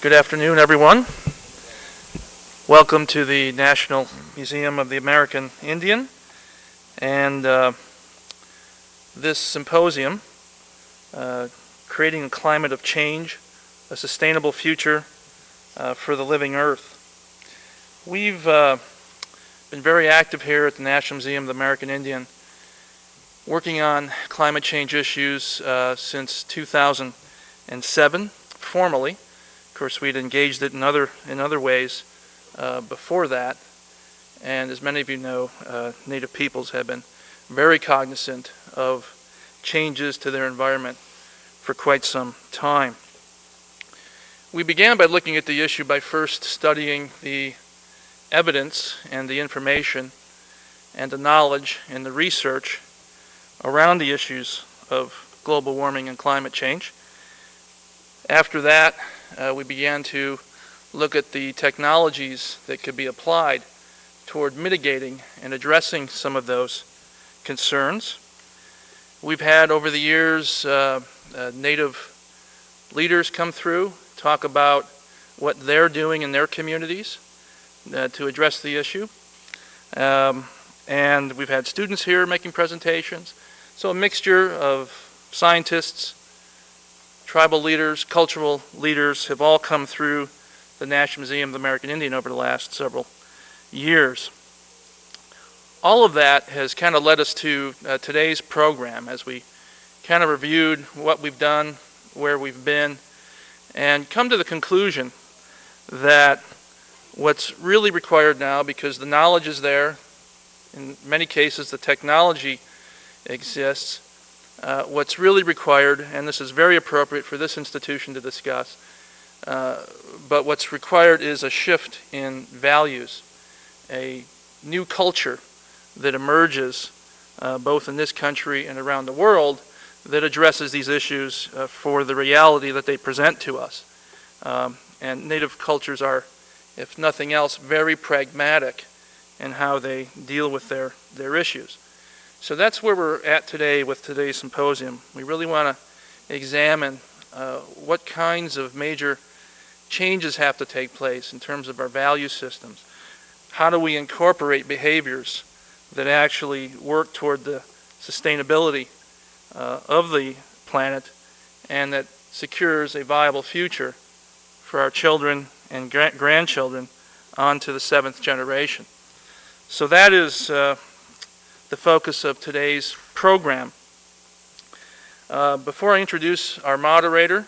Good afternoon, everyone. Welcome to the National Museum of the American Indian and this symposium, Creating a Climate of Change, a Sustainable Future for the Living Earth. We've been very active here at the National Museum of the American Indian, working on climate change issues since 2007, formally. Of course, we'd engaged it in other ways before that, and as many of you know, Native peoples have been very cognizant of changes to their environment for quite some time. We began by looking at the issue by first studying the evidence and the information and the knowledge and the research around the issues of global warming and climate change. After that, we began to look at the technologies that could be applied toward mitigating and addressing some of those concerns. We've had over the years Native leaders come through, talk about what they're doing in their communities to address the issue. And we've had students here making presentations. So a mixture of scientists, tribal leaders, cultural leaders have all come through the National Museum of the American Indian over the last several years. All of that has kind of led us to today's program as we kind of reviewed what we've done, where we've been, and come to the conclusion that what's really required now, because the knowledge is there, in many cases the technology exists, what's really required, and this is very appropriate for this institution to discuss, but what's required is a shift in values, a new culture that emerges both in this country and around the world that addresses these issues for the reality that they present to us. And Native cultures are, if nothing else, very pragmatic in how they deal with their issues. So that's where we're at today with today's symposium. We really want to examine what kinds of major changes have to take place in terms of our value systems. How do we incorporate behaviors that actually work toward the sustainability of the planet and that secures a viable future for our children and grandchildren on to the 7th generation. So that is the focus of today's program. Before I introduce our moderator,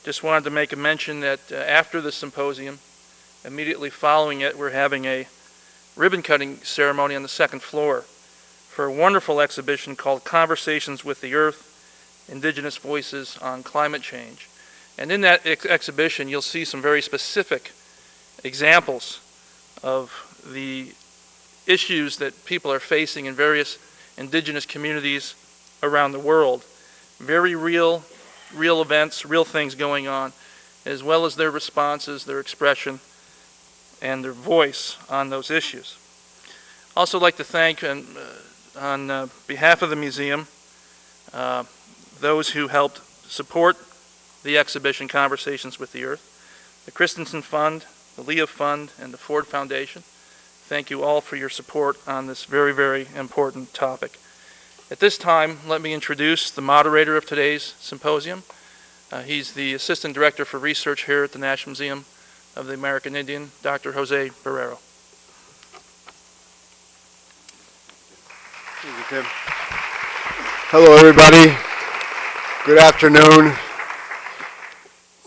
just wanted to make a mention that after the symposium, immediately following it, we're having a ribbon cutting ceremony on the 2nd floor for a wonderful exhibition called Conversations with the Earth, Indigenous Voices on Climate Change. And in that exhibition, you'll see some very specific examples of the issues that people are facing in various indigenous communities around the world. Very real events, real things going on, as well as their responses, their expression, and their voice on those issues. Also like to thank, on behalf of the museum, those who helped support the exhibition Conversations with the Earth, the Christensen Fund, the Leah Fund, and the Ford Foundation. Thank you all for your support on this very, very important topic. At this time, let me introduce the moderator of today's symposium. He's the Assistant Director for Research here at the National Museum of the American Indian, Dr. Jose Barrero. Thank you, Tim. Hello, everybody. Good afternoon.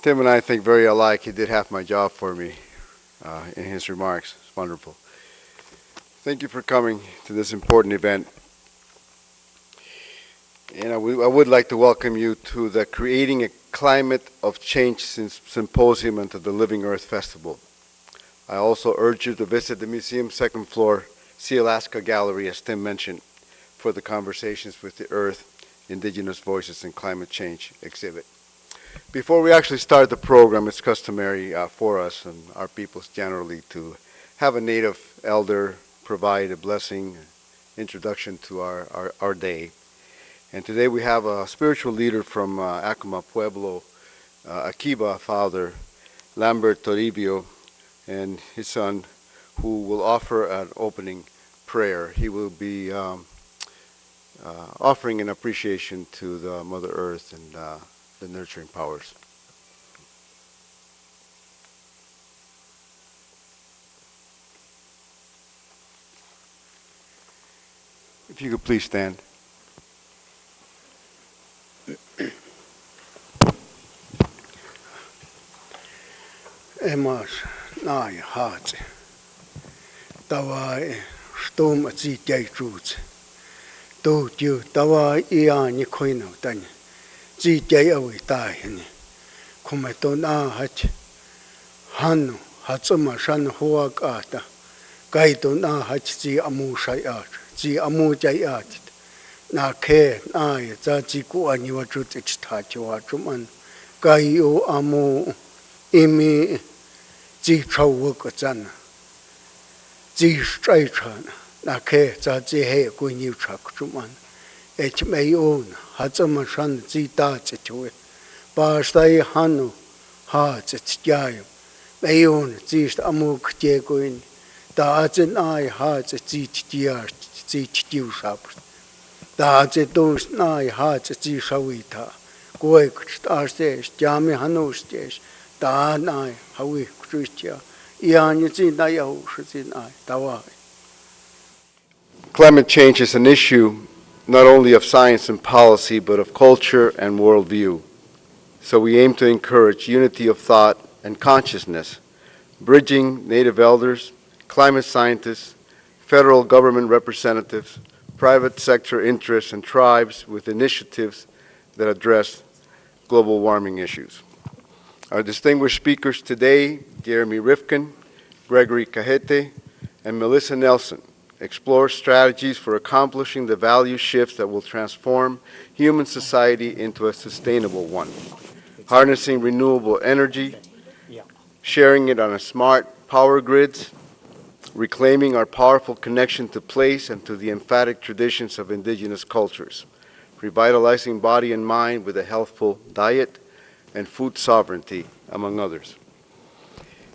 Tim and I think very alike. He did half my job for me in his remarks. It's wonderful. Thank you for coming to this important event. And I would like to welcome you to the Creating a Climate of Change Symposium and to the Living Earth Festival. I also urge you to visit the museum's 2nd floor Sea Alaska Gallery, as Tim mentioned, for the Conversations with the Earth, Indigenous Voices and Climate Change exhibit. Before we actually start the program, it's customary for us and our peoples generally to have a Native elder provide a blessing, introduction to our day. And today we have a spiritual leader from Acoma Pueblo, Akiba Father Lambert Toribio and his son, who will offer an opening prayer. He will be offering an appreciation to the Mother Earth and the nurturing powers. If you could please stand. Emas nai haatse. Tawai stom at si jay truth. Do you tawai iani koino tanya. Si jay awi taihani. Kumeton hat hanu hatsuma shan huag ata. Gaidon hat si amu shayat. Si amu jayat. Na ke nai za si kuani wajut ichtachi wajuman. Gaio amu imi chỉ trâu vực chân chỉ trái chân na khe za chỉ hệ của nhiều chắc chúng anh ấy mấy ôn hạt giống mà san chỉ ta chỉ chơi ba sai hanu ha chỉ chơi mấy ôn chỉ amuk chơi coi ta chỉ ai ha chỉ tiêu sáp ta chỉ đồ ai ha chỉ sawit ha coi ta sẽ jami hanu sẽ ta nai hawi Christia iani zin na yahu shizin ai tawai. Climate change is an issue not only of science and policy, but of culture and worldview. So we aim to encourage unity of thought and consciousness, bridging native elders, climate scientists, federal government representatives, private sector interests, and tribes with initiatives that address global warming issues. Our distinguished speakers today, Jeremy Rifkin, Gregory Cajete, and Melissa Nelson, explore strategies for accomplishing the value shifts that will transform human society into a sustainable one, harnessing renewable energy, sharing it on a smart power grids, reclaiming our powerful connection to place and to the emphatic traditions of indigenous cultures, revitalizing body and mind with a healthful diet, and food sovereignty, among others.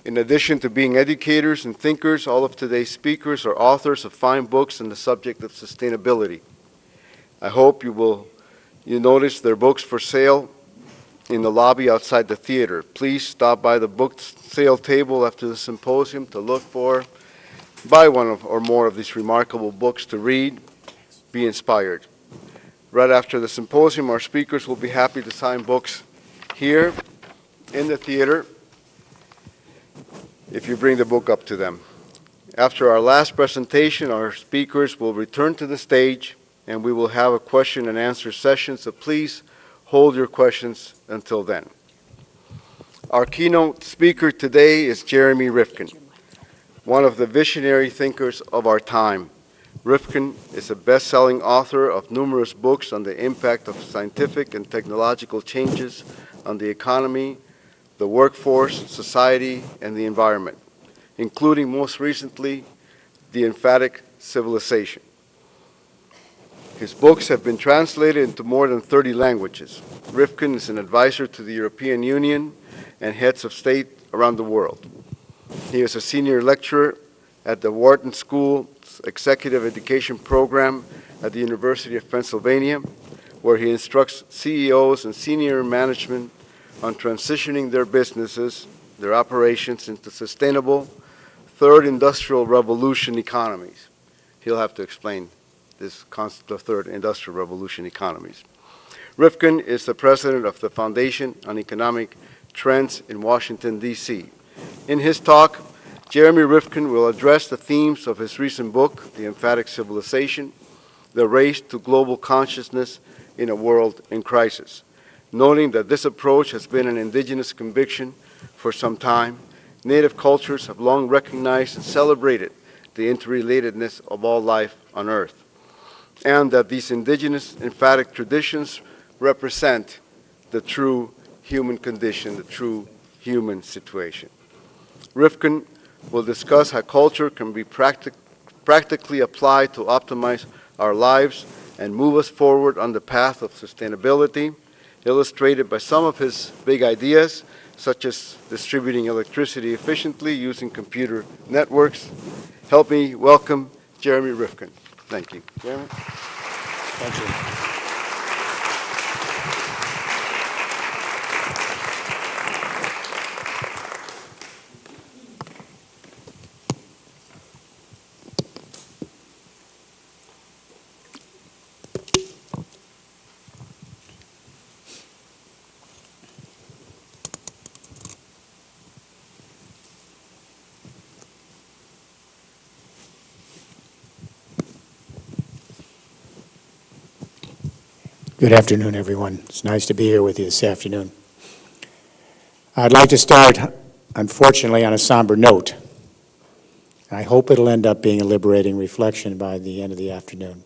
In addition to being educators and thinkers, all of today's speakers are authors of fine books on the subject of sustainability. I hope you notice their books for sale in the lobby outside the theater. Please stop by the book sale table after the symposium to look for, buy one or more of these remarkable books to read, be inspired. Right after the symposium, our speakers will be happy to sign books here in the theater if you bring the book up to them. After our last presentation, our speakers will return to the stage and we will have a question and answer session, so please hold your questions until then. Our keynote speaker today is Jeremy Rifkin, one of the visionary thinkers of our time. Rifkin is a best-selling author of numerous books on the impact of scientific and technological changes on the economy, the workforce, society, and the environment, including most recently, The Empathic Civilization. His books have been translated into more than 30 languages. Rifkin is an advisor to the European Union and heads of state around the world. He is a senior lecturer at the Wharton School's Executive Education Program at the University of Pennsylvania, where he instructs CEOs and senior management on transitioning their businesses, their operations into sustainable third industrial revolution economies. He'll have to explain this concept of third industrial revolution economies. Rifkin is the president of the Foundation on Economic Trends in Washington, D.C. In his talk, Jeremy Rifkin will address the themes of his recent book, The Empathic Civilization, The Race to Global Consciousness in a World in Crisis, noting that this approach has been an indigenous conviction for some time. Native cultures have long recognized and celebrated the interrelatedness of all life on Earth, and that these indigenous emphatic traditions represent the true human condition, the true human situation. Rifkin will discuss how culture can be practically applied to optimize our lives and move us forward on the path of sustainability, illustrated by some of his big ideas, such as distributing electricity efficiently using computer networks. Help me welcome Jeremy Rifkin. Thank you. Jeremy? Thank you. Good afternoon, everyone. It's nice to be here with you this afternoon. I'd like to start, unfortunately, on a somber note. I hope it'll end up being a liberating reflection by the end of the afternoon.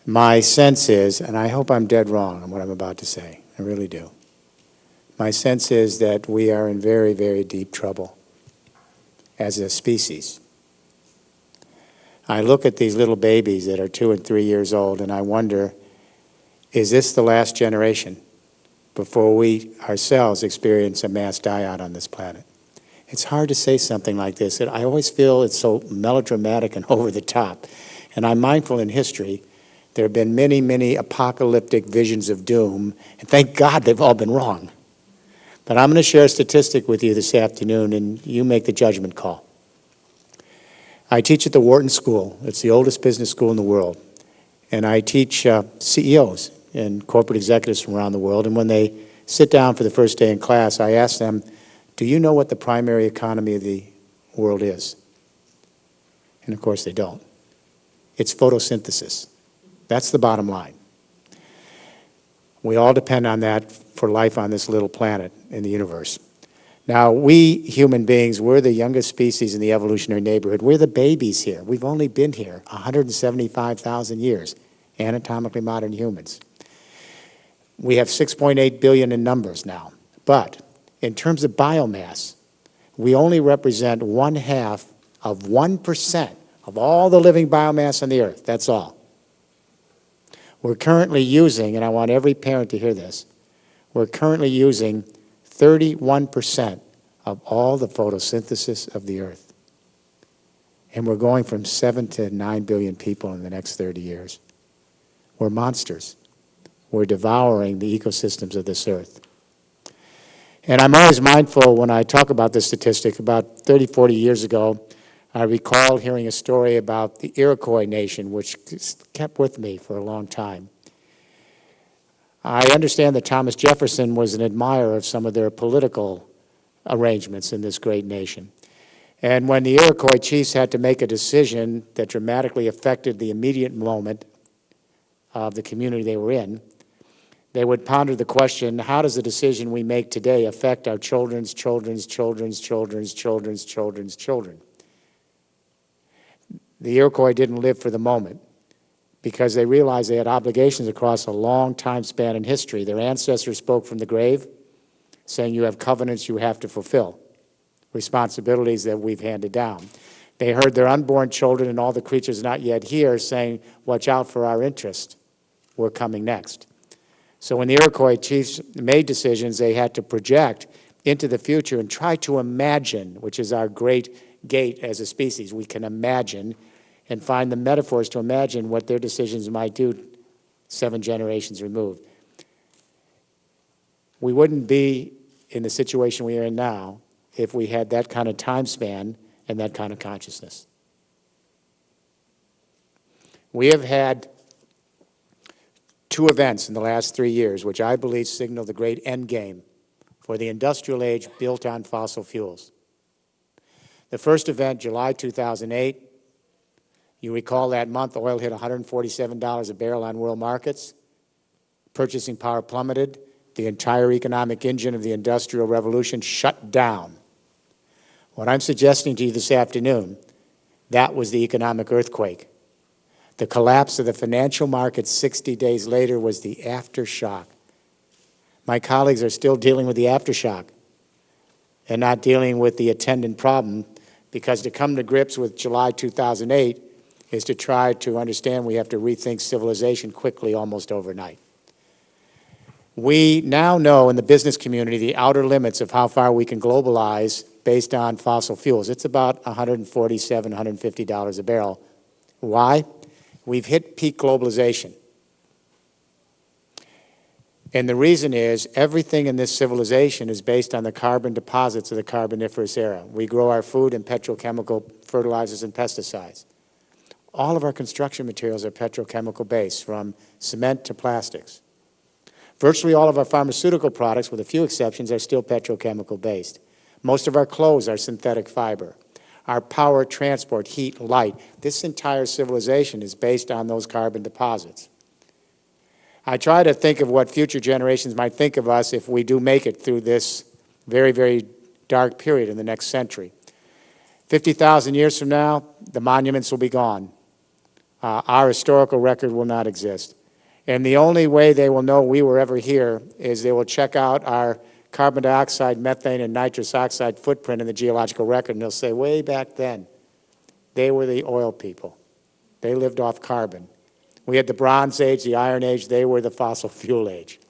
My sense is, and I hope I'm dead wrong on what I'm about to say, I really do. My sense is that we are in very, very deep trouble as a species. I look at these little babies that are 2 and 3 years old, and I wonder, is this the last generation before we ourselves experience a mass die-out on this planet? It's hard to say something like this. I always feel it's so melodramatic and over the top. And I'm mindful in history, there have been many, many apocalyptic visions of doom, and thank God they've all been wrong. But I'm going to share a statistic with you this afternoon, and you make the judgment call. I teach at the Wharton School. It's the oldest business school in the world. And I teach CEOs and corporate executives from around the world. And when they sit down for the first day in class, I ask them, do you know what the primary economy of the world is? And of course they don't. It's photosynthesis. That's the bottom line. We all depend on that for life on this little planet in the universe. Now, we human beings, we're the youngest species in the evolutionary neighborhood. We're the babies here. We've only been here 175,000 years, anatomically modern humans. We have 6.8 billion in numbers now. But in terms of biomass, we only represent 1/2 of 1% of all the living biomass on the earth. That's all. We're currently using, and I want every parent to hear this, we're currently using 31% of all the photosynthesis of the earth. And we're going from 7 to 9 billion people in the next 30 years. We're monsters. We're devouring the ecosystems of this earth. And I'm always mindful when I talk about this statistic. About 30, 40 years ago, I recall hearing a story about the Iroquois nation, which kept with me for a long time. I understand that Thomas Jefferson was an admirer of some of their political arrangements in this great nation. And when the Iroquois chiefs had to make a decision that dramatically affected the immediate moment of the community they were in, they would ponder the question, how does the decision we make today affect our children's children's children's children's children's children's children? The Iroquois didn't live for the moment because they realized they had obligations across a long time span in history. Their ancestors spoke from the grave, saying you have covenants you have to fulfill, responsibilities that we've handed down. They heard their unborn children and all the creatures not yet here saying, watch out for our interest. We're coming next. So when the Iroquois chiefs made decisions, they had to project into the future and try to imagine, which is our great gate as a species. We can imagine and find the metaphors to imagine what their decisions might do 7 generations removed. We wouldn't be in the situation we are in now if we had that kind of time span and that kind of consciousness. We have had 2 events in the last 3 years, which I believe signal the great end game for the industrial age built on fossil fuels. The first event, July 2008, you recall that month oil hit $147 a barrel on world markets. Purchasing power plummeted. The entire economic engine of the Industrial Revolution shut down. What I'm suggesting to you this afternoon, that was the economic earthquake. The collapse of the financial markets 60 days later was the aftershock. My colleagues are still dealing with the aftershock and not dealing with the attendant problem, because to come to grips with July 2008 is to try to understand we have to rethink civilization quickly, almost overnight. We now know in the business community the outer limits of how far we can globalize based on fossil fuels. It's about $147, $150 a barrel. Why? We've hit peak globalization. And the reason is everything in this civilization is based on the carbon deposits of the Carboniferous era. We grow our food in petrochemical fertilizers and pesticides. All of our construction materials are petrochemical based, from cement to plastics. Virtually all of our pharmaceutical products, with a few exceptions, are still petrochemical based. Most of our clothes are synthetic fiber. Our power, transport, heat, light, this entire civilization is based on those carbon deposits. I try to think of what future generations might think of us if we do make it through this very, very dark period in the next century. 50,000 years from now, the monuments will be gone. Our historical record will not exist. And the only way they will know we were ever here is they will check out our carbon dioxide, methane, and nitrous oxide footprint in the geological record, and they'll say, way back then, they were the oil people. They lived off carbon. We had the Bronze Age, the Iron Age, they were the fossil fuel age.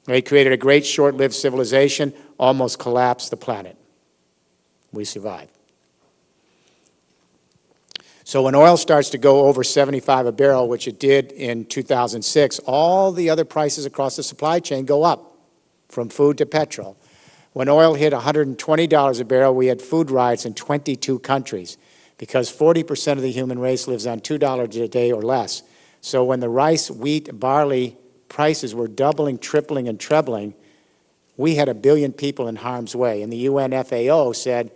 They created a great short-lived civilization, almost collapsed the planet. We survived. So when oil starts to go over 75 a barrel, which it did in 2006, all the other prices across the supply chain go up, from food to petrol. When oil hit $120 a barrel, we had food riots in 22 countries, because 40% of the human race lives on $2 a day or less. So when the rice, wheat, barley prices were doubling, tripling, and trebling, we had 1 billion people in harm's way. And the UN FAO said,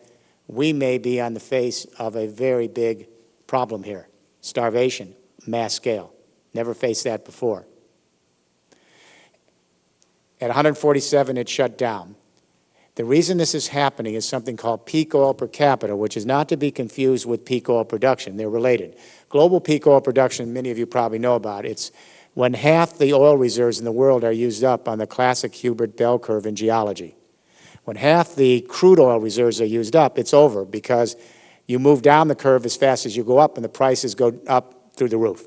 we may be on the face of a very big problem here. Starvation, mass scale. Never faced that before. At 147, it shut down. The reason this is happening is something called peak oil per capita, which is not to be confused with peak oil production. They're related. Global peak oil production, many of you probably know about. It's when half the oil reserves in the world are used up on the classic Hubert bell curve in geology. When half the crude oil reserves are used up, it's over, because you move down the curve as fast as you go up, and the prices go up through the roof.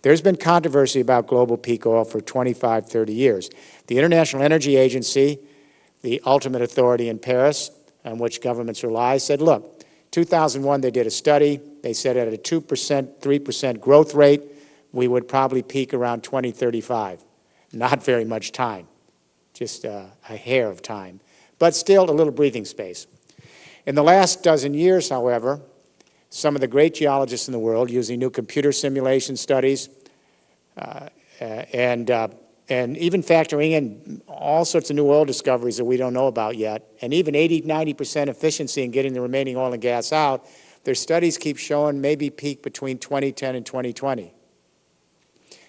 There's been controversy about global peak oil for 25, 30 years. The International Energy Agency, the ultimate authority in Paris, on which governments rely, said, look, 2001 they did a study. They said at a 2%, 3% growth rate, we would probably peak around 2035. Not very much time, just a hair of time, but still a little breathing space. In the last dozen years, however, some of the great geologists in the world, using new computer simulation studies and even factoring in all sorts of new oil discoveries that we don't know about yet, and even 80, 90% efficiency in getting the remaining oil and gas out, their studies keep showing maybe peak between 2010 and 2020.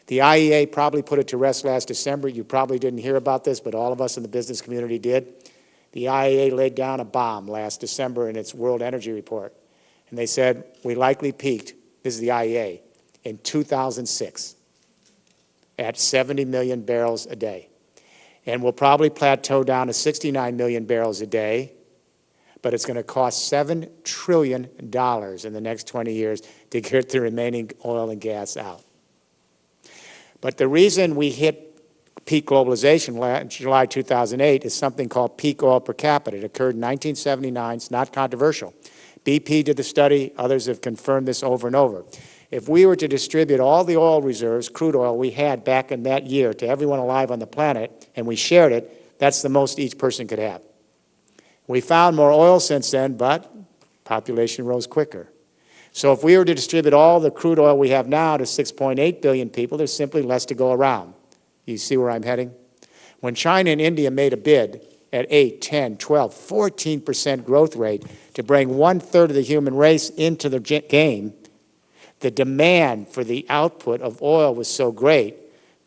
The IEA probably put it to rest last December. You probably didn't hear about this, but all of us in the business community did. The IEA laid down a bomb last December in its World Energy Report. And they said, we likely peaked, this is the IEA, in 2006 at 70 million barrels a day. And we'll probably plateau down to 69 million barrels a day, but it's going to cost $7 trillion in the next 20 years to get the remaining oil and gas out. But the reason we hit peak globalization in July 2008 is something called peak oil per capita. It occurred in 1979. It's not controversial. BP did the study. Others have confirmed this over and over. If we were to distribute all the oil reserves, crude oil, we had back in that year to everyone alive on the planet, and we shared it, that's the most each person could have. We found more oil since then, but population rose quicker. So if we were to distribute all the crude oil we have now to 6.8 billion people, there's simply less to go around. You see where I'm heading? When China and India made a bid at 8, 10, 12, 14% growth rate to bring 1/3 of the human race into the game, the demand for the output of oil was so great,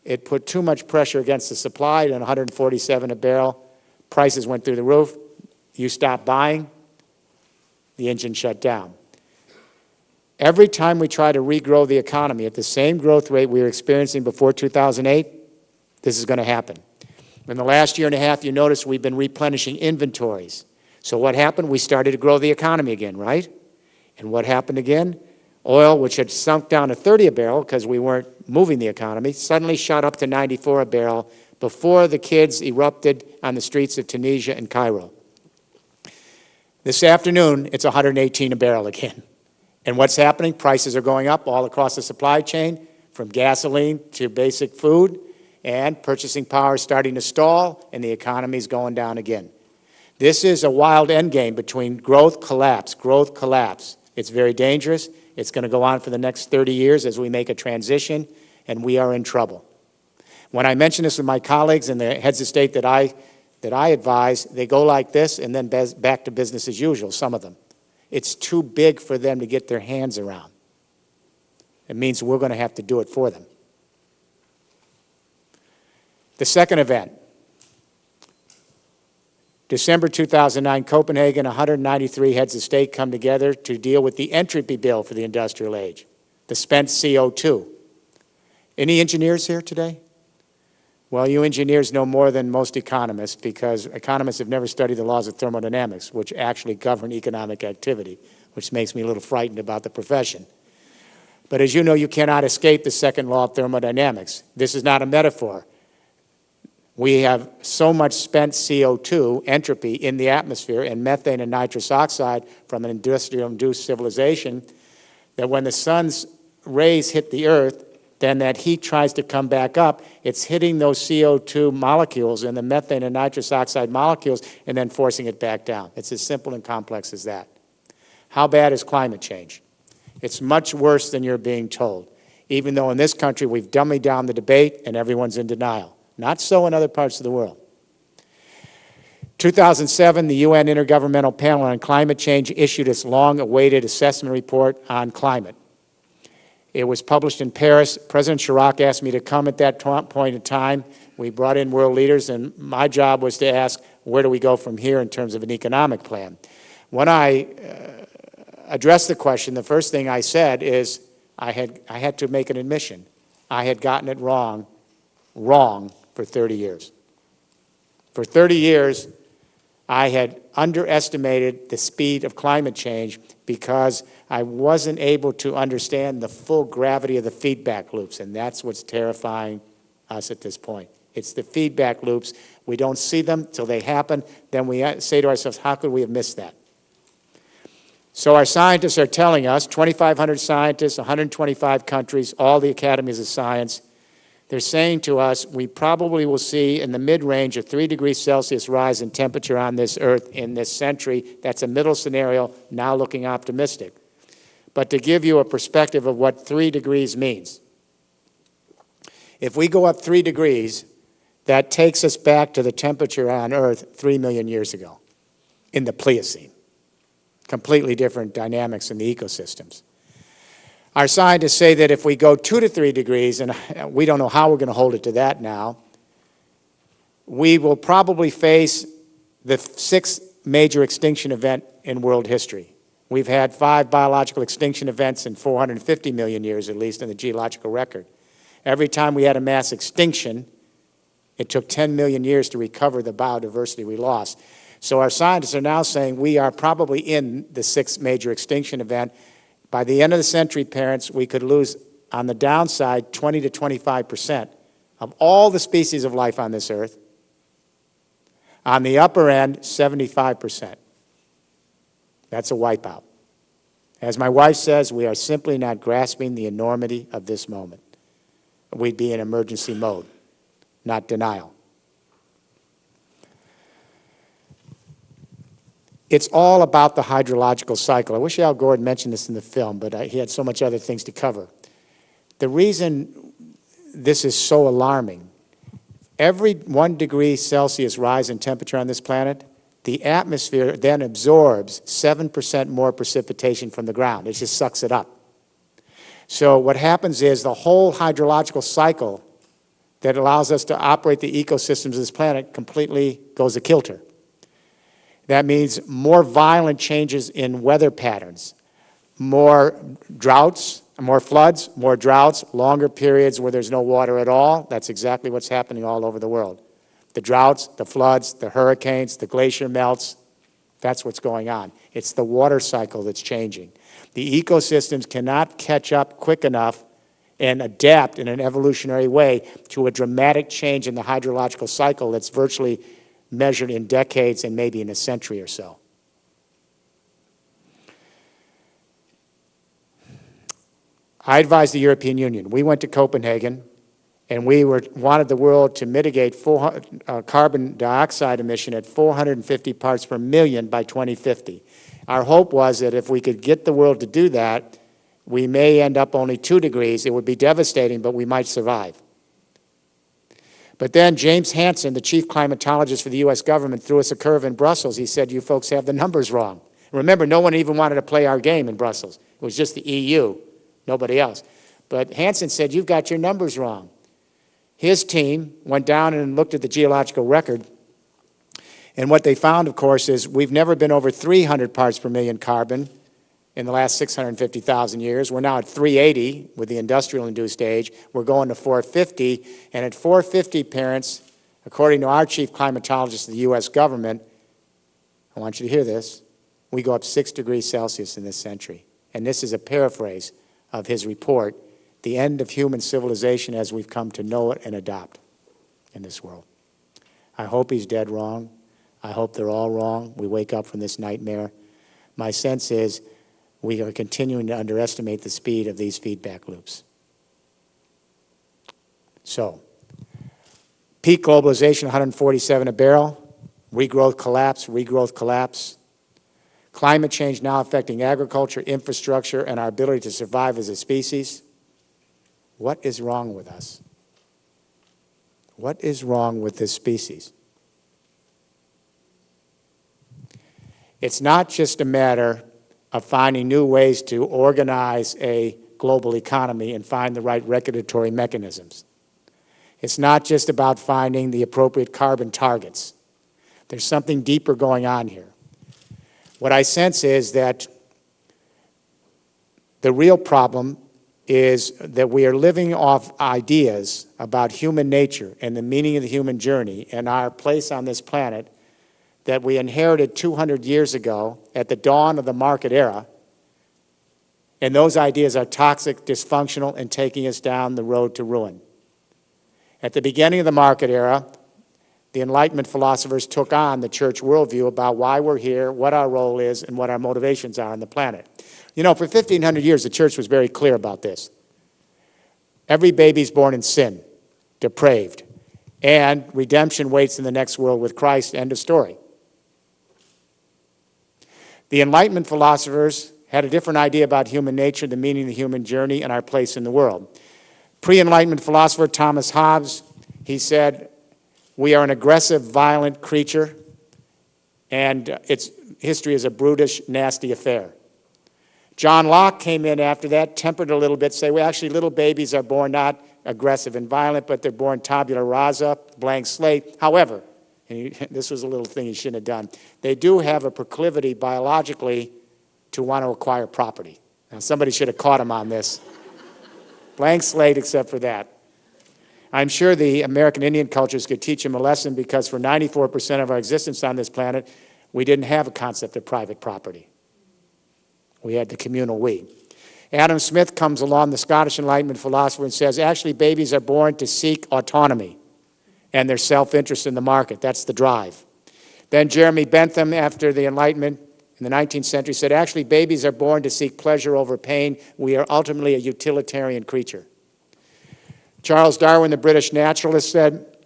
it put too much pressure against the supply, and 147 a barrel, prices went through the roof. You stopped buying, the engine shut down. Every time we try to regrow the economy at the same growth rate we were experiencing before 2008, this is going to happen. In the last year and a half, you notice we've been replenishing inventories. So what happened? We started to grow the economy again, right? And what happened again? Oil, which had sunk down to 30 a barrel because we weren't moving the economy, suddenly shot up to 94 a barrel before the kids erupted on the streets of Tunisia and Cairo. This afternoon, it's 118 a barrel again. And what's happening? Prices are going up all across the supply chain, from gasoline to basic food, and purchasing power is starting to stall, and the economy is going down again. This is a wild endgame between growth, collapse, growth, collapse. It's very dangerous. It's going to go on for the next 30 years as we make a transition, and we are in trouble. When I mention this with my colleagues and the heads of state that I advise, they go like this and then back to business as usual, some of them. It's too big for them to get their hands around. It means we're going to have to do it for them. The second event, December 2009, Copenhagen, 193 heads of state come together to deal with the entropy bill for the industrial age, the spent CO2. Any engineers here today? Well, you engineers know more than most economists, because economists have never studied the laws of thermodynamics, which actually govern economic activity, which makes me a little frightened about the profession. But as you know, you cannot escape the second law of thermodynamics. This is not a metaphor. We have so much spent CO2, entropy, in the atmosphere, and methane and nitrous oxide from an industrial-induced civilization, that when the sun's rays hit the Earth, then that heat tries to come back up. It's hitting those CO2 molecules and the methane and nitrous oxide molecules and then forcing it back down. It's as simple and complex as that. How bad is climate change? It's much worse than you're being told, even though in this country we've dummied down the debate and everyone's in denial. Not so in other parts of the world. 2007, the UN Intergovernmental Panel on Climate Change issued its long-awaited assessment report on climate. It was published in Paris. President Chirac asked me to come at that point in time. We brought in world leaders, and my job was to ask, where do we go from here in terms of an economic plan? When I addressed the question, the first thing I said is I had to make an admission. I had gotten it wrong for 30 years. For 30 years, I had underestimated the speed of climate change because I wasn't able to understand the full gravity of the feedback loops, and that's what's terrifying us at this point. It's the feedback loops. We don't see them till they happen. Then we say to ourselves, how could we have missed that? So our scientists are telling us, 2,500 scientists, 125 countries, all the academies of science, they're saying to us, we probably will see in the mid-range a 3 degrees Celsius rise in temperature on this Earth in this century. That's a middle scenario, now looking optimistic. But to give you a perspective of what 3 degrees means, if we go up 3 degrees, that takes us back to the temperature on Earth 3 million years ago in the Pliocene. Completely different dynamics in the ecosystems. Our scientists say that if we go 2 to 3 degrees, and we don't know how we're going to hold it to that now, we will probably face the 6th major extinction event in world history. We've had 5 biological extinction events in 450 million years, at least, in the geological record. Every time we had a mass extinction, it took 10 million years to recover the biodiversity we lost. So our scientists are now saying we are probably in the 6th major extinction event. By the end of the century, parents, we could lose, on the downside, 20 to 25% of all the species of life on this Earth. On the upper end, 75%. That's a wipeout. As my wife says, we are simply not grasping the enormity of this moment. We'd be in emergency mode, not denial. It's all about the hydrological cycle. I wish Al Gore had mentioned this in the film, but he had so much other things to cover. The reason this is so alarming, every 1 degree Celsius rise in temperature on this planet, the atmosphere then absorbs 7% more precipitation from the ground. It just sucks it up. So what happens is the whole hydrological cycle that allows us to operate the ecosystems of this planet completely goes a-kilter. That means more violent changes in weather patterns, more droughts, more floods, more droughts, longer periods where there's no water at all. That's exactly what's happening all over the world. The droughts, the floods, the hurricanes, the glacier melts, that's what's going on. It's the water cycle that's changing. The ecosystems cannot catch up quick enough and adapt in an evolutionary way to a dramatic change in the hydrological cycle that's virtually measured in decades and maybe in a century or so. I advise the European Union. We went to Copenhagen, and we wanted the world to mitigate carbon dioxide emission at 450 parts per million by 2050. Our hope was that if we could get the world to do that, we may end up only 2 degrees. It would be devastating, but we might survive. But then James Hansen, the chief climatologist for the U.S. government, threw us a curve in Brussels. He said, you folks have the numbers wrong. Remember, no one even wanted to play our game in Brussels. It was just the EU, nobody else. But Hansen said, you've got your numbers wrong. His team went down and looked at the geological record, and what they found, of course, is we've never been over 300 parts per million carbon in the last 650,000 years. We're now at 380 with the industrial-induced age. We're going to 450, and at 450, parents, according to our chief climatologist of the U.S. government, I want you to hear this, we go up 6 degrees Celsius in this century. And this is a paraphrase of his report, The End of Human Civilization as We've Come to Know It and Adopt in this world. I hope he's dead wrong. I hope they're all wrong. We wake up from this nightmare. My sense is we are continuing to underestimate the speed of these feedback loops. So, peak globalization, 147 a barrel, regrowth collapse. Climate change now affecting agriculture, infrastructure, and our ability to survive as a species. What is wrong with us? What is wrong with this species? It's not just a matter of finding new ways to organize a global economy and find the right regulatory mechanisms. It's not just about finding the appropriate carbon targets. There's something deeper going on here. What I sense is that the real problem is that we are living off ideas about human nature and the meaning of the human journey and our place on this planet that we inherited 200 years ago at the dawn of the market era, and those ideas are toxic, dysfunctional, and taking us down the road to ruin. At the beginning of the market era, the Enlightenment philosophers took on the church worldview about why we're here, what our role is, and what our motivations are on the planet. You know, for 1,500 years, the church was very clear about this. Every baby's born in sin, depraved, and redemption waits in the next world with Christ, end of story. The Enlightenment philosophers had a different idea about human nature, the meaning of the human journey, and our place in the world. Pre-Enlightenment philosopher Thomas Hobbes, he said, we are an aggressive, violent creature, and its history is a brutish, nasty affair. John Locke came in after that, tempered a little bit, say, well, actually, little babies are born not aggressive and violent, but they're born tabula rasa, blank slate. However, and this was a little thing he shouldn't have done, they do have a proclivity biologically to want to acquire property. Now, somebody should have caught him on this. Blank slate except for that. I'm sure the American Indian cultures could teach him a lesson because for 94% of our existence on this planet, we didn't have a concept of private property. We had the communal we. Adam Smith comes along, the Scottish Enlightenment philosopher, and says, actually, babies are born to seek autonomy and their self-interest in the market. That's the drive. Then Jeremy Bentham, after the Enlightenment in the 19th century, said, actually, babies are born to seek pleasure over pain. We are ultimately a utilitarian creature. Charles Darwin, the British naturalist, said,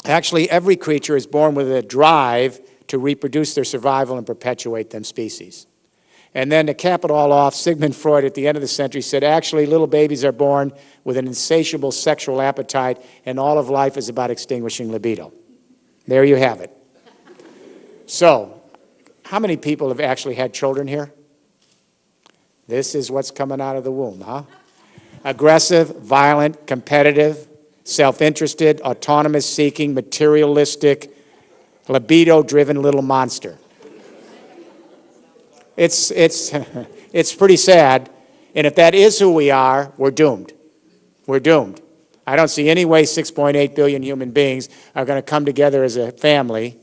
actually, every creature is born with a drive to reproduce their survival and perpetuate them species. And then to cap it all off, Sigmund Freud at the end of the century said, actually, little babies are born with an insatiable sexual appetite, and all of life is about extinguishing libido. There you have it. So, how many people have actually had children here? This is what's coming out of the womb, huh? Aggressive, violent, competitive, self-interested, autonomous-seeking, materialistic, libido-driven little monster. It's pretty sad, and if that is who we are, we're doomed. We're doomed. I don't see any way 6.8 billion human beings are going to come together as a family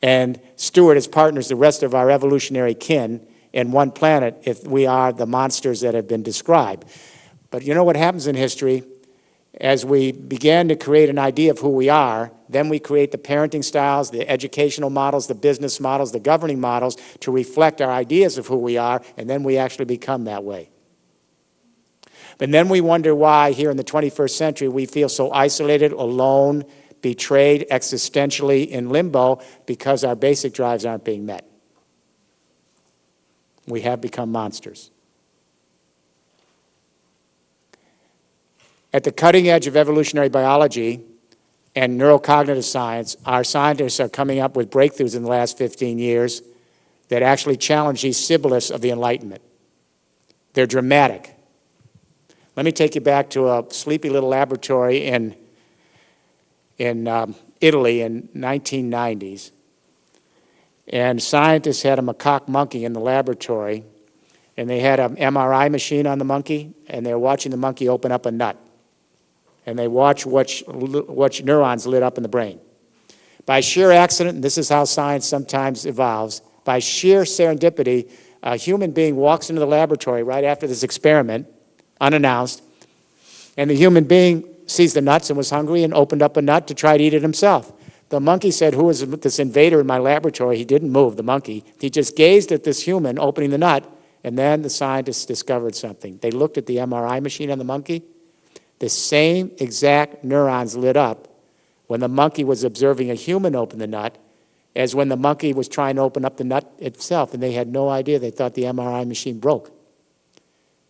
and steward as partners the rest of our evolutionary kin and one planet if we are the monsters that have been described. But you know what happens in history? As we began to create an idea of who we are, then we create the parenting styles, the educational models, the business models, the governing models to reflect our ideas of who we are, and then we actually become that way. But then we wonder why here in the 21st century we feel so isolated, alone, betrayed, existentially in limbo, because our basic drives aren't being met. We have become monsters. At the cutting edge of evolutionary biology and neurocognitive science, our scientists are coming up with breakthroughs in the last 15 years that actually challenge these shibboleths of the Enlightenment. They're dramatic. Let me take you back to a sleepy little laboratory in Italy in 1990s. And scientists had a macaque monkey in the laboratory, and they had an MRI machine on the monkey, and they were watching the monkey open up a nut. And they watched what neurons lit up in the brain. By sheer accident, and this is how science sometimes evolves, by sheer serendipity, a human being walks into the laboratory right after this experiment, unannounced, and the human being sees the nuts and was hungry and opened up a nut to try to eat it himself. The monkey said, "Who is this invader in my laboratory?" He didn't move, the monkey. He just gazed at this human opening the nut, and then the scientists discovered something. They looked at the MRI machine on the monkey. The same exact neurons lit up when the monkey was observing a human open the nut as when the monkey was trying to open up the nut itself, and they had no idea. They thought the MRI machine broke.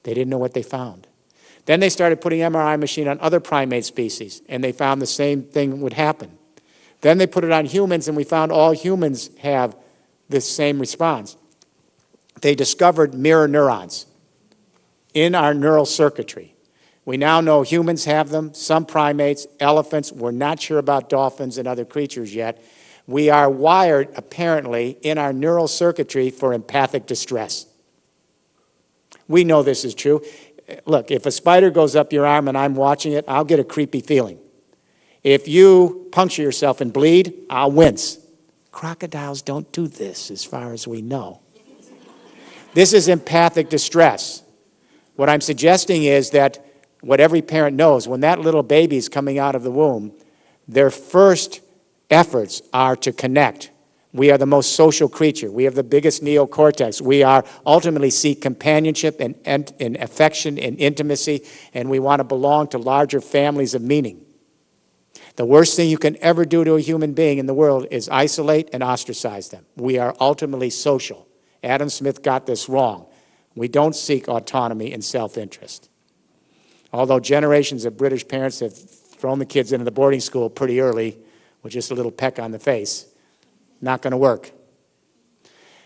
They didn't know what they found. Then they started putting MRI machine on other primate species, and they found the same thing would happen. Then they put it on humans, and we found all humans have this same response. They discovered mirror neurons in our neural circuitry. We now know humans have them, some primates, elephants. We're not sure about dolphins and other creatures yet. We are wired, apparently, in our neural circuitry for empathic distress. We know this is true. Look, if a spider goes up your arm and I'm watching it, I'll get a creepy feeling. If you puncture yourself and bleed, I'll wince. Crocodiles don't do this, as far as we know. This is empathic distress. What I'm suggesting is that what every parent knows, when that little baby is coming out of the womb, their first efforts are to connect. We are the most social creature. We have the biggest neocortex. We are ultimately seek companionship and affection and intimacy, and we want to belong to larger families of meaning. The worst thing you can ever do to a human being in the world is isolate and ostracize them. We are ultimately social. Adam Smith got this wrong. We don't seek autonomy and self-interest. Although generations of British parents have thrown the kids into the boarding school pretty early with just a little peck on the face, not going to work.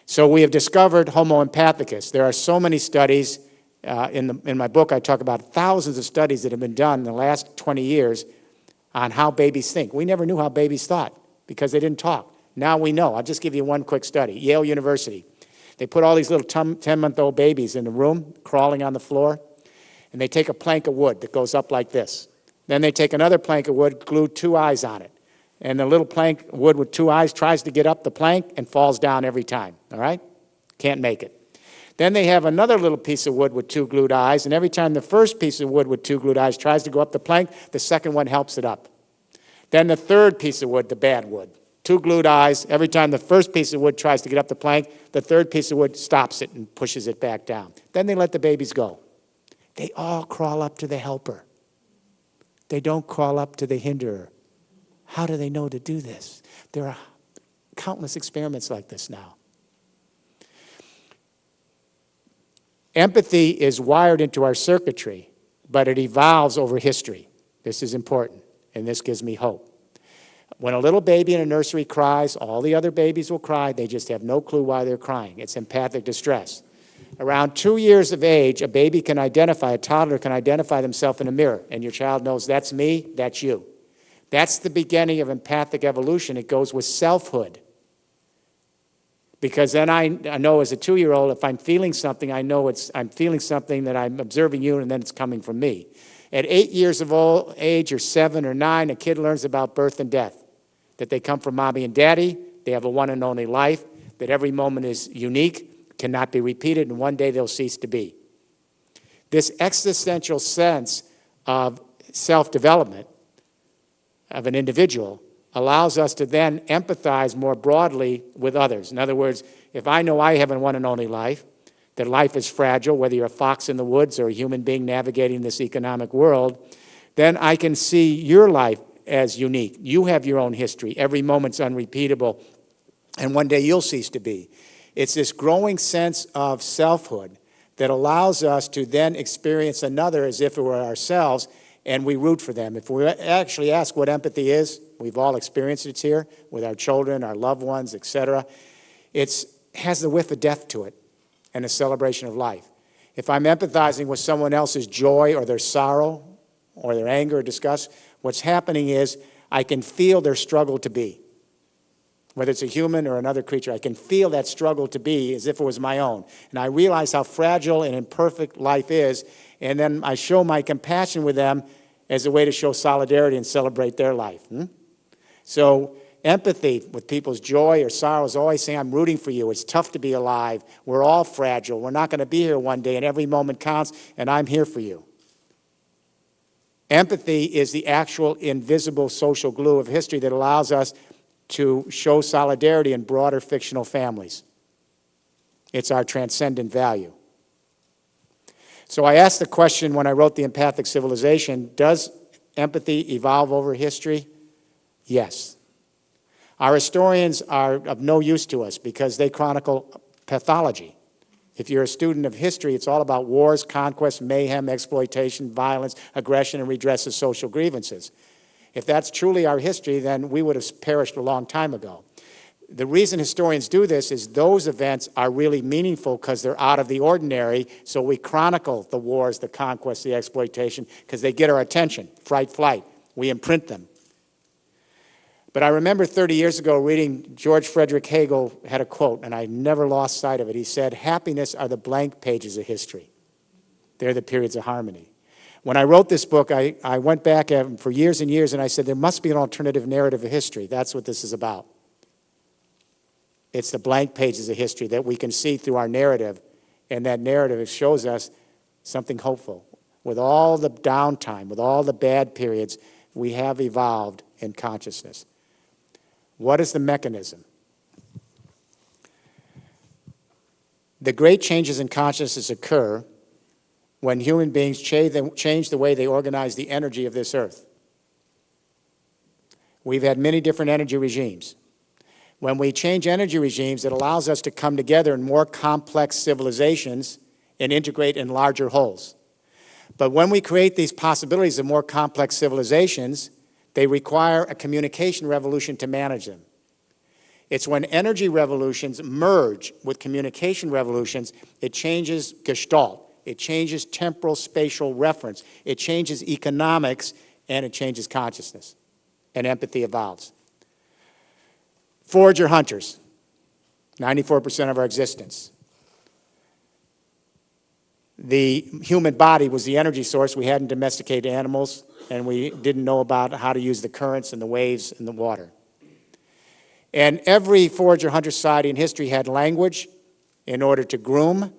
So we have discovered Homo empathicus. There are so many studies. In my book, I talk about thousands of studies that have been done in the last 20 years on how babies think. We never knew how babies thought because they didn't talk. Now we know. I'll just give you one quick study. Yale University. They put all these little 10-month-old babies in a room, crawling on the floor, and they take a plank of wood that goes up like this. Then they take another plank of wood, glue 2 eyes on it. And the little plank of wood with 2 eyes tries to get up the plank and falls down every time, all right? Can't make it. Then they have another little piece of wood with 2 glued eyes, and every time the first piece of wood with 2 glued eyes tries to go up the plank, the second one helps it up. Then the third piece of wood, the bad wood, 2 glued eyes. Every time the first piece of wood tries to get up the plank, the third piece of wood stops it and pushes it back down. Then they let the babies go. They all crawl up to the helper. They don't crawl up to the hinderer. How do they know to do this? There are countless experiments like this now. Empathy is wired into our circuitry, but it evolves over history. This is important, and this gives me hope. When a little baby in a nursery cries, all the other babies will cry. They just have no clue why they're crying. It's empathic distress. Around 2 years of age, a baby can identify, a toddler can identify themselves in a mirror, and your child knows, that's me, that's you. That's the beginning of empathic evolution. It goes with selfhood. Because then I know as a 2-year-old, if I'm feeling something, I know I'm feeling something that I'm observing you, and then it's coming from me. At 8 years of age, or 7 or 9, a kid learns about birth and death, that they come from mommy and daddy, they have a one and only life, that every moment is unique, cannot be repeated, and one day they'll cease to be. This existential sense of self-development of an individual allows us to then empathize more broadly with others. In other words, if I know I have a one and only life, that life is fragile, whether you're a fox in the woods or a human being navigating this economic world, then I can see your life as unique. You have your own history. Every moment's unrepeatable, and one day you'll cease to be. It's this growing sense of selfhood that allows us to then experience another as if it were ourselves, and we root for them. If we actually ask what empathy is, we've all experienced it here with our children, our loved ones, etc. It has the whiff of death to it and a celebration of life. If I'm empathizing with someone else's joy or their sorrow or their anger or disgust, what's happening is I can feel their struggle to be. Whether it's a human or another creature, I can feel that struggle to be as if it was my own. And I realize how fragile and imperfect life is, and then I show my compassion with them as a way to show solidarity and celebrate their life. So empathy with people's joy or sorrow is always saying, I'm rooting for you. It's tough to be alive. We're all fragile. We're not going to be here one day, and every moment counts, and I'm here for you. Empathy is the actual invisible social glue of history that allows us to show solidarity in broader fictional families. It's our transcendent value. So I asked the question when I wrote The Empathic Civilization, does empathy evolve over history? Yes. Our historians are of no use to us because they chronicle pathology. If you're a student of history, it's all about wars, conquest, mayhem, exploitation, violence, aggression, and redress of social grievances. If that's truly our history, then we would have perished a long time ago. The reason historians do this is those events are really meaningful because they're out of the ordinary, so we chronicle the wars, the conquest, the exploitation, because they get our attention, fight, flight. We imprint them. But I remember 30 years ago reading George Frederick Hegel had a quote, and I never lost sight of it. He said, happiness are the blank pages of history. They're the periods of harmony. When I wrote this book, I went back for years and years, and I said, there must be an alternative narrative of history. That's what this is about. It's the blank pages of history that we can see through our narrative, and that narrative shows us something hopeful. With all the downtime, with all the bad periods, we have evolved in consciousness. What is the mechanism? The great changes in consciousness occur when human beings change the way they organize the energy of this earth. We've had many different energy regimes. When we change energy regimes, it allows us to come together in more complex civilizations and integrate in larger wholes. But when we create these possibilities of more complex civilizations, they require a communication revolution to manage them. It's when energy revolutions merge with communication revolutions, it changes Gestalt. It changes temporal spatial reference. It changes economics, and it changes consciousness. And empathy evolves. Forager hunters, 94% of our existence. The human body was the energy source. We hadn't domesticated animals, and we didn't know about how to use the currents and the waves and the water. And every forager hunter society in history had language in order to groom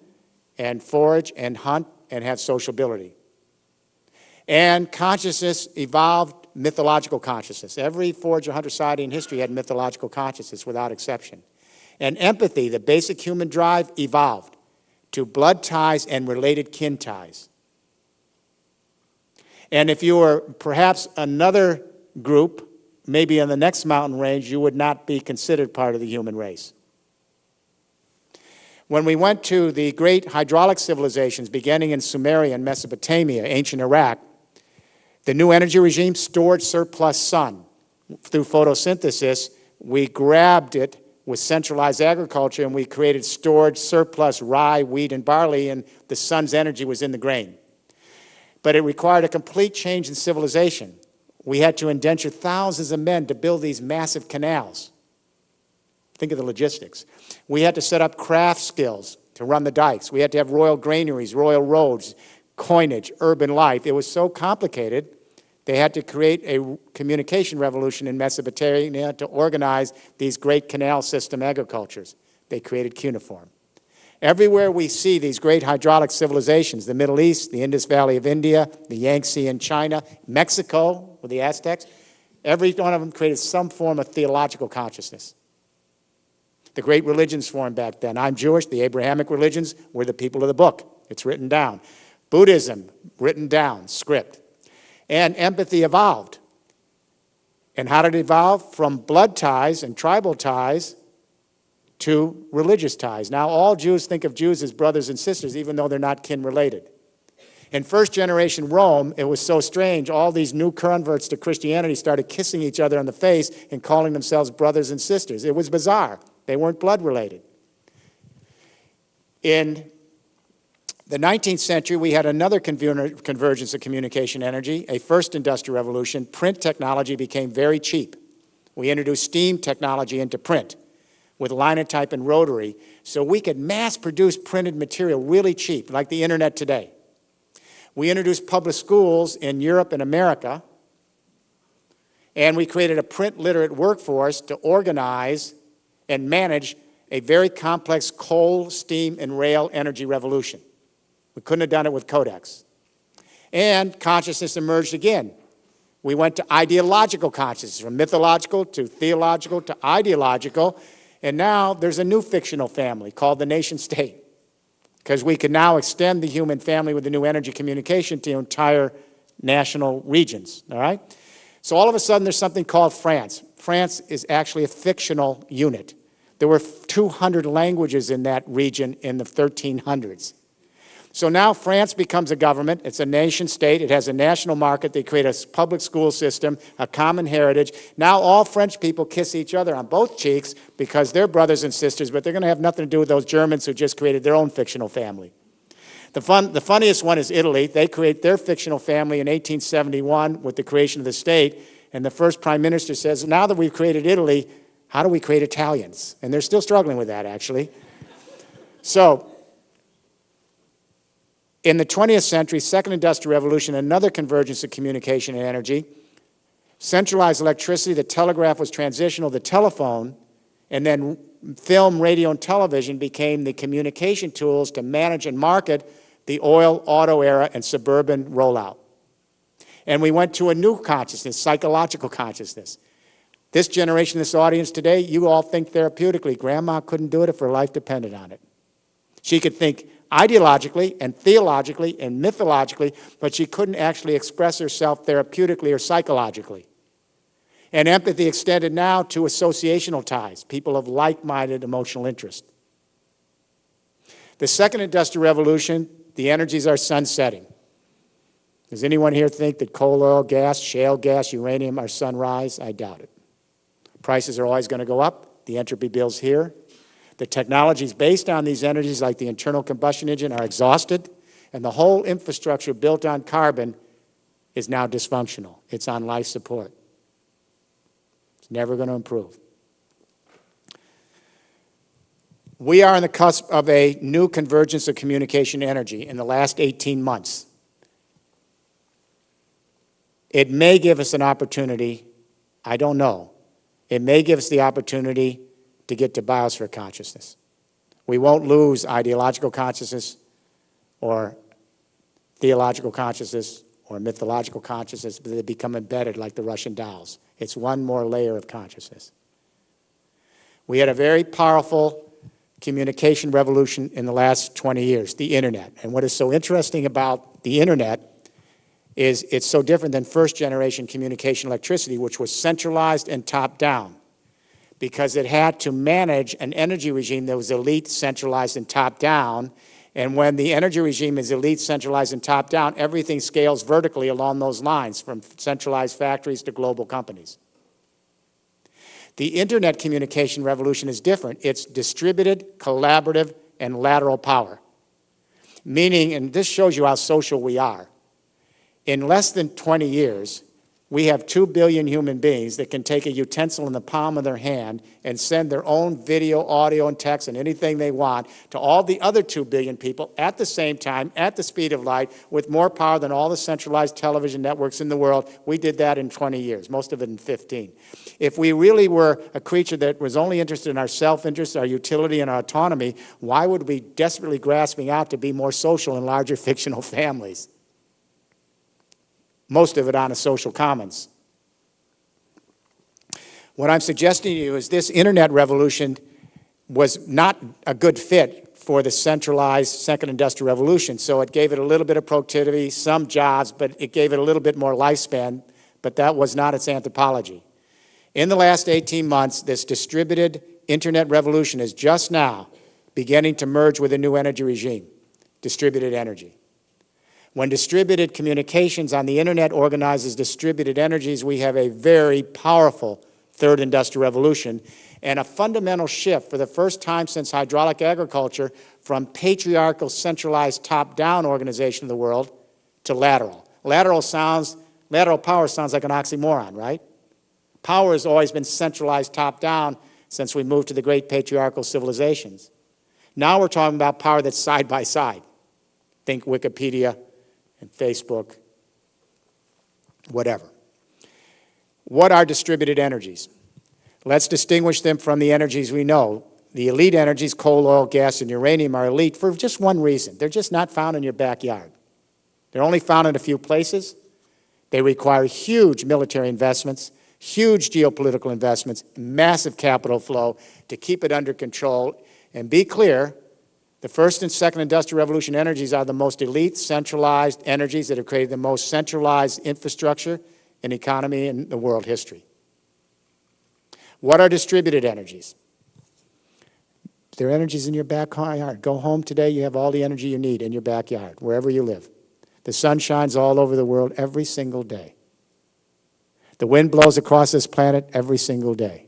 and forage and hunt and have sociability. And consciousness evolved mythological consciousness. Every forager hunter society in history had mythological consciousness without exception. And empathy, the basic human drive, evolved to blood ties and related kin ties. And if you were perhaps another group, maybe on the next mountain range, you would not be considered part of the human race. When we went to the great hydraulic civilizations beginning in Sumeria and Mesopotamia, ancient Iraq, the new energy regime stored surplus sun. Through photosynthesis, we grabbed it with centralized agriculture and we created stored surplus rye, wheat, and barley, and the sun's energy was in the grain. But it required a complete change in civilization. We had to indenture thousands of men to build these massive canals. Think of the logistics. We had to set up craft skills to run the dikes. We had to have royal granaries, royal roads, coinage, urban life. It was so complicated, they had to create a communication revolution in Mesopotamia to organize these great canal system agricultures. They created cuneiform. Everywhere we see these great hydraulic civilizations, the Middle East, the Indus Valley of India, the Yangtze in China, Mexico with the Aztecs, every one of them created some form of theological consciousness. The great religions formed back then. I'm Jewish. The Abrahamic religions were the people of the book. It's written down. Buddhism, written down, script. And empathy evolved. And how did it evolve? From blood ties and tribal ties to religious ties. Now all Jews think of Jews as brothers and sisters, even though they're not kin related. In first generation Rome, it was so strange, all these new converts to Christianity started kissing each other on the face and calling themselves brothers and sisters. It was bizarre. They weren't blood related. In the 19th century, we had another convergence of communication energy, a first industrial revolution. Print technology became very cheap. We introduced steam technology into print with linotype and rotary, so we could mass produce printed material really cheap, like the internet today. We introduced public schools in Europe and America, and we created a print literate workforce to organize and manage a very complex coal, steam, and rail energy revolution. We couldn't have done it with codex. And consciousness emerged again. We went to ideological consciousness, from mythological to theological to ideological, and now there's a new fictional family called the nation state, because we can now extend the human family with the new energy communication to entire national regions, all right? So all of a sudden there's something called France. France is actually a fictional unit. There were 200 languages in that region in the 1300s. So now France becomes a government. It's a nation state. It has a national market. They create a public school system, a common heritage. Now all French people kiss each other on both cheeks because they're brothers and sisters, but they're going to have nothing to do with those Germans who just created their own fictional family. The funniest one is Italy. They create their fictional family in 1871 with the creation of the state, and the first prime minister says, now that we've created Italy, how do we create Italians? And they're still struggling with that, actually. So in the 20th century, second industrial revolution, another convergence of communication and energy, centralized electricity, the telegraph was transitional, the telephone, and then film, radio, and television became the communication tools to manage and market the oil, auto era, and suburban rollout. And we went to a new consciousness, psychological consciousness. This generation, this audience today, you all think therapeutically. Grandma couldn't do it if her life depended on it. She could think ideologically and theologically and mythologically, but she couldn't actually express herself therapeutically or psychologically. And empathy extended now to associational ties, people of like-minded emotional interest. The second industrial revolution, the energies are sunsetting. Does anyone here think that coal, oil, gas, shale gas, uranium are sunrise? I doubt it. Prices are always going to go up. The entropy bill's here. The technologies based on these energies, like the internal combustion engine, are exhausted, and the whole infrastructure built on carbon is now dysfunctional. It's on life support. It's never going to improve. We are on the cusp of a new convergence of communication energy in the last 18 months. It may give us an opportunity, I don't know, it may give us the opportunity to get to biosphere consciousness. We won't lose ideological consciousness or theological consciousness or mythological consciousness, but they become embedded like the Russian dolls. It's one more layer of consciousness. We had a very powerful communication revolution in the last 20 years, the internet. And what is so interesting about the internet is it's so different than first generation communication electricity, which was centralized and top down, because it had to manage an energy regime that was elite, centralized, and top-down. And when the energy regime is elite, centralized, and top-down, everything scales vertically along those lines, from centralized factories to global companies. The internet communication revolution is different. It's distributed, collaborative, and lateral power. Meaning, and this shows you how social we are, in less than 20 years, We have 2 billion human beings that can take a utensil in the palm of their hand and send their own video, audio, and text and anything they want to all the other 2 billion people at the same time, at the speed of light, with more power than all the centralized television networks in the world. We did that in 20 years, most of it in 15. If we really were a creature that was only interested in our self-interest, our utility, and our autonomy, why would we desperately grasping out to be more social in larger fictional families? Most of it on a social commons. What I'm suggesting to you is this internet revolution was not a good fit for the centralized second industrial revolution, so it gave it a little bit of productivity, some jobs, but it gave it a little bit more lifespan, but that was not its anthropology. In the last 18 months, this distributed internet revolution is just now beginning to merge with a new energy regime, distributed energy. When distributed communications on the internet organizes distributed energies, we have a very powerful third industrial revolution and a fundamental shift for the first time since hydraulic agriculture from patriarchal, centralized, top-down organization of the world to lateral. Lateral power sounds like an oxymoron, right? Power has always been centralized top-down since we moved to the great patriarchal civilizations. Now we're talking about power that's side by side. Think Wikipedia and Facebook, whatever. What are distributed energies? Let's distinguish them from the energies we know. The elite energies, coal, oil, gas, and uranium, are elite for just one reason. They're just not found in your backyard. They're only found in a few places. They require huge military investments, huge geopolitical investments, massive capital flow to keep it under control. And be clear, the first and second industrial revolution energies are the most elite, centralized energies that have created the most centralized infrastructure and economy in the world history. What are distributed energies? They're energies in your backyard. Go home today, you have all the energy you need in your backyard, wherever you live. The sun shines all over the world every single day. The wind blows across this planet every single day.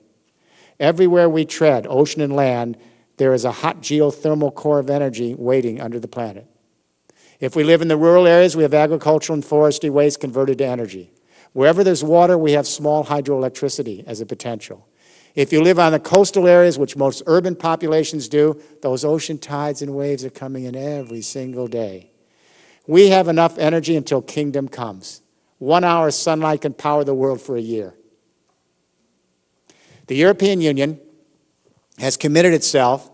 Everywhere we tread, ocean and land, there is a hot geothermal core of energy waiting under the planet. If we live in the rural areas, we have agricultural and forestry waste converted to energy. Wherever there's water, we have small hydroelectricity as a potential. If you live on the coastal areas, which most urban populations do, those ocean tides and waves are coming in every single day. We have enough energy until kingdom comes. 1 hour of sunlight can power the world for a year. The European Union has committed itself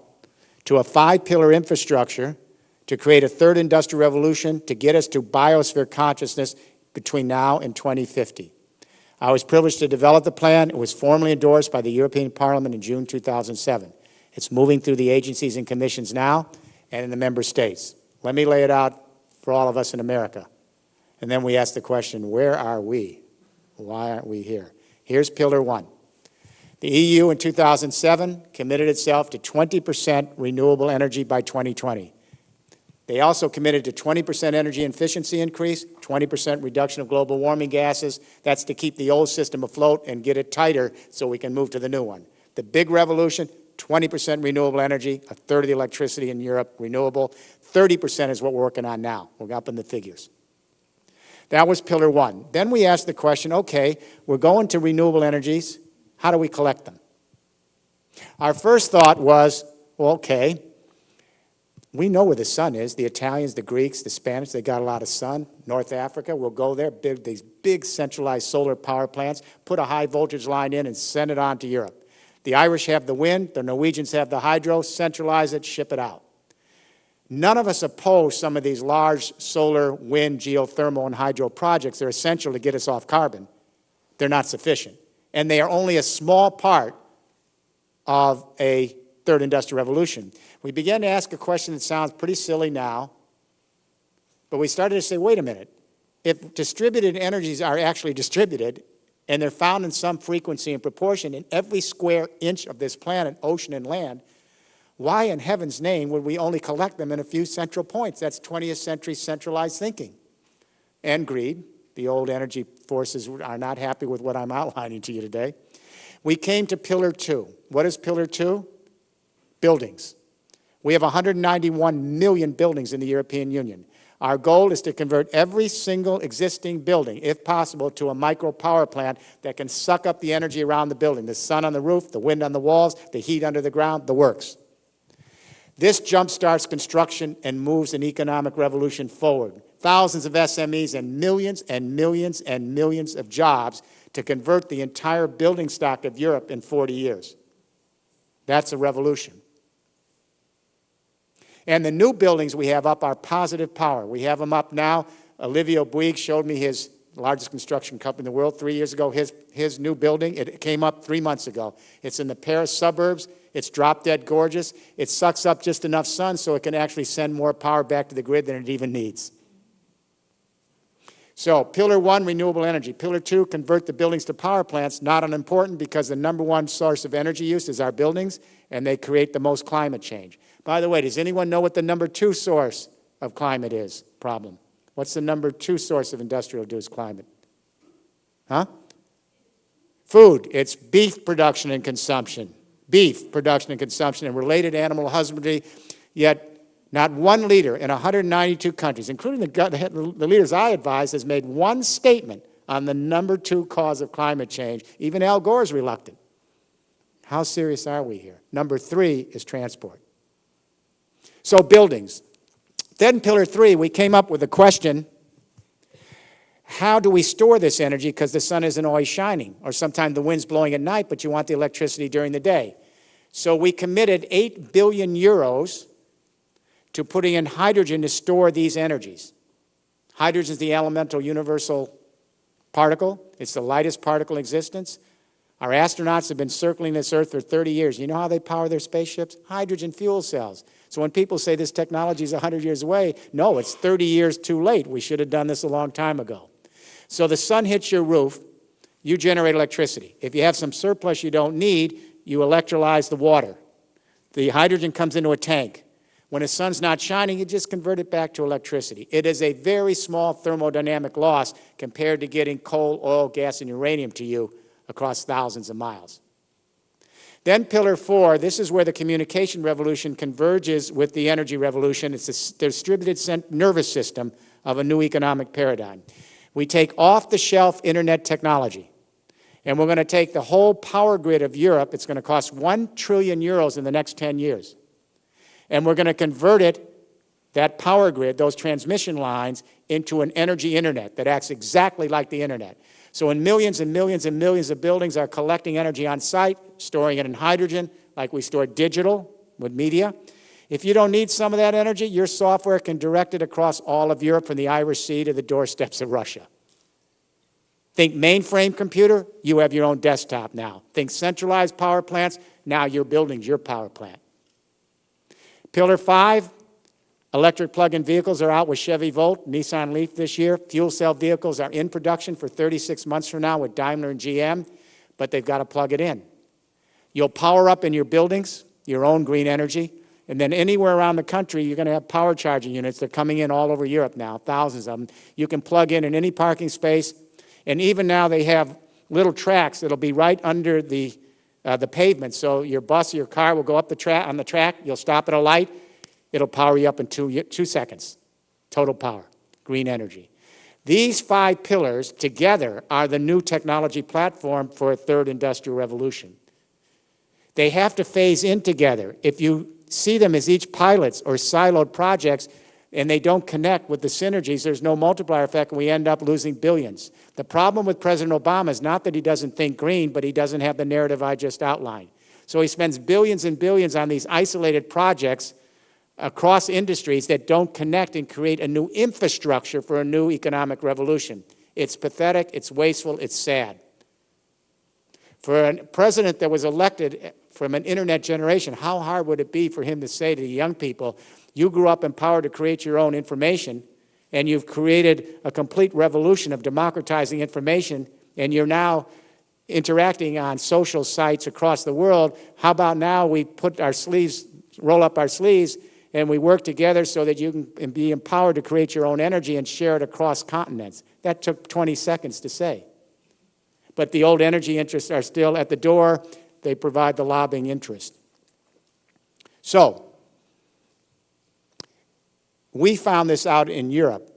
to a 5-pillar infrastructure to create a third industrial revolution to get us to biosphere consciousness between now and 2050. I was privileged to develop the plan. It was formally endorsed by the European Parliament in June 2007. It's moving through the agencies and commissions now and in the member states. Let me lay it out for all of us in America. And then we ask the question, where are we? Why aren't we here? Here's Pillar 1. The EU in 2007 committed itself to 20% renewable energy by 2020. They also committed to 20% energy efficiency increase, 20% reduction of global warming gases. That's to keep the old system afloat and get it tighter so we can move to the new one. The big revolution, 20% renewable energy, a third of the electricity in Europe renewable. 30% is what we're working on now. We're up in the figures. That was Pillar 1. Then we asked the question, okay, we're going to renewable energies. How do we collect them? Our first thought was, well, okay, we know where the sun is. The Italians, the Greeks, the Spanish, they got a lot of sun. North Africa, we'll go there, build these big centralized solar power plants, put a high voltage line in and send it on to Europe. The Irish have the wind, the Norwegians have the hydro, centralize it, ship it out. None of us oppose some of these large solar, wind, geothermal, and hydro projects. They're essential to get us off carbon. They're not sufficient. And they are only a small part of a third industrial revolution. We began to ask a question that sounds pretty silly now, but we started to say, wait a minute. If distributed energies are actually distributed, and they're found in some frequency and proportion in every square inch of this planet, ocean and land, why in heaven's name would we only collect them in a few central points? That's 20th century centralized thinking. And greed. The old energy forces are not happy with what I'm outlining to you today. We came to Pillar 2. What is Pillar 2? Buildings. We have 191 million buildings in the European Union. Our goal is to convert every single existing building, if possible, to a micro power plant that can suck up the energy around the building, the sun on the roof, the wind on the walls, the heat under the ground, the works. This jumpstarts construction and moves an economic revolution forward. Thousands of SMEs and millions and millions and millions of jobs to convert the entire building stock of Europe in 40 years. That's a revolution. And the new buildings we have up are positive power. We have them up now. Olivier Bouygues showed me his largest construction company in the world 3 years ago, his new building. It came up 3 months ago. It's in the Paris suburbs. It's drop-dead gorgeous. It sucks up just enough sun so it can actually send more power back to the grid than it even needs. So, Pillar 1, renewable energy. Pillar 2, convert the buildings to power plants. Not unimportant because the number one source of energy use is our buildings, and they create the most climate change. By the way, does anyone know what the number 2 source of climate is? Problem. What's the number 2 source of industrial-induced climate? Huh? Food. It's beef production and consumption. Beef production and consumption and related animal husbandry, yet not one leader in 192 countries, including the leaders I advise, has made one statement on the number 2 cause of climate change. Even Al Gore is reluctant. How serious are we here? Number 3 is transport. So buildings. Then Pillar 3, we came up with a question, how do we store this energy because the sun isn't always shining, or sometimes the wind's blowing at night, but you want the electricity during the day. So we committed 8 billion euros to putting in hydrogen to store these energies. Hydrogen is the elemental universal particle. It's the lightest particle in existence. Our astronauts have been circling this Earth for 30 years. You know how they power their spaceships? Hydrogen fuel cells. So when people say this technology is 100 years away, no, it's 30 years too late. We should have done this a long time ago. So the sun hits your roof, you generate electricity. If you have some surplus you don't need, you electrolyze the water. The hydrogen comes into a tank. When the sun's not shining, you just convert it back to electricity. It is a very small thermodynamic loss compared to getting coal, oil, gas, and uranium to you across thousands of miles. Then Pillar 4, this is where the communication revolution converges with the energy revolution. It's the distributed nervous system of a new economic paradigm. We take off-the-shelf internet technology, and we're going to take the whole power grid of Europe. It's going to cost 1 trillion euros in the next 10 years. And we're going to convert it, that power grid, those transmission lines, into an energy internet that acts exactly like the internet. So when millions and millions and millions of buildings are collecting energy on site, storing it in hydrogen, like we store digital with media, if you don't need some of that energy, your software can direct it across all of Europe from the Irish Sea to the doorsteps of Russia. Think mainframe computer, you have your own desktop now. Think centralized power plants, now your building's your power plant. Pillar 5, electric plug-in vehicles are out with Chevy Volt, Nissan Leaf this year. Fuel cell vehicles are in production for 36 months from now with Daimler and GM, but they've got to plug it in. You'll power up in your buildings, your own green energy, and then anywhere around the country, you're going to have power charging units. They're coming in all over Europe now, thousands of them. You can plug in any parking space, and even now they have little tracks that'll be right under the pavement. So your bus or your car will go up on the track, you'll stop at a light, it'll power you up in 2 seconds. Total power, green energy. These 5 pillars together are the new technology platform for a third industrial revolution. They have to phase in together. If you see them as each pilots or siloed projects and they don't connect with the synergies, there's no multiplier effect and we end up losing billions. The problem with President Obama is not that he doesn't think green, but he doesn't have the narrative I just outlined. So he spends billions and billions on these isolated projects across industries that don't connect and create a new infrastructure for a new economic revolution. It's pathetic, it's wasteful, it's sad. For a president that was elected from an internet generation, how hard would it be for him to say to the young people, you grew up empowered to create your own information, and you've created a complete revolution of democratizing information, and you're now interacting on social sites across the world. How about now we put our sleeves, roll up our sleeves, and we work together so that you can be empowered to create your own energy and share it across continents. That took 20 seconds to say. But the old energy interests are still at the door. They provide the lobbying interest. So, We found this out in Europe.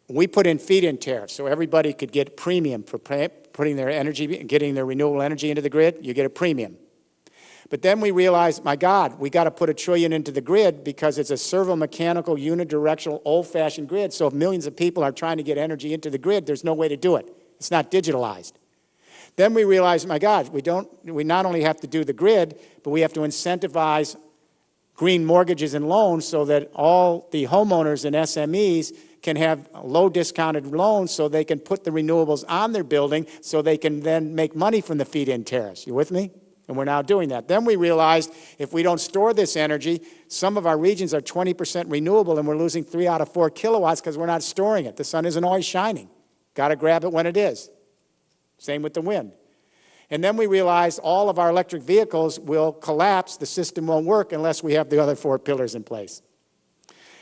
We put in feed-in tariffs so everybody could get premium for putting their energy, getting their renewable energy into the grid. You get a premium. But then we realized, my God, we got to put $1 trillion into the grid because it's a servo-mechanical, unidirectional, old-fashioned grid. So if millions of people are trying to get energy into the grid, there's no way to do it. It's not digitalized. Then we realized, my God, we not only have to do the grid, but we have to incentivize green mortgages and loans so that all the homeowners and SMEs can have low discounted loans so they can put the renewables on their building so they can then make money from the feed-in tariffs. You with me? And we're now doing that. Then we realized if we don't store this energy, some of our regions are 20% renewable and we're losing 3 out of 4 kilowatts because we're not storing it. The sun isn't always shining. Got to grab it when it is. Same with the wind. And then we realized all of our electric vehicles will collapse. The system won't work unless we have the other 4 pillars in place.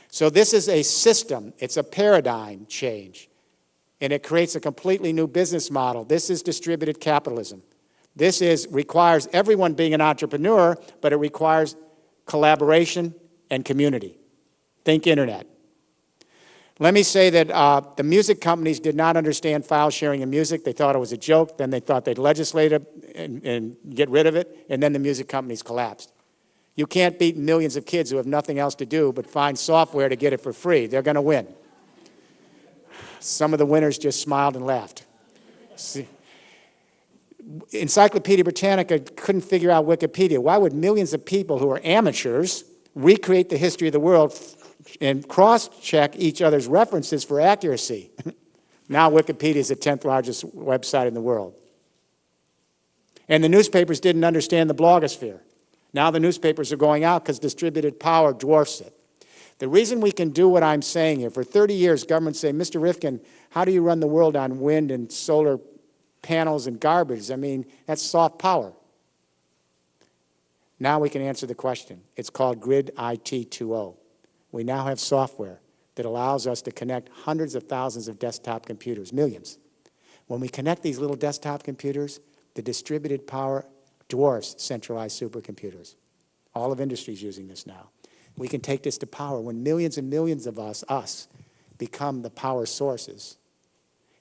So this is a system. It's a paradigm change. And it creates a completely new business model. This is distributed capitalism. This requires everyone being an entrepreneur, but it requires collaboration and community. Think internet. Let me say that the music companies did not understand file sharing in music. They thought it was a joke. Then they thought they'd legislate it and get rid of it. And then the music companies collapsed. You can't beat millions of kids who have nothing else to do but find software to get it for free. They're going to win. Some of the winners just smiled and laughed. See? Encyclopedia Britannica couldn't figure out Wikipedia. Why would millions of people who are amateurs recreate the history of the world and cross-check each other's references for accuracy? Now Wikipedia is the 10th largest website in the world. And the newspapers didn't understand the blogosphere. Now the newspapers are going out because distributed power dwarfs it. The reason we can do what I'm saying here, for 30 years governments say, Mr. Rifkin, how do you run the world on wind and solar panels and garbage? I mean, that's soft power. Now we can answer the question. It's called Grid IT 2.0. We now have software that allows us to connect hundreds of thousands of desktop computers, millions. When we connect these little desktop computers, the distributed power dwarfs centralized supercomputers. All of industry is using this now. We can take this to power when millions and millions of us become the power sources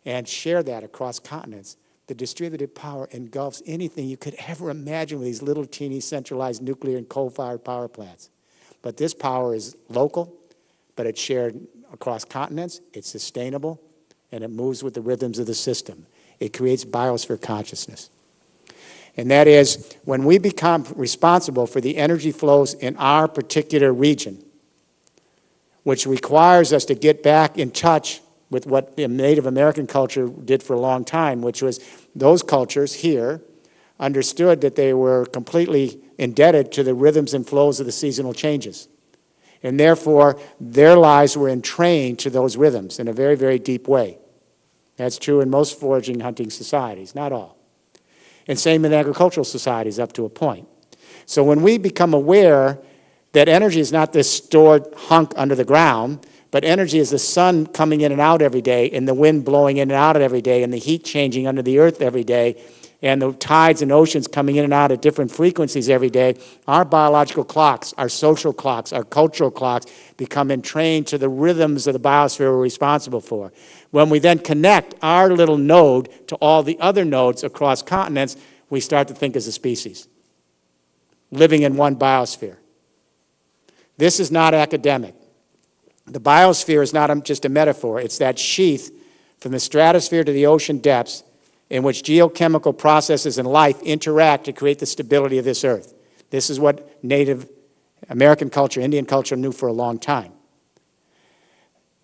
and share that across continents. The distributed power engulfs anything you could ever imagine with these little teeny centralized nuclear and coal-fired power plants. But this power is local, but it's shared across continents, it's sustainable, and it moves with the rhythms of the system. It creates biosphere consciousness. And that is, when we become responsible for the energy flows in our particular region, which requires us to get back in touch with what the Native American culture did for a long time, which was those cultures here understood that they were completely indebted to the rhythms and flows of the seasonal changes. And therefore, their lives were entrained to those rhythms in a very, very deep way. That's true in most foraging hunting societies, not all. And same in agricultural societies up to a point. So when we become aware that energy is not this stored hunk under the ground, but energy is the sun coming in and out every day, and the wind blowing in and out every day, and the heat changing under the earth every day, and the tides and oceans coming in and out at different frequencies every day, our biological clocks, our social clocks, our cultural clocks become entrained to the rhythms of the biosphere we're responsible for. When we then connect our little node to all the other nodes across continents, we start to think as a species, living in one biosphere. This is not academic. The biosphere is not just a metaphor. It's that sheath from the stratosphere to the ocean depths in which geochemical processes and life interact to create the stability of this earth. This is what Native American culture, Indian culture knew for a long time.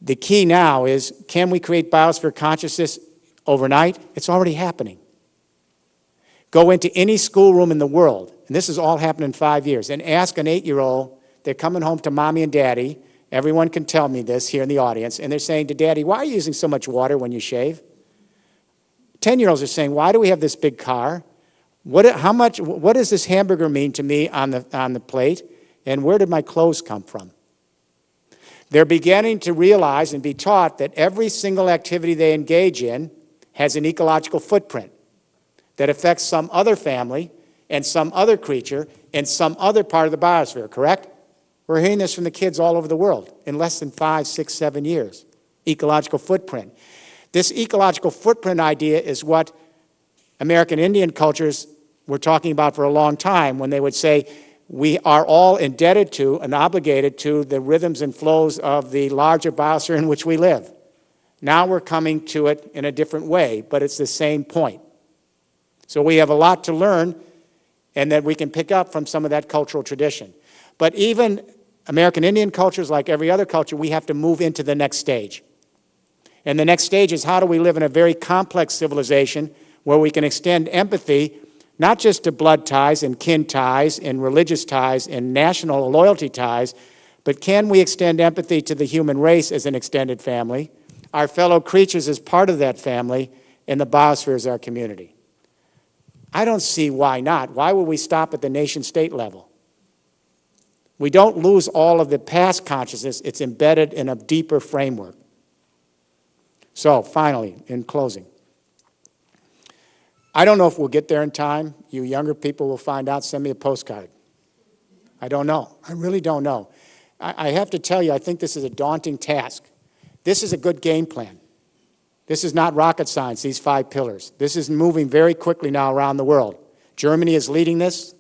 The key now is, can we create biosphere consciousness overnight? It's already happening. Go into any schoolroom in the world, and this has all happened in 5 years, and ask an 8-year-old, they're coming home to mommy and daddy, everyone can tell me this here in the audience, and they're saying to daddy, why are you using so much water when you shave? 10-year-olds are saying, why do we have this big car? What does this hamburger mean to me on the plate? And where did my clothes come from? They're beginning to realize and be taught that every single activity they engage in has an ecological footprint that affects some other family and some other creature and some other part of the biosphere, correct? We're hearing this from the kids all over the world in less than 5, 6, 7 years. Ecological footprint. This ecological footprint idea is what American Indian cultures were talking about for a long time when they would say, we are all indebted to and obligated to the rhythms and flows of the larger biosphere in which we live. Now we're coming to it in a different way, but it's the same point. So we have a lot to learn, and that we can pick up from some of that cultural tradition. But even American Indian cultures, like every other culture, we have to move into the next stage. And the next stage is, how do we live in a very complex civilization where we can extend empathy, not just to blood ties and kin ties and religious ties and national loyalty ties, but can we extend empathy to the human race as an extended family, our fellow creatures as part of that family, and the biosphere as our community? I don't see why not. Why would we stop at the nation-state level? We don't lose all of the past consciousness. It's embedded in a deeper framework. So, finally, in closing, I don't know if we'll get there in time. You younger people will find out. Send me a postcard. I don't know. I really don't know. I have to tell you, I think this is a daunting task. This is a good game plan. This is not rocket science, these 5 pillars. This is moving very quickly now around the world. Germany is leading this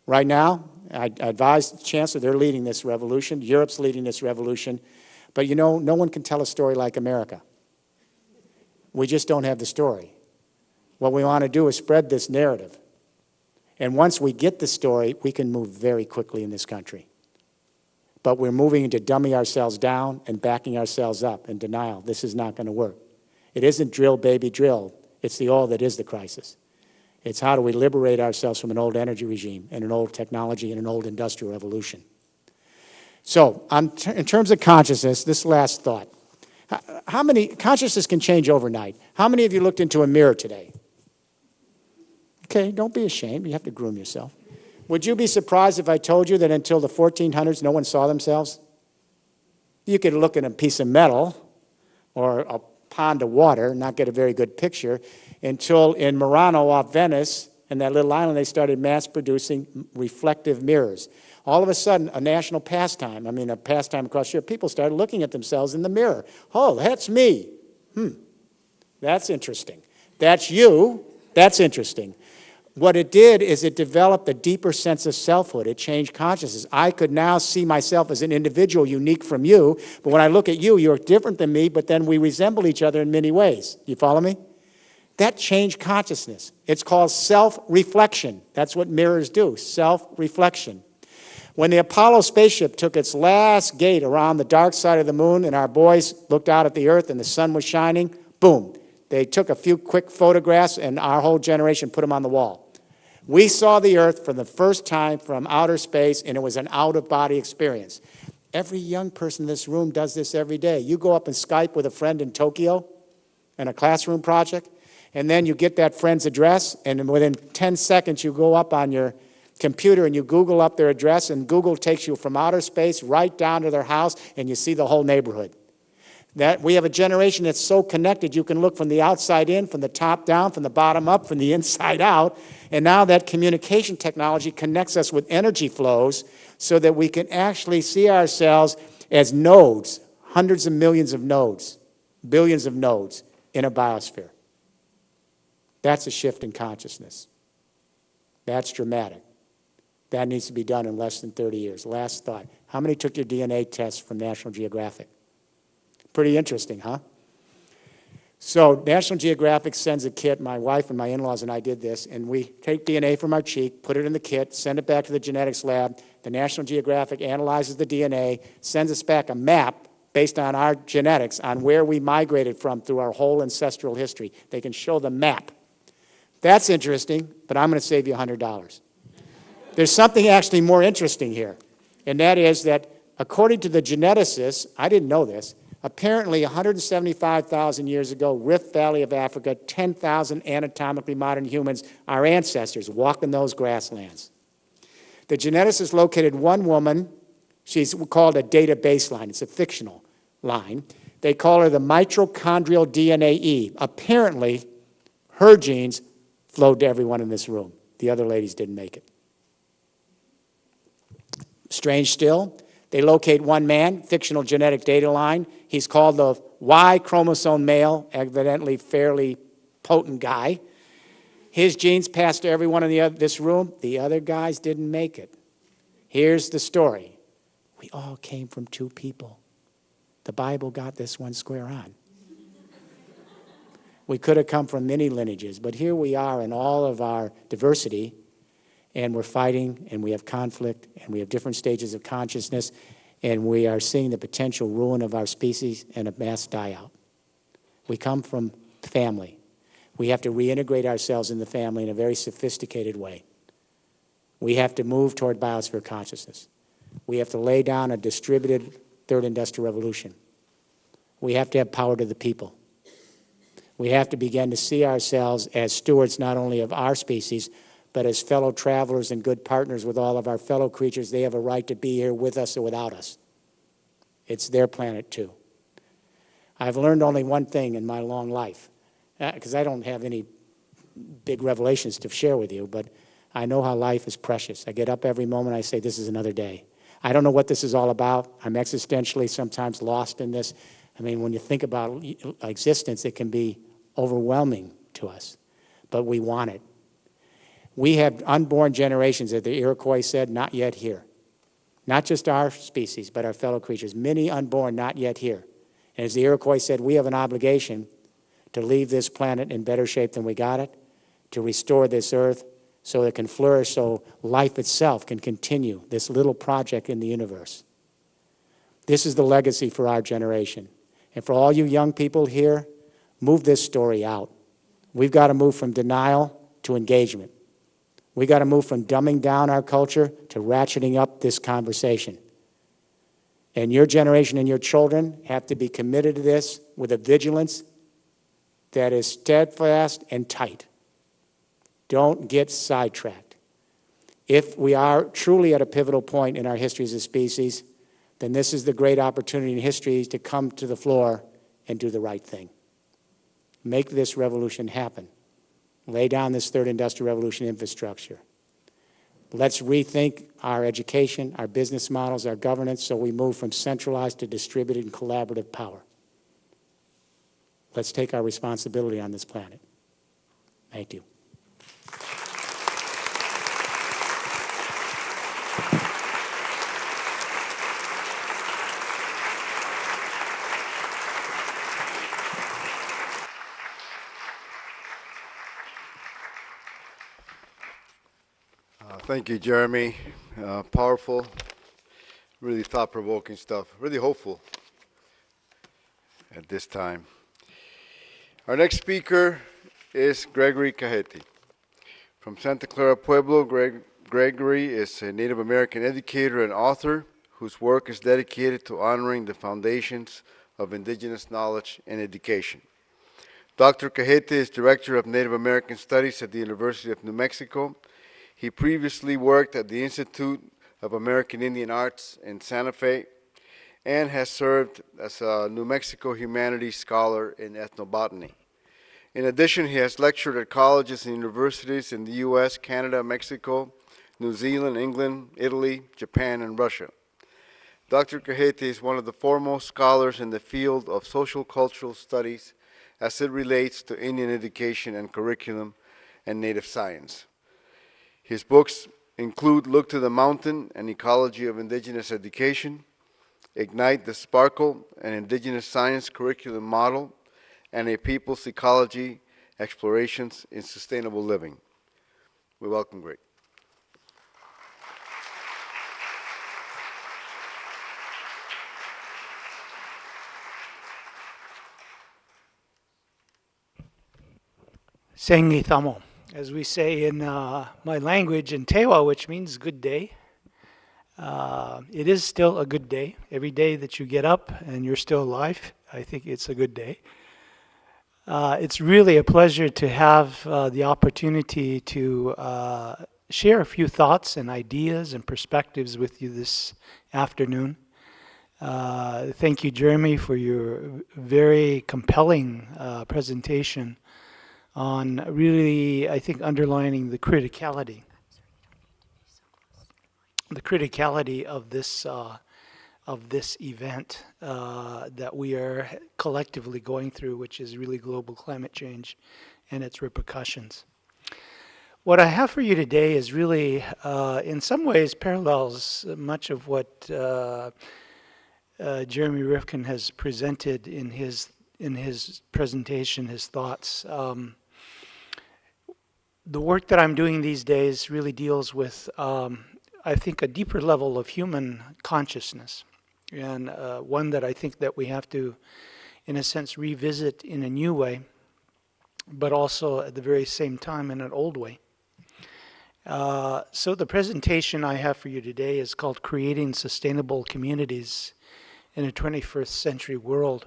right now. I advise the Chancellor, they're leading this revolution. Europe's leading this revolution. But you know, no one can tell a story like America. We just don't have the story. What we want to do is spread this narrative. And once we get the story, we can move very quickly in this country. But we're moving into dumbing ourselves down and backing ourselves up in denial. This is not going to work. It isn't drill, baby, drill. It's the all that is the crisis. It's how do we liberate ourselves from an old energy regime and an old technology and an old industrial revolution. So, in terms of consciousness, this last thought. How many, consciousness can change overnight. How many of you looked into a mirror today? Okay, don't be ashamed. You have to groom yourself. Would you be surprised if I told you that until the 1400s, no one saw themselves? You could look at a piece of metal or a pond of water and not get a very good picture until in Murano off Venice, in that little island, they started mass-producing reflective mirrors. All of a sudden, a national pastime, a pastime across Europe, people started looking at themselves in the mirror. Oh, that's me. That's interesting. That's you. That's interesting. What it did is it developed a deeper sense of selfhood. It changed consciousness. I could now see myself as an individual unique from you, but when I look at you, you're different than me, but then we resemble each other in many ways. You follow me? That changed consciousness. It's called self-reflection. That's what mirrors do, self-reflection. When the Apollo spaceship took its last gate around the dark side of the moon and our boys looked out at the Earth and the sun was shining, boom, they took a few quick photographs and our whole generation put them on the wall. We saw the Earth for the first time from outer space, and it was an out-of-body experience. Every young person in this room does this every day. You go up and Skype with a friend in Tokyo in a classroom project, and then you get that friend's address, and within 10 seconds you go up on your computer and you Google up their address, and Google takes you from outer space right down to their house, and you see the whole neighborhood. That we have a generation that's so connected, you can look from the outside in, from the top down, from the bottom up, from the inside out, and now that communication technology connects us with energy flows so that we can actually see ourselves as nodes, hundreds of millions of nodes, billions of nodes in a biosphere. That's a shift in consciousness. That's dramatic. That needs to be done in less than 30 years. Last thought. How many took your DNA test from National Geographic? Pretty interesting, huh? So National Geographic sends a kit. My wife and my in-laws and I did this, and we take DNA from our cheek, put it in the kit, send it back to the genetics lab. The National Geographic analyzes the DNA, sends us back a map based on our genetics on where we migrated from through our whole ancestral history. They can show the map. That's interesting, but I'm going to save you $100. There's something actually more interesting here, and that is that according to the geneticists, I didn't know this, apparently 175,000 years ago, Rift Valley of Africa, 10,000 anatomically modern humans, our ancestors, walking those grasslands. The geneticists located one woman, she's called a data baseline, it's a fictional line. They call her the mitochondrial DNA Eve. Apparently, her genes flowed to everyone in this room. The other ladies didn't make it. Strange still, they locate one man, fictional genetic data line. He's called the Y chromosome male, evidently fairly potent guy. His genes passed to everyone in this room. The other guys didn't make it. Here's the story. We all came from two people. The Bible got this one square on. We could have come from many lineages, but here we are in all of our diversity, and we're fighting, and we have conflict, and we have different stages of consciousness, and we are seeing the potential ruin of our species and a mass die-out. We come from family. We have to reintegrate ourselves in the family in a very sophisticated way. We have to move toward biosphere consciousness. We have to lay down a distributed third industrial revolution. We have to have power to the people. We have to begin to see ourselves as stewards not only of our species, but as fellow travelers and good partners with all of our fellow creatures. They have a right to be here with us or without us. It's their planet too. I've learned only one thing in my long life, because I don't have any big revelations to share with you, but I know how life is precious. I get up every moment, I say, this is another day. I don't know what this is all about. I'm existentially sometimes lost in this. I mean, when you think about existence, it can be overwhelming to us, but we want it. We have unborn generations, as the Iroquois said, not yet here. Not just our species, but our fellow creatures. Many unborn, not yet here. And as the Iroquois said, we have an obligation to leave this planet in better shape than we got it, to restore this earth so it can flourish, so life itself can continue, this little project in the universe. This is the legacy for our generation. And for all you young people here, move this story out. We've got to move from denial to engagement. We've got to move from dumbing down our culture to ratcheting up this conversation. And your generation and your children have to be committed to this with a vigilance that is steadfast and tight. Don't get sidetracked. If we are truly at a pivotal point in our history as a species, then this is the great opportunity in history to come to the floor and do the right thing. Make this revolution happen. Lay down this third industrial revolution infrastructure. Let's rethink our education, our business models, our governance, so we move from centralized to distributed and collaborative power. Let's take our responsibility on this planet. Thank you. Thank you, Jeremy. Powerful, really thought-provoking stuff, really hopeful at this time. Our next speaker is Gregory Cajete. From Santa Clara Pueblo, Gregory is a Native American educator and author whose work is dedicated to honoring the foundations of indigenous knowledge and education. Dr. Cajete is Director of Native American Studies at the University of New Mexico. He previously worked at the Institute of American Indian Arts in Santa Fe and has served as a New Mexico Humanities Scholar in ethnobotany. In addition, he has lectured at colleges and universities in the U.S., Canada, Mexico, New Zealand, England, Italy, Japan, and Russia. Dr. Cajete is one of the foremost scholars in the field of social cultural studies as it relates to Indian education and curriculum and native science. His books include Look to the Mountain, An Ecology of Indigenous Education, Ignite the Sparkle, an Indigenous Science Curriculum Model, and A People's Ecology, Explorations in Sustainable Living. We welcome Greg. Sengi Thamo, as we say in my language in Tewa, which means good day. It is still a good day. Every day that you get up and you're still alive, I think it's a good day. It's really a pleasure to have the opportunity to share a few thoughts and ideas and perspectives with you this afternoon. Thank you, Jeremy, for your very compelling presentation on really, I think, underlining the criticality the criticality of this event that we are collectively going through, which is really global climate change and its repercussions. What I have for you today is really, in some ways, parallels much of what Jeremy Rifkin has presented in his presentation, his thoughts. The work that I'm doing these days really deals with, I think, a deeper level of human consciousness, and one that I think that we have to, in a sense, revisit in a new way, but also at the very same time in an old way. So the presentation I have for you today is called Creating Sustainable Communities in a 21st Century World,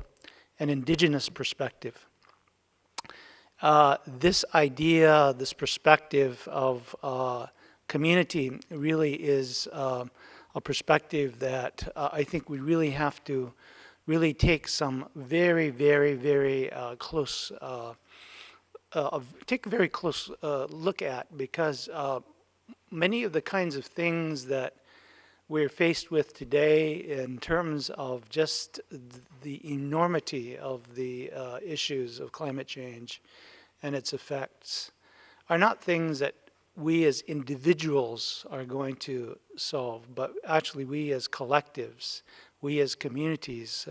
an Indigenous Perspective. This idea, this perspective of community really is a perspective that I think we really have to really take some very, very, very close take a very close look at, because many of the kinds of things that we're faced with today in terms of just the enormity of the issues of climate change and its effects are not things that we as individuals are going to solve, but actually we as collectives, we as communities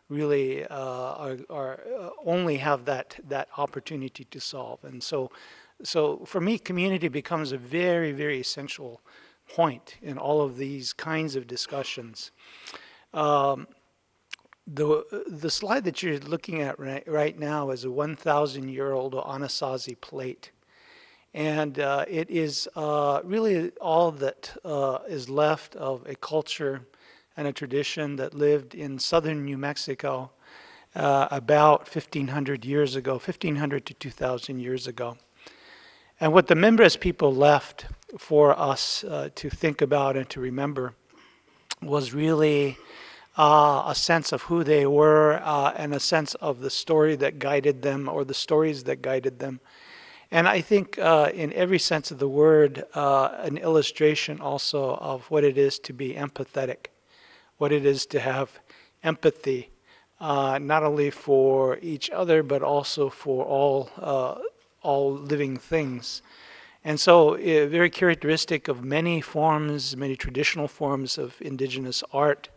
really only have that opportunity to solve. And so for me, community becomes a very, very essential point in all of these kinds of discussions. The slide that you're looking at right now is a 1,000-year-old Anasazi plate. And it is really all that is left of a culture and a tradition that lived in southern New Mexico about 1,500 years ago, 1,500 to 2,000 years ago. And what the Mimbres people left for us to think about and to remember was really a sense of who they were and a sense of the story that guided them, or the stories that guided them. And I think in every sense of the word, an illustration also of what it is to be empathetic, what it is to have empathy, not only for each other, but also for all living things. And so very characteristic of many forms, many traditional forms of indigenous art,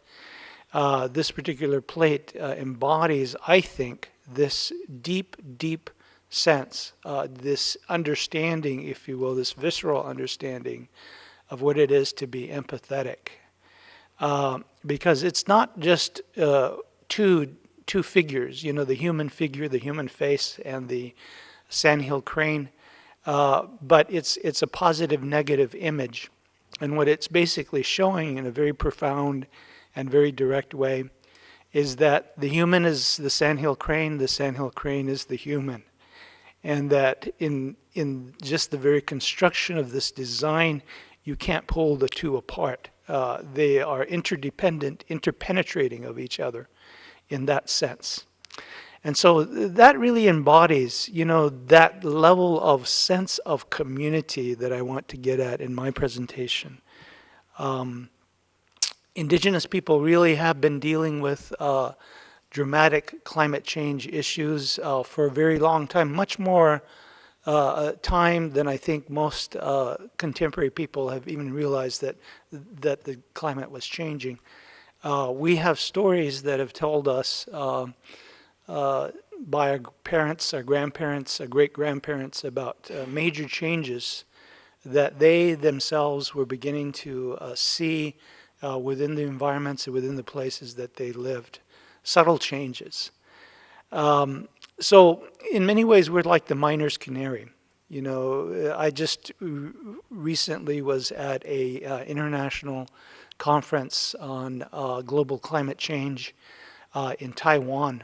this particular plate embodies, I think, this deep, deep sense, this understanding, if you will, this visceral understanding of what it is to be empathetic. Because it's not just two figures, you know, the human figure, the human face, and the sandhill crane, but it's a positive negative image. And what it's basically showing in a very profound and very direct way is that the human is the sandhill crane is the human. And that in just the very construction of this design, you can't pull the two apart. They are interdependent, interpenetrating of each other in that sense. And so that really embodies, you know, that level of sense of community that I want to get at in my presentation. Indigenous people really have been dealing with dramatic climate change issues for a very long time, much more time than I think most contemporary people have even realized that the climate was changing. We have stories that have told us by our parents, our grandparents, our great-grandparents about major changes that they themselves were beginning to see within the environments and within the places that they lived. Subtle changes. So in many ways, we're like the miner's canary. You know, I just recently was at a international conference on global climate change in Taiwan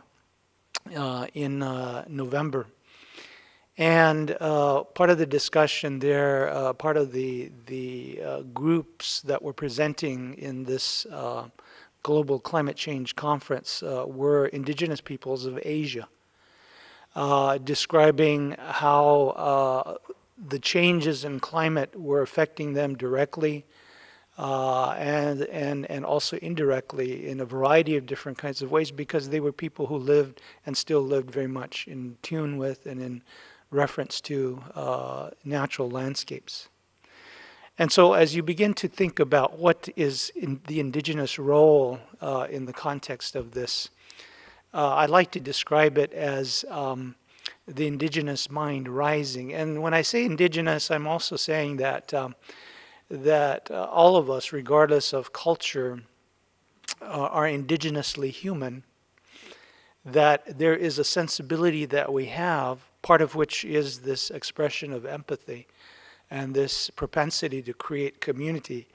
in November. And part of the discussion there, part of the groups that were presenting in this global climate change conference were indigenous peoples of Asia, describing how the changes in climate were affecting them directly, and also indirectly in a variety of different kinds of ways, because they were people who lived and still lived very much in tune with and in reference to natural landscapes. And so as you begin to think about what is the indigenous role in the context of this, I like to describe it as the indigenous mind rising. And when I say indigenous, I'm also saying that all of us, regardless of culture, are indigenously human, that there is a sensibility that we have, part of which is this expression of empathy and this propensity to create community,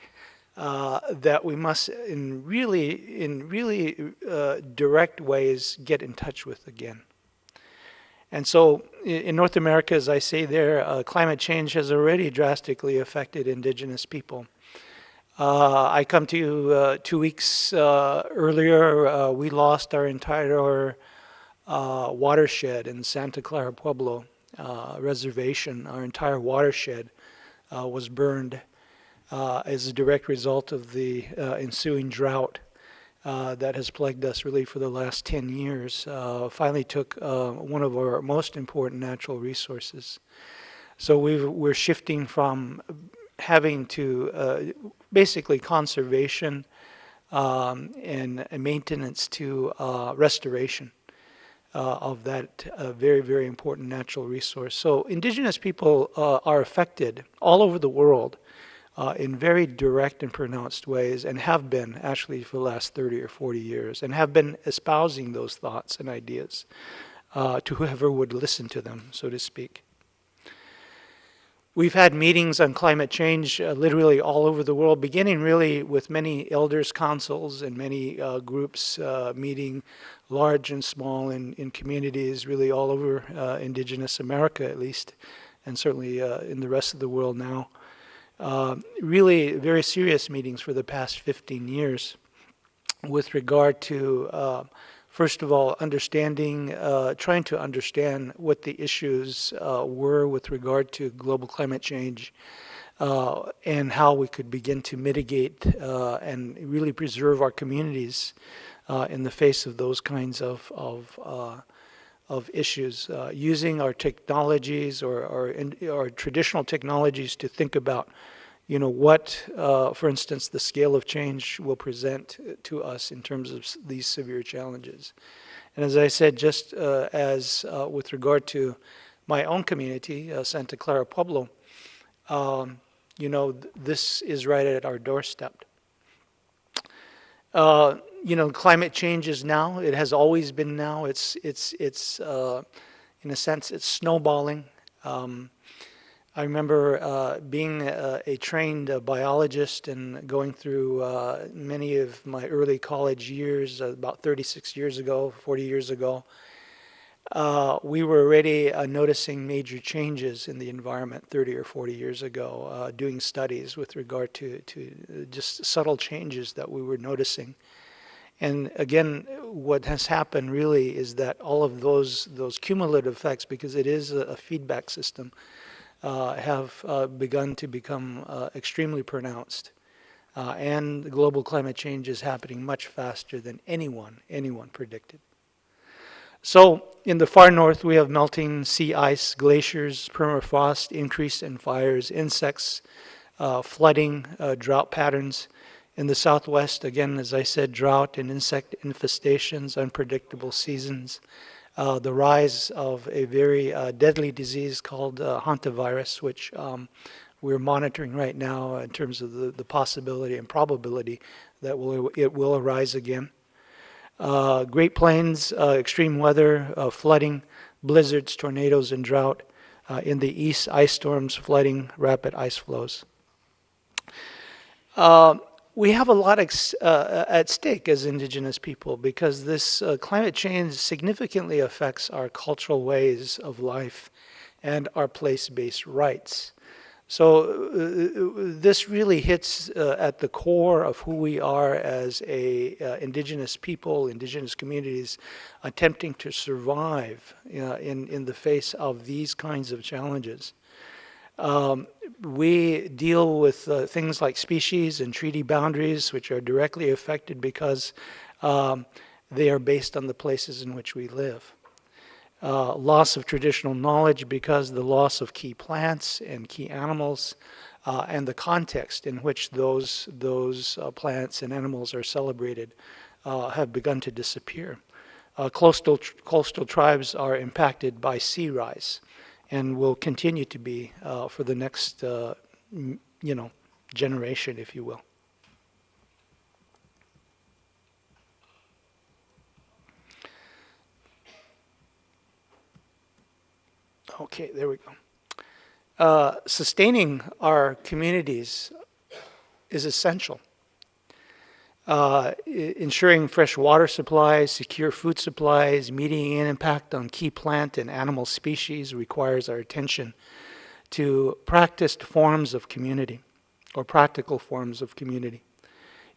that we must in really direct ways get in touch with again. And so in North America, as I say there, climate change has already drastically affected indigenous people. I come to you 2 weeks earlier, we lost our entire watershed in Santa Clara Pueblo reservation. Our entire watershed was burned as a direct result of the ensuing drought that has plagued us really for the last 10 years. Finally took one of our most important natural resources. So we're shifting from having to basically conservation and maintenance to restoration of that very, very important natural resource. So indigenous people are affected all over the world in very direct and pronounced ways, and have been actually for the last 30 or 40 years, and have been espousing those thoughts and ideas to whoever would listen to them, so to speak. We've had meetings on climate change literally all over the world, beginning really with many elders' councils and many groups meeting, large and small, in communities really all over indigenous America at least, and certainly in the rest of the world now. Really very serious meetings for the past 15 years with regard to first of all, trying to understand what the issues were with regard to global climate change and how we could begin to mitigate and really preserve our communities in the face of those kinds of issues, using our technologies or traditional technologies to think about, what, for instance, the scale of change will present to us in terms of these severe challenges. And as I said, just as with regard to my own community, Santa Clara Pueblo, this is right at our doorstep. Climate change is now. It has always been now. It's in a sense, it's snowballing. I remember being a trained biologist and going through many of my early college years, about 36 years ago, 40 years ago. We were already noticing major changes in the environment 30 or 40 years ago, doing studies with regard to just subtle changes that we were noticing. And again, what has happened really is that all of those cumulative effects, because it is a feedback system, have begun to become extremely pronounced. And global climate change is happening much faster than anyone predicted. So in the far north, we have melting sea ice, glaciers, permafrost, increase in fires, insects, flooding, drought patterns. In the southwest, again, as I said, drought and insect infestations, unpredictable seasons. The rise of a very deadly disease called hantavirus, which we're monitoring right now in terms of the possibility and probability that it will arise again. Great Plains, extreme weather, flooding, blizzards, tornadoes, and drought. In the east, ice storms, flooding, rapid ice flows. We have a lot at stake as indigenous people, because this climate change significantly affects our cultural ways of life and our place-based rights. So this really hits at the core of who we are as indigenous people, indigenous communities, attempting to survive in the face of these kinds of challenges. We deal with things like species and treaty boundaries, which are directly affected because they are based on the places in which we live. Loss of traditional knowledge because the loss of key plants and key animals and the context in which those plants and animals are celebrated have begun to disappear. Coastal tribes are impacted by sea rise and will continue to be for the next generation, if you will. Okay, there we go. Sustaining our communities is essential. Ensuring fresh water supplies, secure food supplies, meeting an impact on key plant and animal species requires our attention to practiced forms of community or practical forms of community.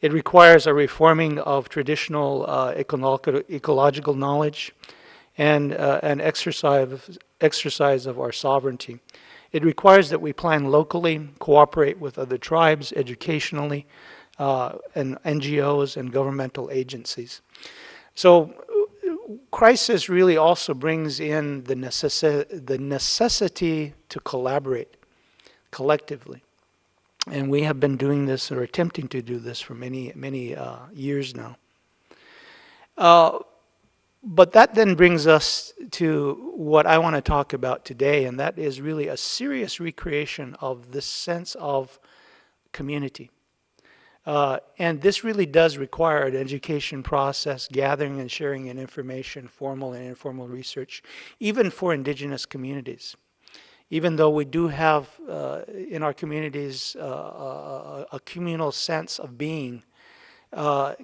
It requires a reforming of traditional ecological knowledge and an exercise of our sovereignty. It requires that we plan locally, cooperate with other tribes educationally, and NGOs and governmental agencies. So crisis really also brings in the necessity to collaborate collectively. And we have been doing this or attempting to do this for many years now. But that then brings us to what I want to talk about today, and that is really a serious recreation of this sense of community. And this really does require an education process, gathering and sharing of information, formal and informal research, even for indigenous communities. Even though we do have in our communities a communal sense of being,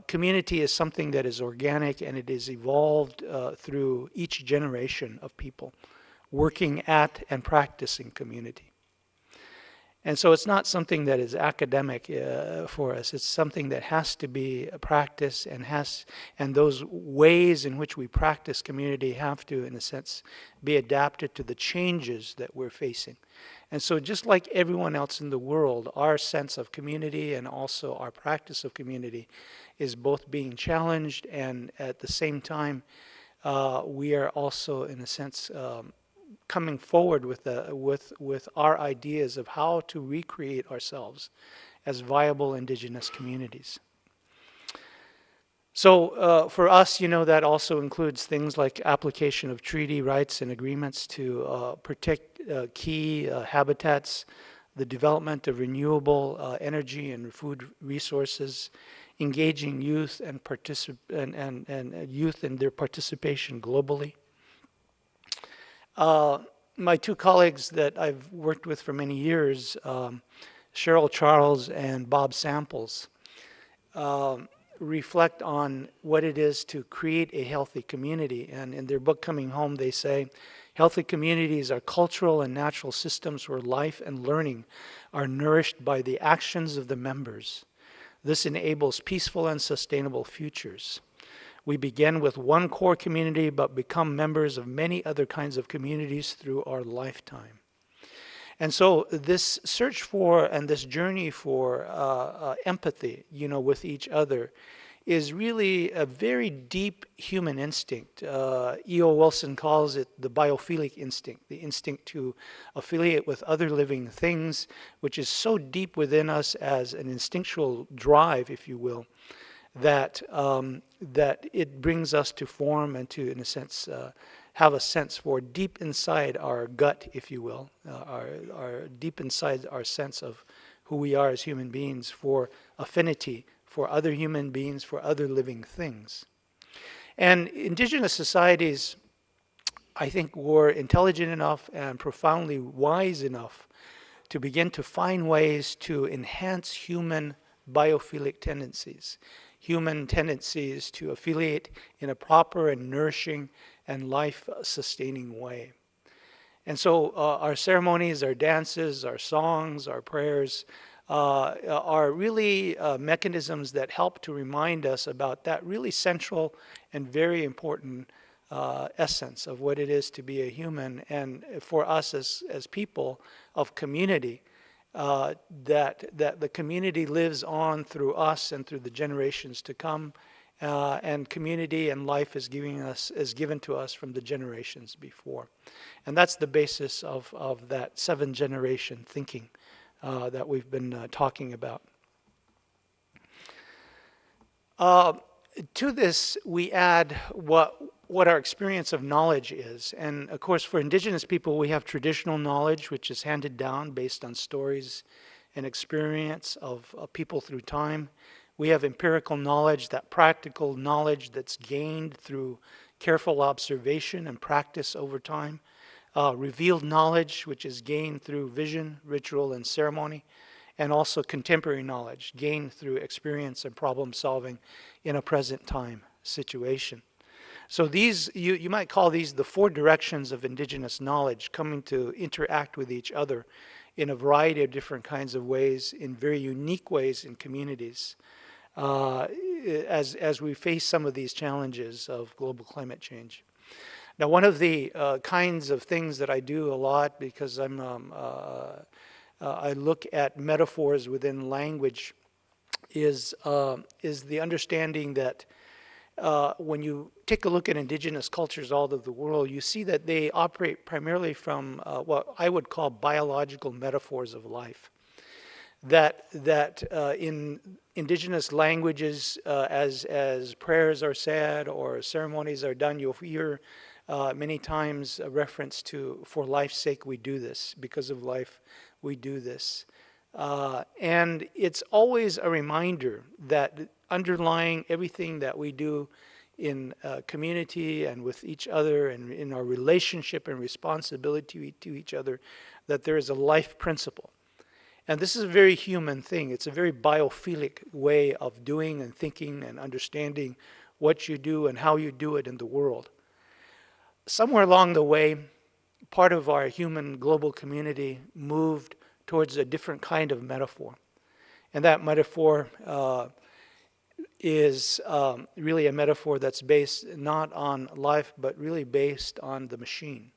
community is something that is organic and it is evolved through each generation of people working at and practicing community. And so it's not something that is academic for us. It's something that has to be practiced and those ways in which we practice community have to, in a sense, be adapted to the changes that we're facing. And so just like everyone else in the world, our sense of community and also our practice of community is both being challenged, and at the same time, we are also, in a sense, coming forward with our ideas of how to recreate ourselves as viable indigenous communities. So for us, that also includes things like application of treaty rights and agreements to protect key habitats, the development of renewable energy and food resources, engaging youth and youth in their participation globally. My two colleagues that I've worked with for many years, Cheryl Charles and Bob Samples, reflect on what it is to create a healthy community. And in their book, Coming Home, they say, healthy communities are cultural and natural systems where life and learning are nourished by the actions of the members. This enables peaceful and sustainable futures. We begin with one core community, but become members of many other kinds of communities through our lifetime. And so this search for and this journey for empathy, with each other is really a very deep human instinct. E.O. Wilson calls it the biophilic instinct, the instinct to affiliate with other living things, which is so deep within us as an instinctual drive, if you will, that it brings us to form and to, in a sense, have a sense for deep inside our gut, if you will, our deep inside our sense of who we are as human beings, for affinity for other human beings, for other living things. And indigenous societies, I think, were intelligent enough and profoundly wise enough to begin to find ways to enhance human biophilic tendencies, human tendencies to affiliate in a proper and nourishing and life-sustaining way. And so our ceremonies, our dances, our songs, our prayers are really mechanisms that help to remind us about that really central and very important essence of what it is to be a human, and for us as people of community, that the community lives on through us and through the generations to come, and community and life is given to us from the generations before, and that's the basis of that 7-generation thinking that we've been talking about. To this, we add what our experience of knowledge is. And of course, for indigenous people, we have traditional knowledge, which is handed down based on stories and experience of people through time. We have empirical knowledge, that practical knowledge that's gained through careful observation and practice over time. Revealed knowledge, which is gained through vision, ritual, and ceremony. And also contemporary knowledge gained through experience and problem solving in a present time situation. So these, you might call these the 4 directions of indigenous knowledge coming to interact with each other in a variety of different kinds of ways, in very unique ways in communities, as we face some of these challenges of global climate change. Now, one of the kinds of things that I do a lot, because I look at metaphors within language, is the understanding that when you take a look at indigenous cultures all over the world, you see that they operate primarily from what I would call biological metaphors of life. That in indigenous languages, as prayers are said or ceremonies are done, you'll hear many times a reference to, for life's sake we do this, because of life we do this. And it's always a reminder that underlying everything that we do in community and with each other and in our relationship and responsibility to each other, that there is a life principle. And this is a very human thing. It's a very biophilic way of doing and thinking and understanding what you do and how you do it in the world. Somewhere along the way, part of our human global community moved towards a different kind of metaphor. And that metaphor is really a metaphor that's based not on life, but really based on the machine.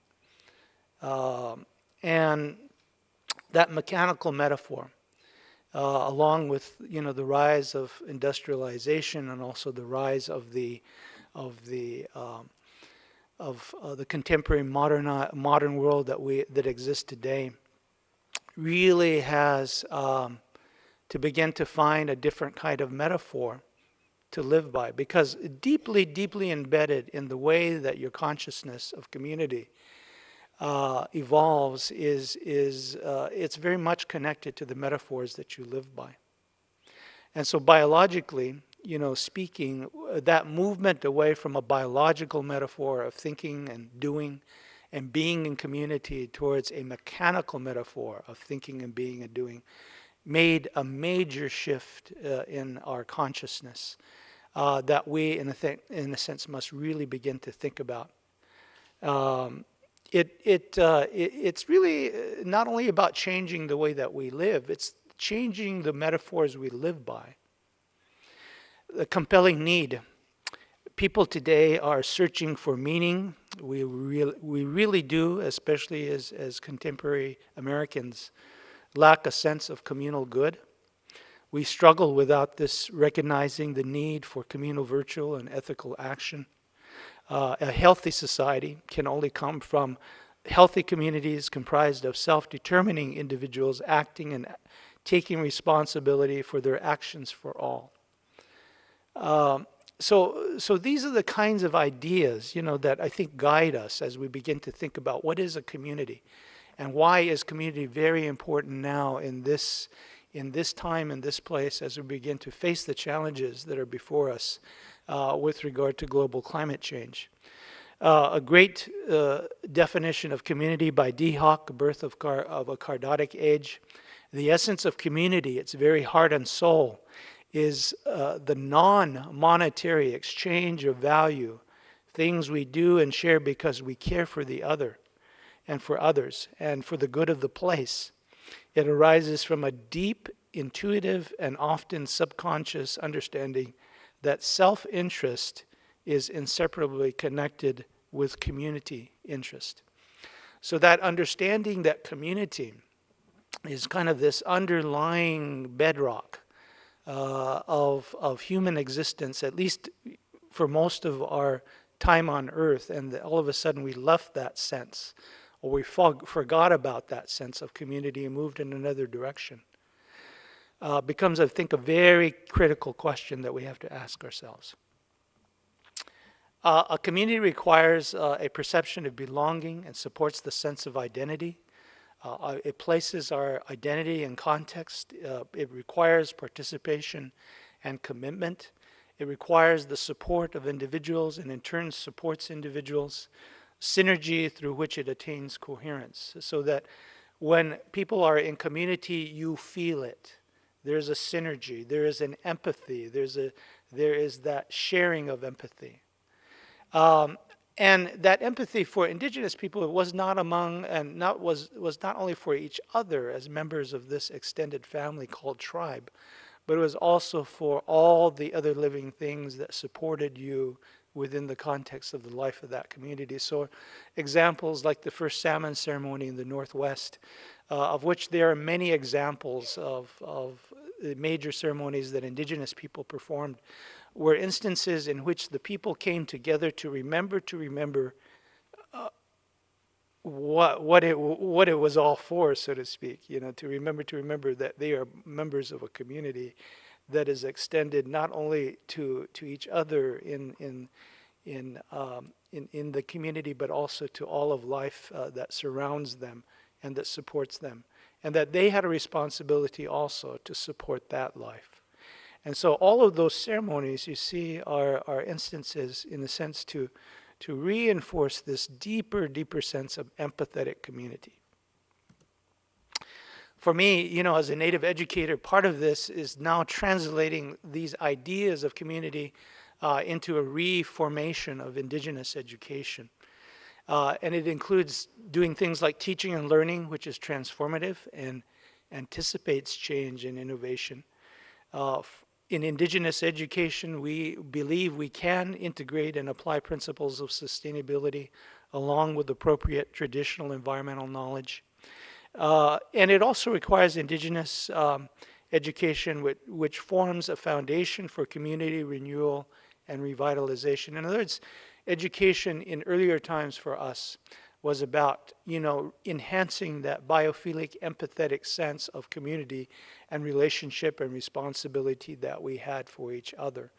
And that mechanical metaphor, along with the rise of industrialization and also the rise of the contemporary modern world that exists today, really has to begin to find a different kind of metaphor to live by, because deeply, deeply embedded in the way that your consciousness of community evolves is it's very much connected to the metaphors that you live by. And so biologically, speaking, that movement away from a biological metaphor of thinking and doing and being in community towards a mechanical metaphor of thinking and being and doing made a major shift in our consciousness that we, in a sense, must really begin to think about. It's really not only about changing the way that we live, it's changing the metaphors we live by. The compelling need. People today are searching for meaning. We really do, especially as contemporary Americans, lack a sense of communal good. We struggle without this, recognizing the need for communal virtual and ethical action. A healthy society can only come from healthy communities comprised of self-determining individuals acting and taking responsibility for their actions for all. So these are the kinds of ideas, that I think guide us as we begin to think about what is a community, and why is community very important now in this time, in this place, as we begin to face the challenges that are before us with regard to global climate change. A great definition of community by D. Hawk, Birth of a Cardotic Age. The essence of community, its very heart and soul, is the non-monetary exchange of value, things we do and share because we care for the other and for others and for the good of the place. It arises from a deep, intuitive, and often subconscious understanding that self-interest is inseparably connected with community interest. So that understanding that community is kind of this underlying bedrock of human existence, at least for most of our time on earth, and all of a sudden we left that sense, or we forgot about that sense of community and moved in another direction, becomes, I think, a very critical question that we have to ask ourselves. A community requires a perception of belonging and supports the sense of identity. It places our identity in context. It requires participation and commitment. It requires the support of individuals and in turn supports individuals, synergy through which it attains coherence. So that when people are in community, you feel it. There's a synergy, there is an empathy, there is that sharing of empathy. And that empathy for indigenous people was not among, and was not only for each other as members of this extended family called tribe, but it was also for all the other living things that supported you within the context of the life of that community. So examples like the first salmon ceremony in the Northwest, of which there are many examples of major ceremonies that indigenous people performed, were instances in which the people came together to remember what it was all for, so to speak. To remember that they are members of a community that is extended not only to each other in the community, but also to all of life that surrounds them and that supports them, and that they had a responsibility also to support that life. And so all of those ceremonies you see are instances, in a sense, to reinforce this deeper sense of empathetic community. For me, as a Native educator, part of this is now translating these ideas of community into a reformation of indigenous education. And it includes doing things like teaching and learning, which is transformative and anticipates change and innovation. In indigenous education, we believe we can integrate and apply principles of sustainability along with appropriate traditional environmental knowledge. And it also requires indigenous education which forms a foundation for community renewal and revitalization. In other words, education in earlier times for us was about, enhancing that biophilic, empathetic sense of community and relationship and responsibility that we had for each other.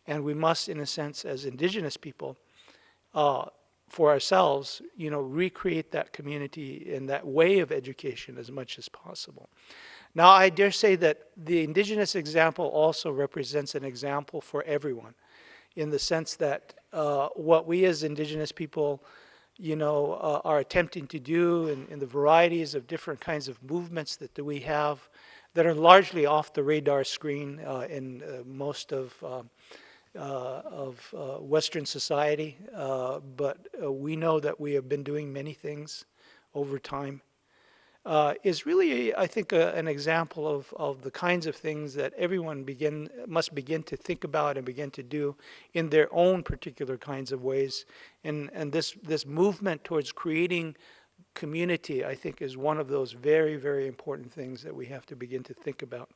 And we must, in a sense, as indigenous people, for ourselves, recreate that community and that way of education as much as possible. Now, I dare say that the indigenous example also represents an example for everyone, in the sense that what we as indigenous people are attempting to do in the varieties of different kinds of movements that we have that are largely off the radar screen in most of Western society. But we know that we have been doing many things over time. Is really, I think, an example of the kinds of things that everyone must begin to think about and begin to do in their own particular kinds of ways. And this movement towards creating community, I think, is one of those very, very important things that we have to begin to think about.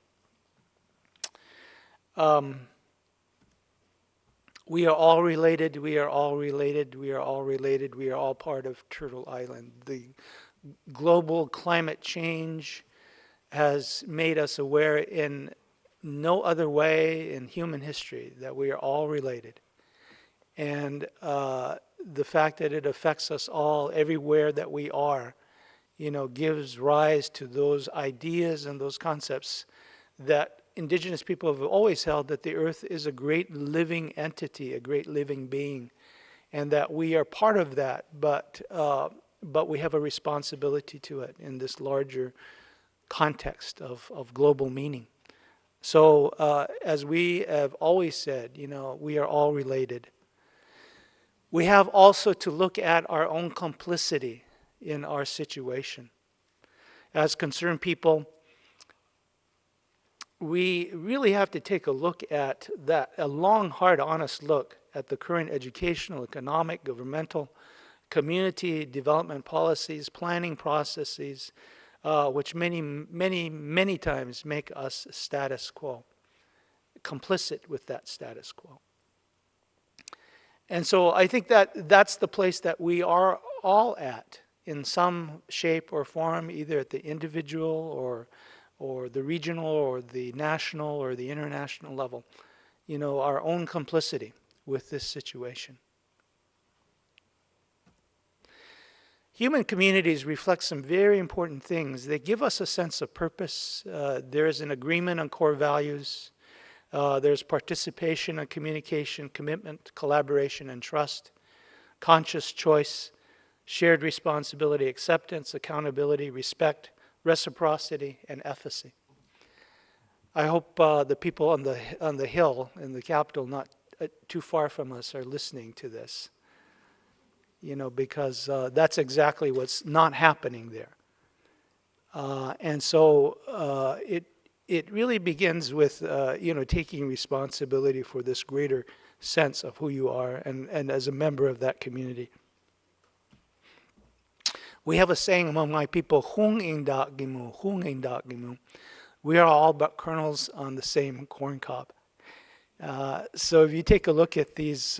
We are all related, we are all related, we are all related, we are all part of Turtle Island. The global climate change has made us aware in no other way in human history that we are all related. And the fact that it affects us all everywhere that we are, gives rise to those ideas and those concepts that indigenous people have always held, that the earth is a great living entity, a great living being, and that we are part of that, but we have a responsibility to it in this larger context of global meaning. So as we have always said, we are all related. We have also to look at our own complicity in our situation. As concerned people, we really have to take a look at that, a long, hard, honest look at the current educational, economic, governmental, community development policies, planning processes, which many times make us status quo, complicit with that status quo. And so I think that that's the place that we are all at in some shape or form, either at the individual or the regional or the national or the international level, you know, our own complicity with this situation. Human communities reflect some very important things. They give us a sense of purpose. There is an agreement on core values. There's participation and communication, commitment, collaboration, and trust, conscious choice, shared responsibility, acceptance, accountability, respect, reciprocity, and efficacy. I hope the people on the Hill in the Capitol, not too far from us, are listening to this. You know, because that's exactly what's not happening there. And so it really begins with, you know, taking responsibility for this greater sense of who you are and as a member of that community. We have a saying among my people, "Hung in dak gimu, hung in dak gimu." We are all but kernels on the same corn cob. So if you take a look at these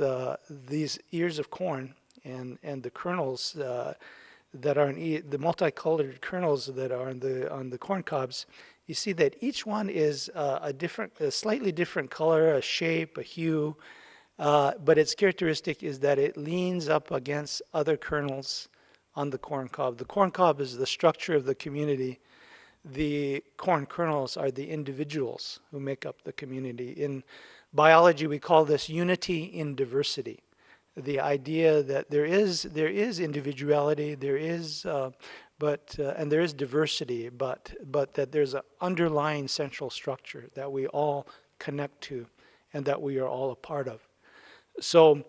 ears of corn and the kernels that are the multicolored kernels that are on the corn cobs, you see that each one is a slightly different color, a shape, a hue, but its characteristic is that it leans up against other kernels on the corn cob. The corn cob is the structure of the community. The corn kernels are the individuals who make up the community. In biology, we call this unity in diversity. The idea that there is individuality, there is and there is diversity, but that there's an underlying central structure that we all connect to and that we are all a part of. So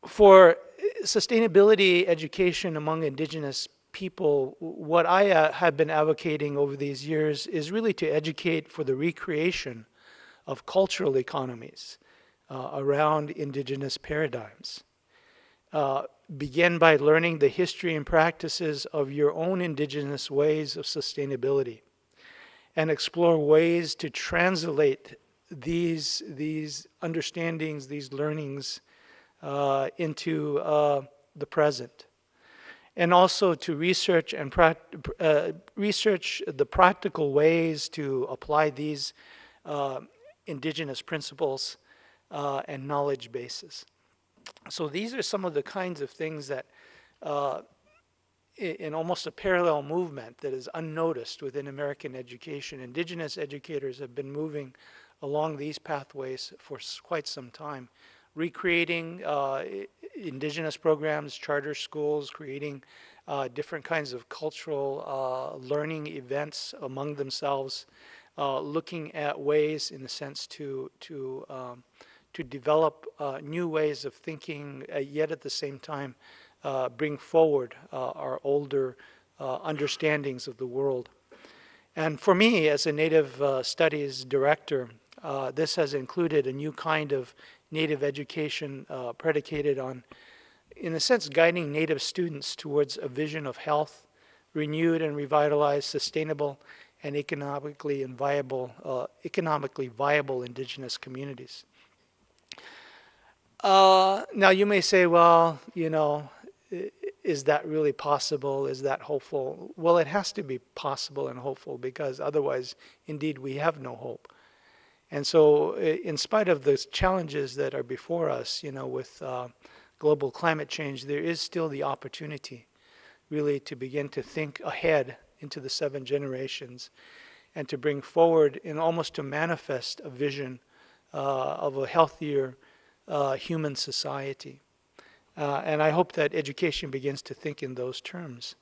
for sustainability education among indigenous people, what I have been advocating over these years is really to educate for the recreation of cultural economies around indigenous paradigms. Begin by learning the history and practices of your own indigenous ways of sustainability and explore ways to translate these understandings, these learnings into the present. And also to research research the practical ways to apply these indigenous principles and knowledge bases. So these are some of the kinds of things that in almost a parallel movement that is unnoticed within American education, indigenous educators have been moving along these pathways for quite some time, recreating indigenous programs, charter schools, creating different kinds of cultural learning events among themselves, looking at ways, in a sense, to develop new ways of thinking, yet at the same time bring forward our older understandings of the world. And for me, as a Native Studies director, this has included a new kind of Native education predicated on, in a sense, guiding Native students towards a vision of health, renewed and revitalized, sustainable, and economically viable indigenous communities. Now you may say, well, you know, is that really possible? Is that hopeful? Well, it has to be possible and hopeful, because otherwise, indeed, we have no hope. And so, in spite of the challenges that are before us, you know, with global climate change, there is still the opportunity, really, to begin to think ahead into the 7 generations, and to bring forward and almost to manifest a vision of a healthier human society. And I hope that education begins to think in those terms.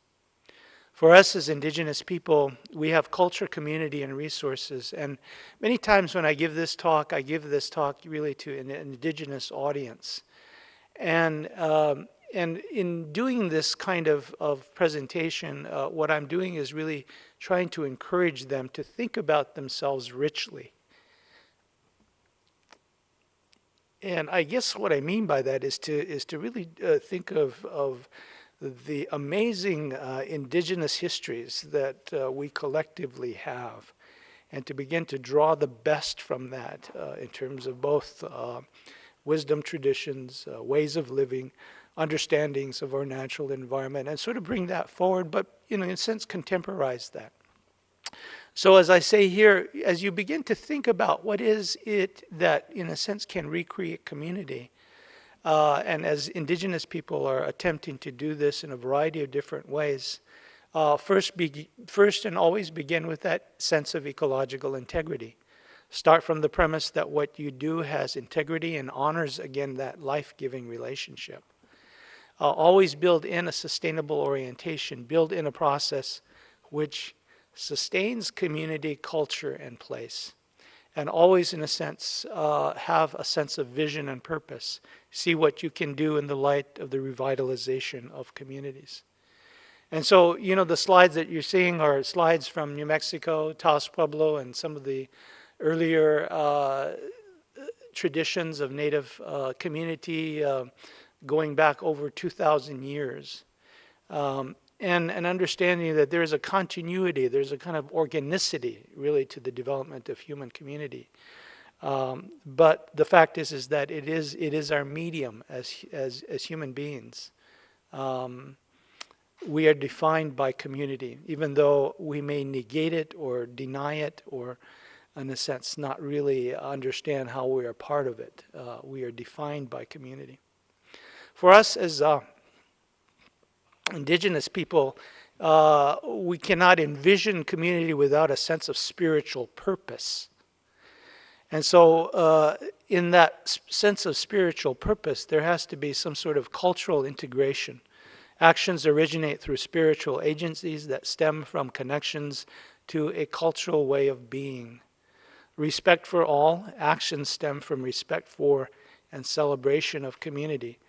For us as indigenous people, we have culture, community, and resources. And many times when I give this talk really to an indigenous audience. And in doing this kind of presentation, what I'm doing is really trying to encourage them to think about themselves richly. And I guess what I mean by that is to really think of the amazing indigenous histories that we collectively have, and to begin to draw the best from that in terms of both wisdom traditions, ways of living, understandings of our natural environment, and sort of bring that forward, but in a sense contemporize that. So as I say here, as you begin to think about what is it that in a sense can recreate community, and as indigenous people are attempting to do this in a variety of different ways, first and always begin with that sense of ecological integrity. Start from the premise that what you do has integrity and honors, again, that life-giving relationship. Always build in a sustainable orientation, build in a process which sustains community, culture, and place. And always, in a sense, have a sense of vision and purpose. See what you can do in the light of the revitalization of communities. And so, you know, the slides that you're seeing are slides from New Mexico, Taos Pueblo, and some of the earlier traditions of Native community going back over 2,000 years. And an understanding that there is a continuity, there's a kind of organicity, really, to the development of human community. But the fact is that it is our medium as human beings. We are defined by community, even though we may negate it or deny it or, in a sense, not really understand how we are part of it. We are defined by community. For us as indigenous people, we cannot envision community without a sense of spiritual purpose. And so in that sense of spiritual purpose, there has to be some sort of cultural integration. Actions originate through spiritual agencies that stem from connections to a cultural way of being. Respect for all, actions stem from respect for and celebration of community.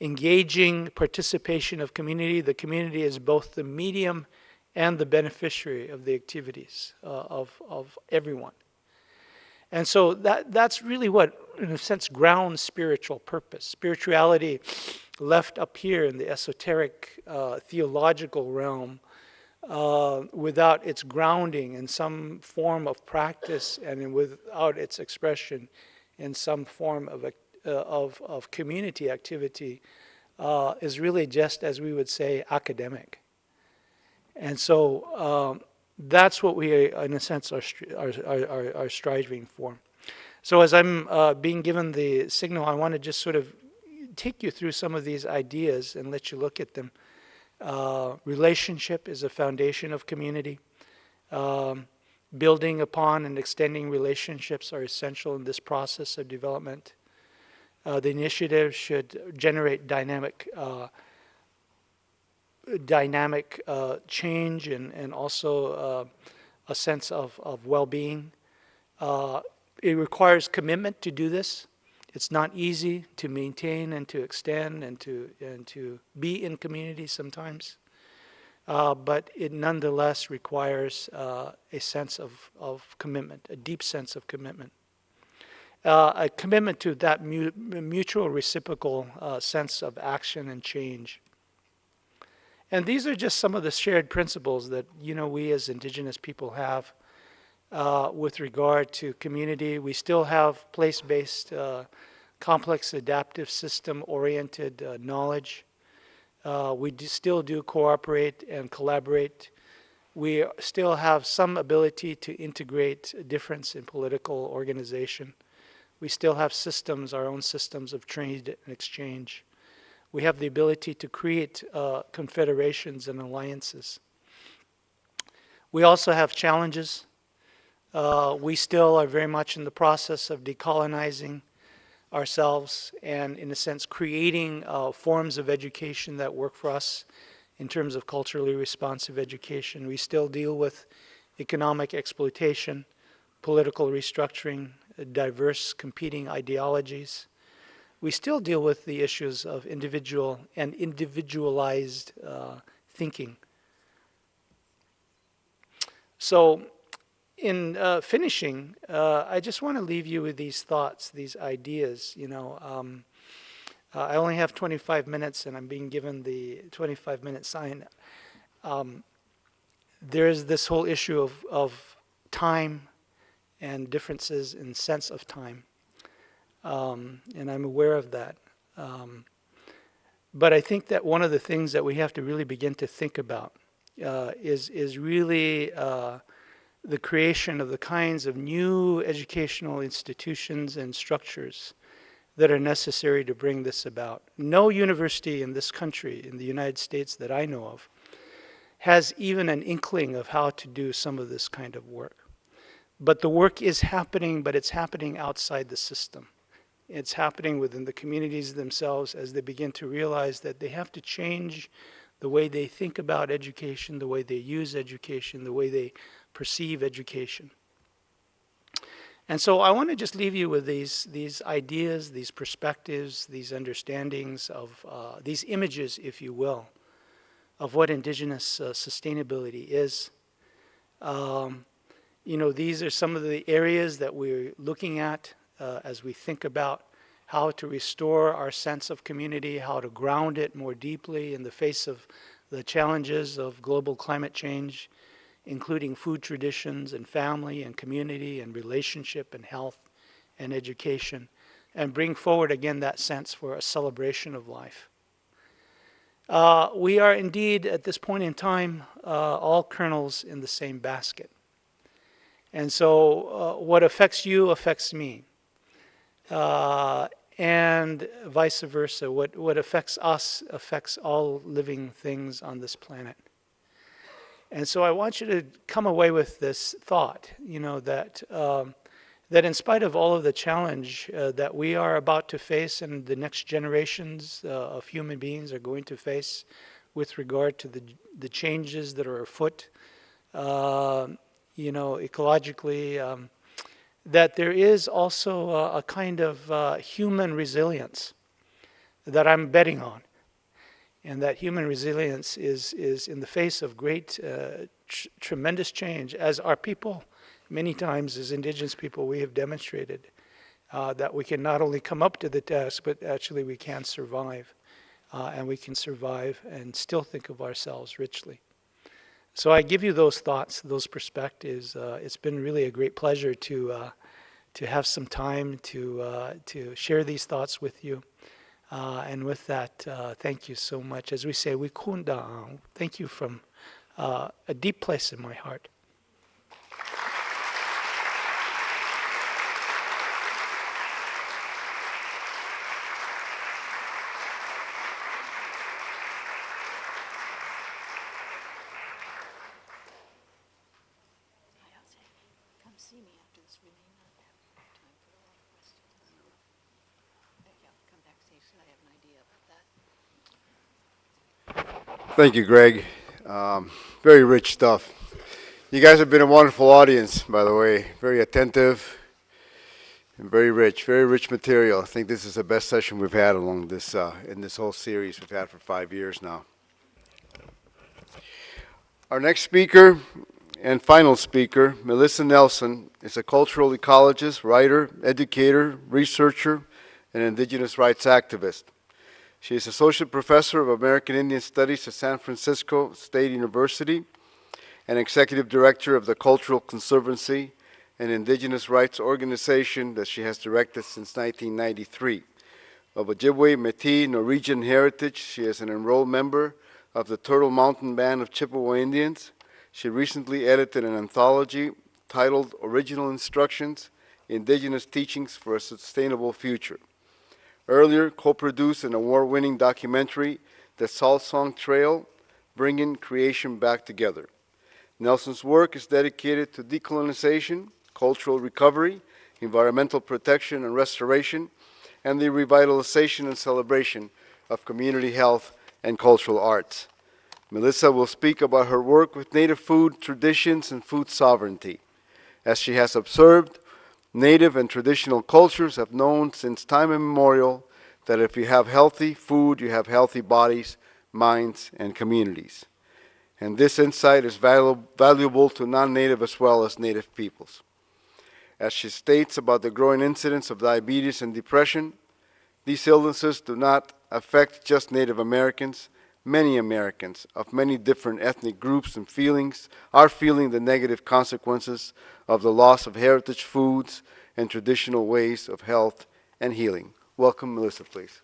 Engaging participation of community, the community is both the medium and the beneficiary of the activities of everyone. And so that's really what, in a sense, grounds spiritual purpose. Spirituality left up here in the esoteric theological realm without its grounding in some form of practice and without its expression in some form of community activity is really just, as we would say, academic. And so that's what we, in a sense, are striving for. So as I'm being given the signal, I want to just sort of take you through some of these ideas and let you look at them. Relationship is a foundation of community. Building upon and extending relationships are essential in this process of development. The initiative should generate dynamic change and also a sense of well-being. It requires commitment to do this. It's not easy to maintain and to extend and to be in community sometimes, but it nonetheless requires a sense of commitment, a deep sense of commitment. A commitment to that mutual reciprocal sense of action and change. And these are just some of the shared principles that, you know, we as indigenous people have with regard to community. We still have place-based, complex adaptive system-oriented knowledge. We still do cooperate and collaborate. We still have some ability to integrate a difference in political organization. We still have systems, our own systems of trade and exchange. We have the ability to create confederations and alliances. We also have challenges. We still are very much in the process of decolonizing ourselves and, in a sense, creating forms of education that work for us in terms of culturally responsive education. We still deal with economic exploitation, political restructuring, diverse competing ideologies. We still deal with the issues of individual and individualized thinking. So in finishing, I just want to leave you with these thoughts, these ideas. I only have 25 minutes, and I'm being given the 25-minute sign. There is this whole issue of time and differences in sense of time, and I'm aware of that. But I think that one of the things that we have to really begin to think about is really the creation of the kinds of new educational institutions and structures that are necessary to bring this about. No university in this country, in the United States that I know of, has even an inkling of how to do some of this kind of work. But the work is happening, but it's happening outside the system. It's happening within the communities themselves as they begin to realize that they have to change the way they think about education, the way they use education, the way they perceive education. And so I want to just leave you with these ideas, these perspectives, these understandings of these images, if you will, of what indigenous sustainability is. These are some of the areas that we're looking at as we think about how to restore our sense of community, how to ground it more deeply in the face of the challenges of global climate change, including food traditions and family and community and relationship and health and education, and bring forward again that sense for a celebration of life. We are indeed, at this point in time, all kernels in the same basket. And so what affects you affects me. And vice versa. What affects us affects all living things on this planet. And so I want you to come away with this thought, that in spite of all of the challenge that we are about to face and the next generations of human beings are going to face with regard to the changes that are afoot, ecologically, that there is also a kind of human resilience that I'm betting on. And that human resilience is in the face of great, tremendous change, as our people, many times as indigenous people, we have demonstrated that we can not only come up to the task, but actually we can survive. And we can survive and still think of ourselves richly. So I give you those thoughts, those perspectives. It's been really a great pleasure to have some time to share these thoughts with you. And with that, thank you so much. As we say, wikunda, thank you from a deep place in my heart. Come see me after this. We may not have time for a lot of questions. Yeah, come backstage so I have an idea about that. Thank you, Greg. Very rich stuff. You guys have been a wonderful audience, by the way. Very attentive and very rich material. I think this is the best session we've had along this in this whole series we've had for 5 years now. Our next speaker and final speaker, Melissa Nelson, is a cultural ecologist, writer, educator, researcher, and indigenous rights activist. She is Associate Professor of American Indian Studies at San Francisco State University and Executive Director of the Cultural Conservancy, an indigenous rights organization that she has directed since 1993. Of Ojibwe, Métis, Norwegian heritage, she is an enrolled member of the Turtle Mountain Band of Chippewa Indians. She recently edited an anthology titled Original Instructions, Indigenous Teachings for a Sustainable Future. Earlier, co-produced an award-winning documentary, The Salt Song Trail, Bringing Creation Back Together. Nelson's work is dedicated to decolonization, cultural recovery, environmental protection and restoration, and the revitalization and celebration of community health and cultural arts. Melissa will speak about her work with Native food traditions and food sovereignty. As she has observed, Native and traditional cultures have known since time immemorial that if you have healthy food, you have healthy bodies, minds, and communities. and this insight is valuable to non-native as well as native peoples. As she states about the growing incidence of diabetes and depression, these illnesses do not affect just Native Americans. Many Americans of many different ethnic groups and feelings are feeling the negative consequences of the loss of heritage foods and traditional ways of health and healing. Welcome, Melissa, please.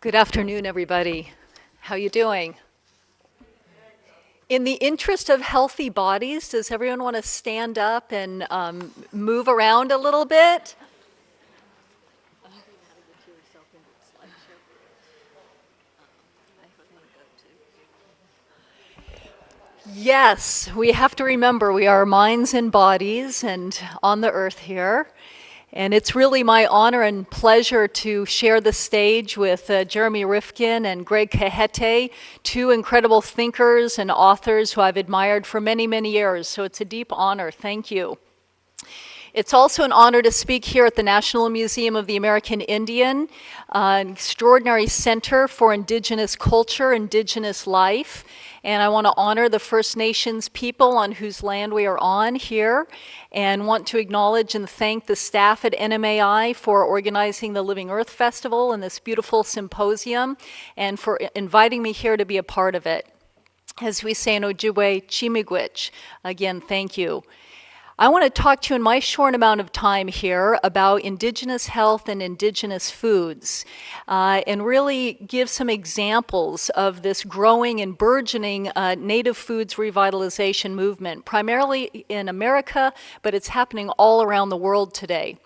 Good afternoon, everybody. How you doing? In the interest of healthy bodies, does everyone want to stand up and move around a little bit? Yes, we have to remember we are minds and bodies and on the earth here. And it's really my honor and pleasure to share the stage with Jeremy Rifkin and Greg Cajete, two incredible thinkers and authors who I've admired for many, many years. So it's a deep honor. Thank you. It's also an honor to speak here at the National Museum of the American Indian, an extraordinary center for indigenous culture, indigenous life. And I want to honor the First Nations people on whose land we are on here, and want to acknowledge and thank the staff at NMAI for organizing the Living Earth Festival and this beautiful symposium, and for inviting me here to be a part of it. As we say in Ojibwe, Chimigwich, again, thank you. I want to talk to you in my short amount of time here about indigenous health and indigenous foods, and really give some examples of this growing and burgeoning native foods revitalization movement, primarily in America, but it's happening all around the world today.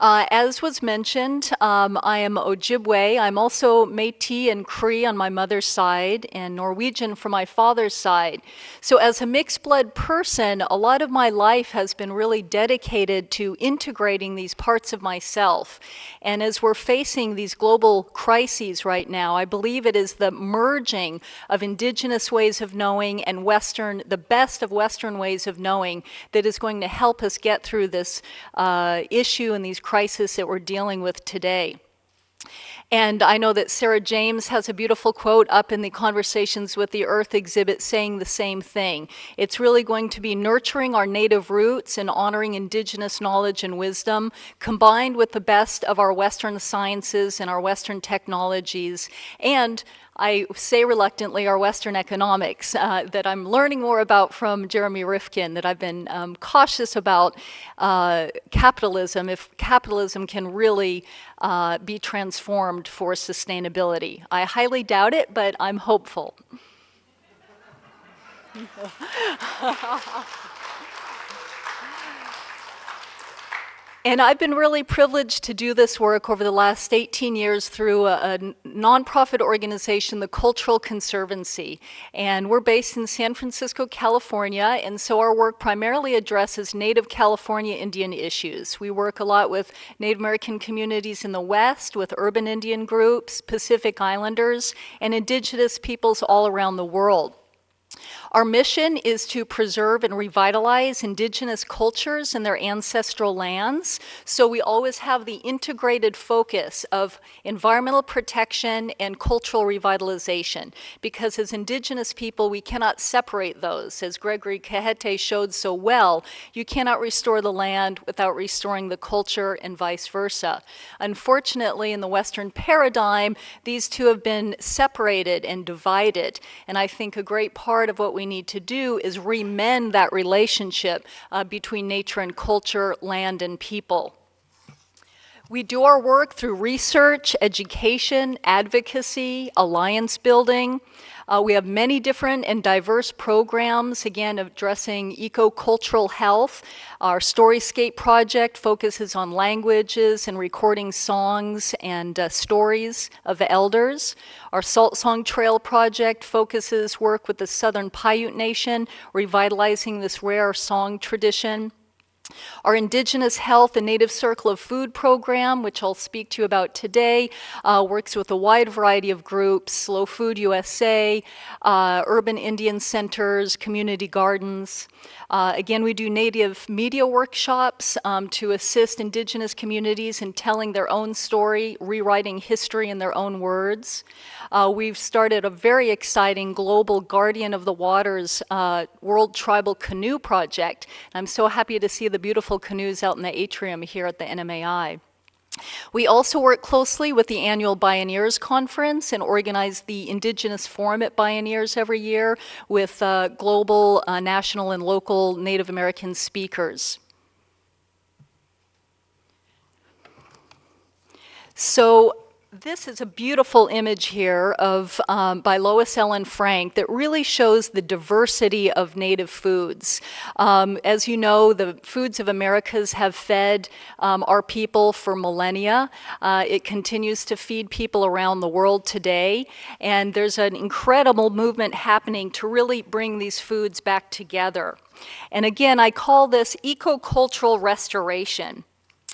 As was mentioned, I am Ojibwe. I'm also Métis and Cree on my mother's side and Norwegian from my father's side. So as a mixed blood person, a lot of my life has been really dedicated to integrating these parts of myself. And as we're facing these global crises right now, I believe it is the merging of indigenous ways of knowing and Western, the best of Western ways of knowing, that is going to help us get through this issue and these crisis that we're dealing with today. And I know that Sarah James has a beautiful quote up in the Conversations with the Earth exhibit saying the same thing. It's really going to be nurturing our native roots and honoring indigenous knowledge and wisdom, combined with the best of our Western sciences and our Western technologies, and I say reluctantly our Western economics that I'm learning more about from Jeremy Rifkin, that I've been cautious about capitalism, if capitalism can really be transformed for sustainability. I highly doubt it, but I'm hopeful. And I've been really privileged to do this work over the last 18 years through a nonprofit organization, the Cultural Conservancy. And we're based in San Francisco, California, and so our work primarily addresses Native California Indian issues. We work a lot with Native American communities in the West, with urban Indian groups, Pacific Islanders, and indigenous peoples all around the world. Our mission is to preserve and revitalize indigenous cultures and their ancestral lands, so we always have the integrated focus of environmental protection and cultural revitalization, because as indigenous people we cannot separate those. As Gregory Cajete showed so well, you cannot restore the land without restoring the culture and vice versa. Unfortunately, in the Western paradigm, these two have been separated and divided, and I think a great part of what we need to do is remend that relationship between nature and culture, land and people. We do our work through research, education, advocacy, alliance building. We have many different and diverse programs, again, addressing eco-cultural health. Our Storyscape project focuses on languages and recording songs and stories of the elders. Our Salt Song Trail project focuses work with the Southern Paiute Nation, revitalizing this rare song tradition. Our Indigenous Health and Native Circle of Food program, which I'll speak to you about today, works with a wide variety of groups: Slow Food USA, urban Indian centers, community gardens. Again, we do Native media workshops to assist Indigenous communities in telling their own story, rewriting history in their own words. We've started a very exciting global Guardian of the Waters World Tribal Canoe Project. I'm so happy to see the beautiful canoes out in the atrium here at the NMAI. We also work closely with the annual Bioneers Conference and organize the Indigenous Forum at Bioneers every year with global, national, and local Native American speakers. So this is a beautiful image here of by Lois Ellen Frank that really shows the diversity of native foods. As you know, the foods of Americas have fed our people for millennia. It continues to feed people around the world today, and there's an incredible movement happening to really bring these foods back together. And again, I call this eco-cultural restoration.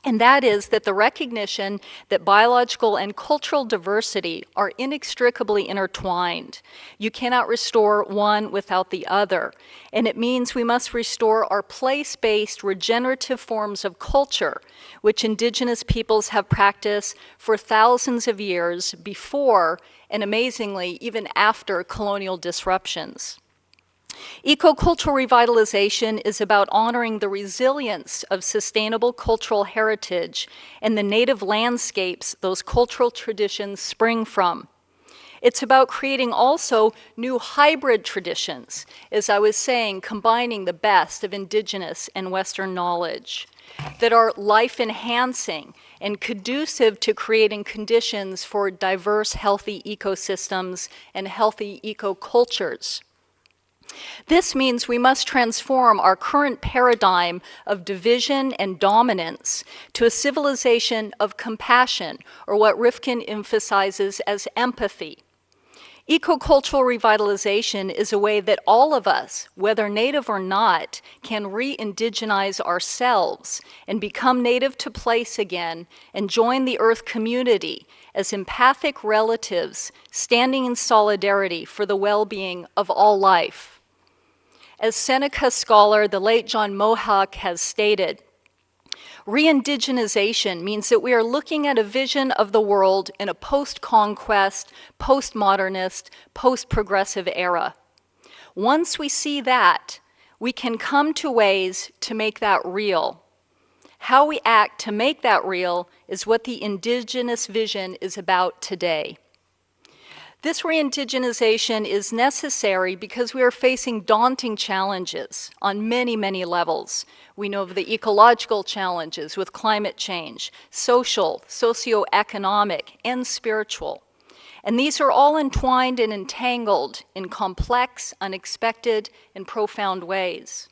And that is that the recognition that biological and cultural diversity are inextricably intertwined. You cannot restore one without the other. And it means we must restore our place-based regenerative forms of culture, which Indigenous peoples have practiced for thousands of years before, and amazingly, even after colonial disruptions. Eco-cultural revitalization is about honoring the resilience of sustainable cultural heritage and the native landscapes those cultural traditions spring from. It's about creating also new hybrid traditions, as I was saying, combining the best of Indigenous and Western knowledge, that are life-enhancing and conducive to creating conditions for diverse, healthy ecosystems and healthy eco-cultures. This means we must transform our current paradigm of division and dominance to a civilization of compassion, or what Rifkin emphasizes as empathy. Eco-cultural revitalization is a way that all of us, whether native or not, can re-indigenize ourselves and become native to place again and join the Earth community as empathic relatives standing in solidarity for the well-being of all life. As Seneca scholar, the late John Mohawk, has stated, re-indigenization means that we are looking at a vision of the world in a post-conquest, post-modernist, post-progressive era. Once we see that, we can come to ways to make that real. How we act to make that real is what the indigenous vision is about today. This re-indigenization is necessary because we are facing daunting challenges on many, many levels. We know of the ecological challenges with climate change, social, socioeconomic, and spiritual. And these are all entwined and entangled in complex, unexpected, and profound ways.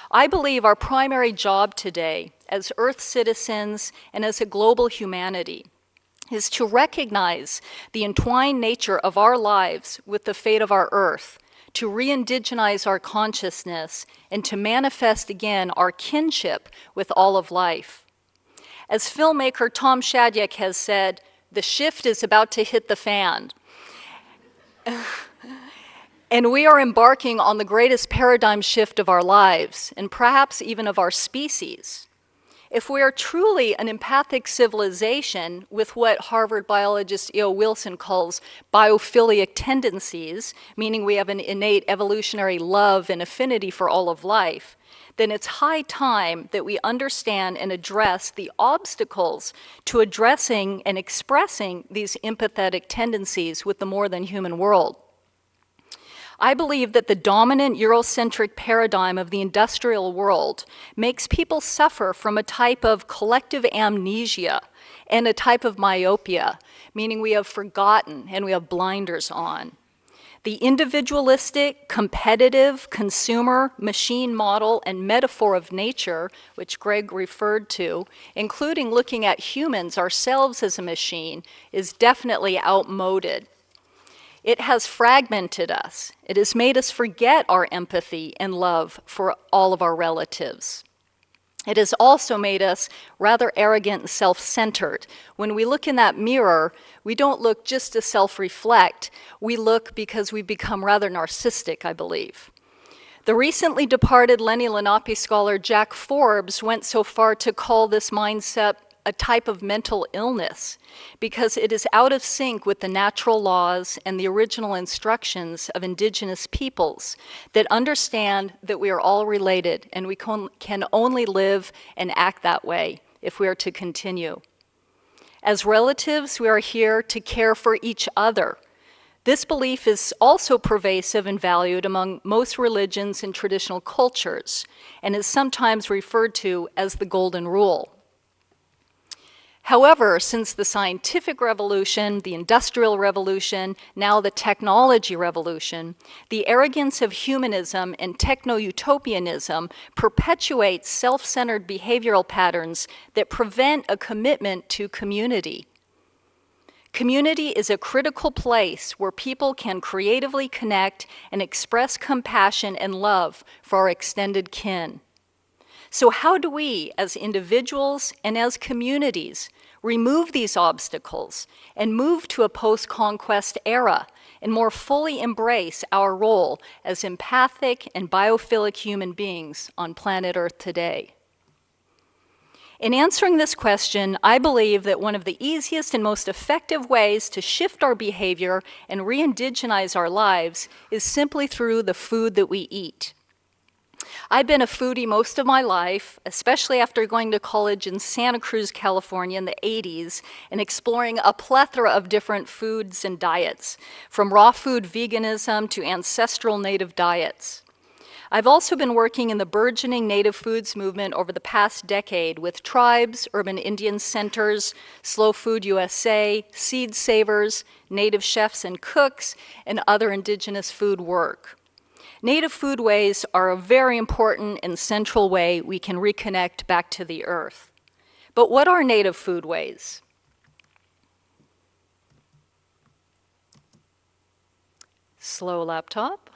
I believe our primary job today, as Earth citizens and as a global humanity, is to recognize the entwined nature of our lives with the fate of our Earth, to re-indigenize our consciousness, and to manifest again our kinship with all of life. As filmmaker Tom Shadyac has said, the shift is about to hit the fan. And we are embarking on the greatest paradigm shift of our lives, and perhaps even of our species. If we are truly an empathic civilization with what Harvard biologist E.O. Wilson calls biophilic tendencies, meaning we have an innate evolutionary love and affinity for all of life, then it's high time that we understand and address the obstacles to addressing and expressing these empathetic tendencies with the more than human world. I believe that the dominant Eurocentric paradigm of the industrial world makes people suffer from a type of collective amnesia and a type of myopia, meaning we have forgotten and we have blinders on. The individualistic, competitive, consumer, machine model and metaphor of nature, which Greg referred to, including looking at humans ourselves as a machine, is definitely outmoded. It has fragmented us. It has made us forget our empathy and love for all of our relatives. It has also made us rather arrogant and self-centered. When we look in that mirror, we don't look just to self-reflect. We look because we've become rather narcissistic, I believe. The recently departed Lenni Lenape scholar Jack Forbes went so far to call this mindset a type of mental illness because it is out of sync with the natural laws and the original instructions of indigenous peoples that understand that we are all related and we can only live and act that way if we are to continue. As relatives, we are here to care for each other. This belief is also pervasive and valued among most religions and traditional cultures and is sometimes referred to as the Golden Rule. However, since the scientific revolution, the industrial revolution, now the technology revolution, the arrogance of humanism and techno-utopianism perpetuates self-centered behavioral patterns that prevent a commitment to community. Community is a critical place where people can creatively connect and express compassion and love for our extended kin. So how do we, as individuals and as communities, remove these obstacles and move to a post-conquest era and more fully embrace our role as empathic and biophilic human beings on planet Earth today? In answering this question, I believe that one of the easiest and most effective ways to shift our behavior and re-indigenize our lives is simply through the food that we eat. I've been a foodie most of my life, especially after going to college in Santa Cruz, California in the 80s and exploring a plethora of different foods and diets, from raw food veganism to ancestral native diets. I've also been working in the burgeoning native foods movement over the past decade with tribes, urban Indian centers, Slow Food USA, Seed Savers, native chefs and cooks, and other indigenous food work. Native foodways are a very important and central way we can reconnect back to the earth. But what are native foodways? Slow laptop.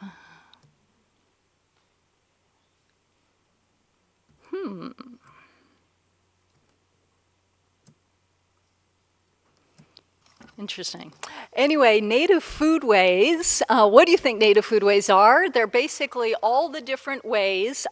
Interesting. Anyway, native foodways, what do you think native foodways are? They're basically all the different ways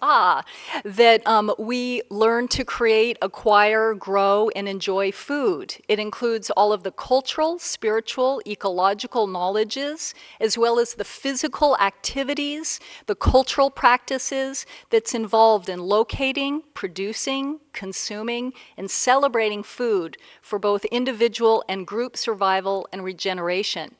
that we learn to create, acquire, grow, and enjoy food. It includes all of the cultural, spiritual, ecological knowledges, as well as the physical activities, the cultural practices that's involved in locating, producing, consuming, and celebrating food for both individual and group survival and regeneration.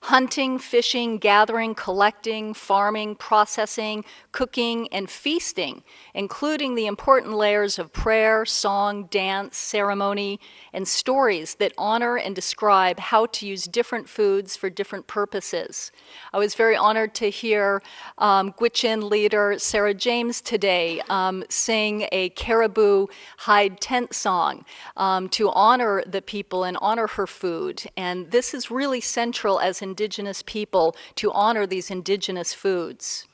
Hunting, fishing, gathering, collecting, farming, processing, cooking, and feasting, including the important layers of prayer, song, dance, ceremony, and stories that honor and describe how to use different foods for different purposes. I was very honored to hear Gwich'in leader Sarah James today sing a caribou hide tent song to honor the people and honor her food. And this is really central as indigenous people to honor these indigenous foods.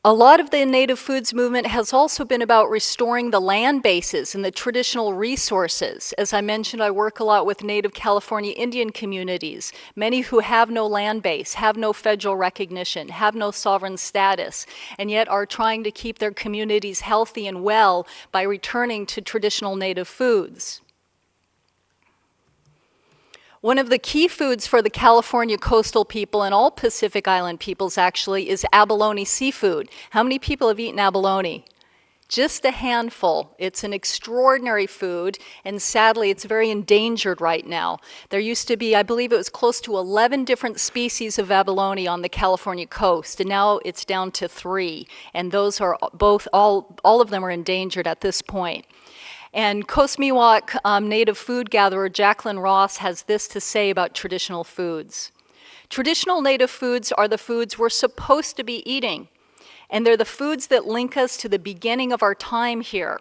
A lot of the native foods movement has also been about restoring the land bases and the traditional resources. As I mentioned, I work a lot with native California Indian communities, many who have no land base, have no federal recognition, have no sovereign status, and yet are trying to keep their communities healthy and well by returning to traditional native foods. One of the key foods for the California coastal people and all Pacific Island peoples actually is abalone seafood. How many people have eaten abalone? Just a handful. It's an extraordinary food, and sadly it's very endangered right now. There used to be, I believe it was close to 11 different species of abalone on the California coast, and now it's down to 3, and those are both, all of them are endangered at this point. And Coast Miwok native food gatherer Jacqueline Ross has this to say about traditional foods. Traditional native foods are the foods we're supposed to be eating, and they're the foods that link us to the beginning of our time here.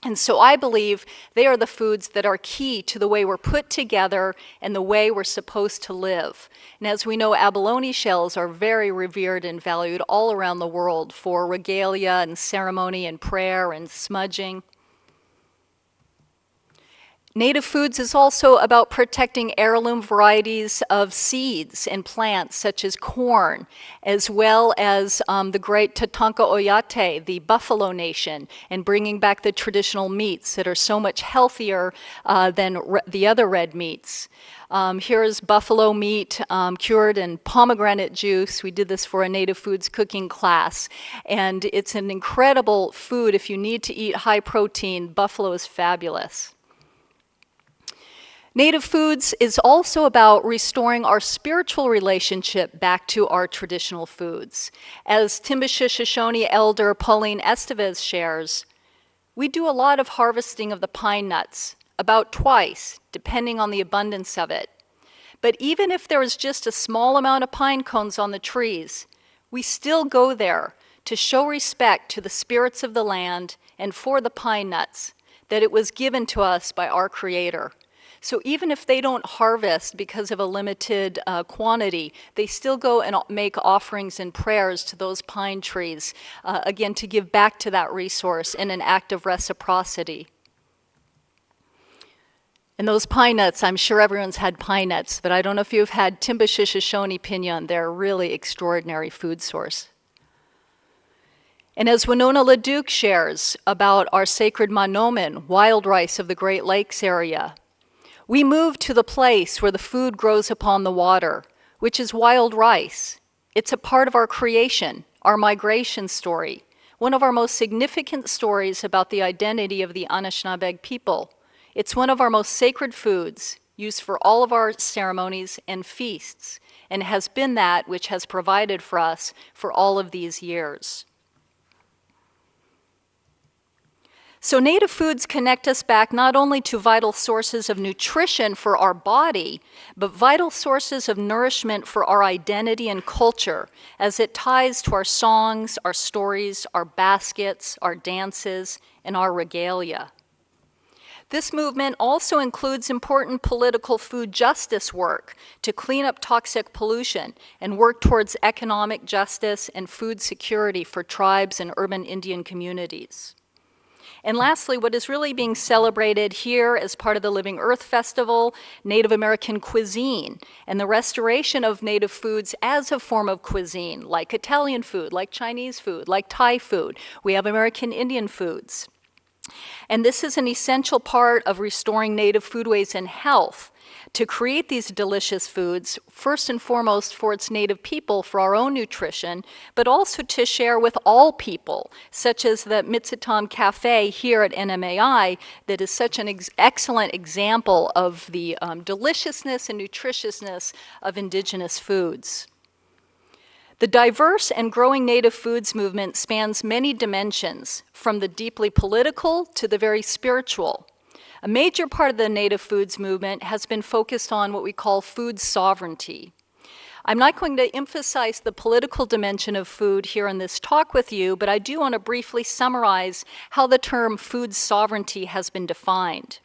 And so I believe they are the foods that are key to the way we're put together and the way we're supposed to live. And as we know, abalone shells are very revered and valued all around the world for regalia and ceremony and prayer and smudging. Native foods is also about protecting heirloom varieties of seeds and plants such as corn, as well as the great Tatanka Oyate, the Buffalo Nation, and bringing back the traditional meats that are so much healthier than the other red meats. Here is buffalo meat cured in pomegranate juice. We did this for a native foods cooking class, and it's an incredible food. If you need to eat high protein, buffalo is fabulous. Native foods is also about restoring our spiritual relationship back to our traditional foods. As Timbisha Shoshone elder Pauline Estevez shares, we do a lot of harvesting of the pine nuts, about twice, depending on the abundance of it. But even if there is just a small amount of pine cones on the trees, we still go there to show respect to the spirits of the land and for the pine nuts, that it was given to us by our Creator. So even if they don't harvest because of a limited quantity, they still go and make offerings and prayers to those pine trees, again, to give back to that resource in an act of reciprocity. And those pine nuts, I'm sure everyone's had pine nuts, but I don't know if you've had Timbisha Shoshone pinon. They're a really extraordinary food source. And as Winona LaDuke shares about our sacred manomen, wild rice of the Great Lakes area, we move to the place where the food grows upon the water, which is wild rice. It's a part of our creation, our migration story, one of our most significant stories about the identity of the Anishinaabeg people. It's one of our most sacred foods, used for all of our ceremonies and feasts, and has been that which has provided for us for all of these years. So native foods connect us back not only to vital sources of nutrition for our body, but vital sources of nourishment for our identity and culture, as it ties to our songs, our stories, our baskets, our dances, and our regalia. This movement also includes important political food justice work to clean up toxic pollution and work towards economic justice and food security for tribes and urban Indian communities. And lastly, what is really being celebrated here as part of the Living Earth Festival, Native American cuisine, and the restoration of native foods as a form of cuisine, like Italian food, like Chinese food, like Thai food. We have American Indian foods. And this is an essential part of restoring native foodways and health, to create these delicious foods, first and foremost for its native people, for our own nutrition, but also to share with all people, such as the Mitzitam Cafe here at NMAI, that is such an excellent example of the deliciousness and nutritiousness of indigenous foods. The diverse and growing native foods movement spans many dimensions, from the deeply political to the very spiritual. A major part of the native foods movement has been focused on what we call food sovereignty. I'm not going to emphasize the political dimension of food here in this talk with you, but I do want to briefly summarize how the term food sovereignty has been defined.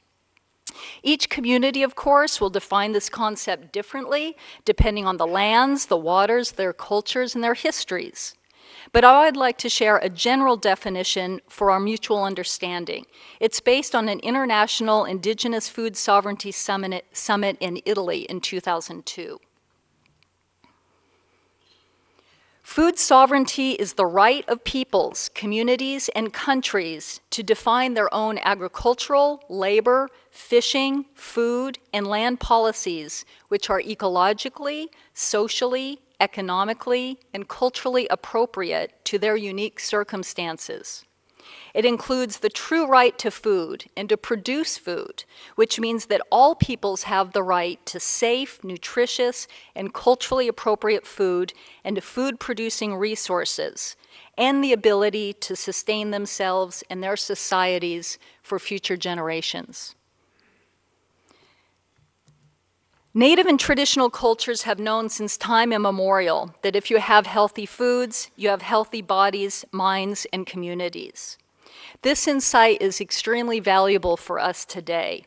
Each community, of course, will define this concept differently, depending on the lands, the waters, their cultures, and their histories. But I'd like to share a general definition for our mutual understanding. It's based on an International Indigenous Food Sovereignty Summit in Italy in 2002. Food sovereignty is the right of peoples, communities, and countries to define their own agricultural, labor, fishing, food, and land policies, which are ecologically, socially, economically, and culturally appropriate to their unique circumstances. It includes the true right to food and to produce food, which means that all peoples have the right to safe, nutritious, and culturally appropriate food and to food-producing resources, and the ability to sustain themselves and their societies for future generations. Native and traditional cultures have known since time immemorial that if you have healthy foods, you have healthy bodies, minds, and communities. This insight is extremely valuable for us today.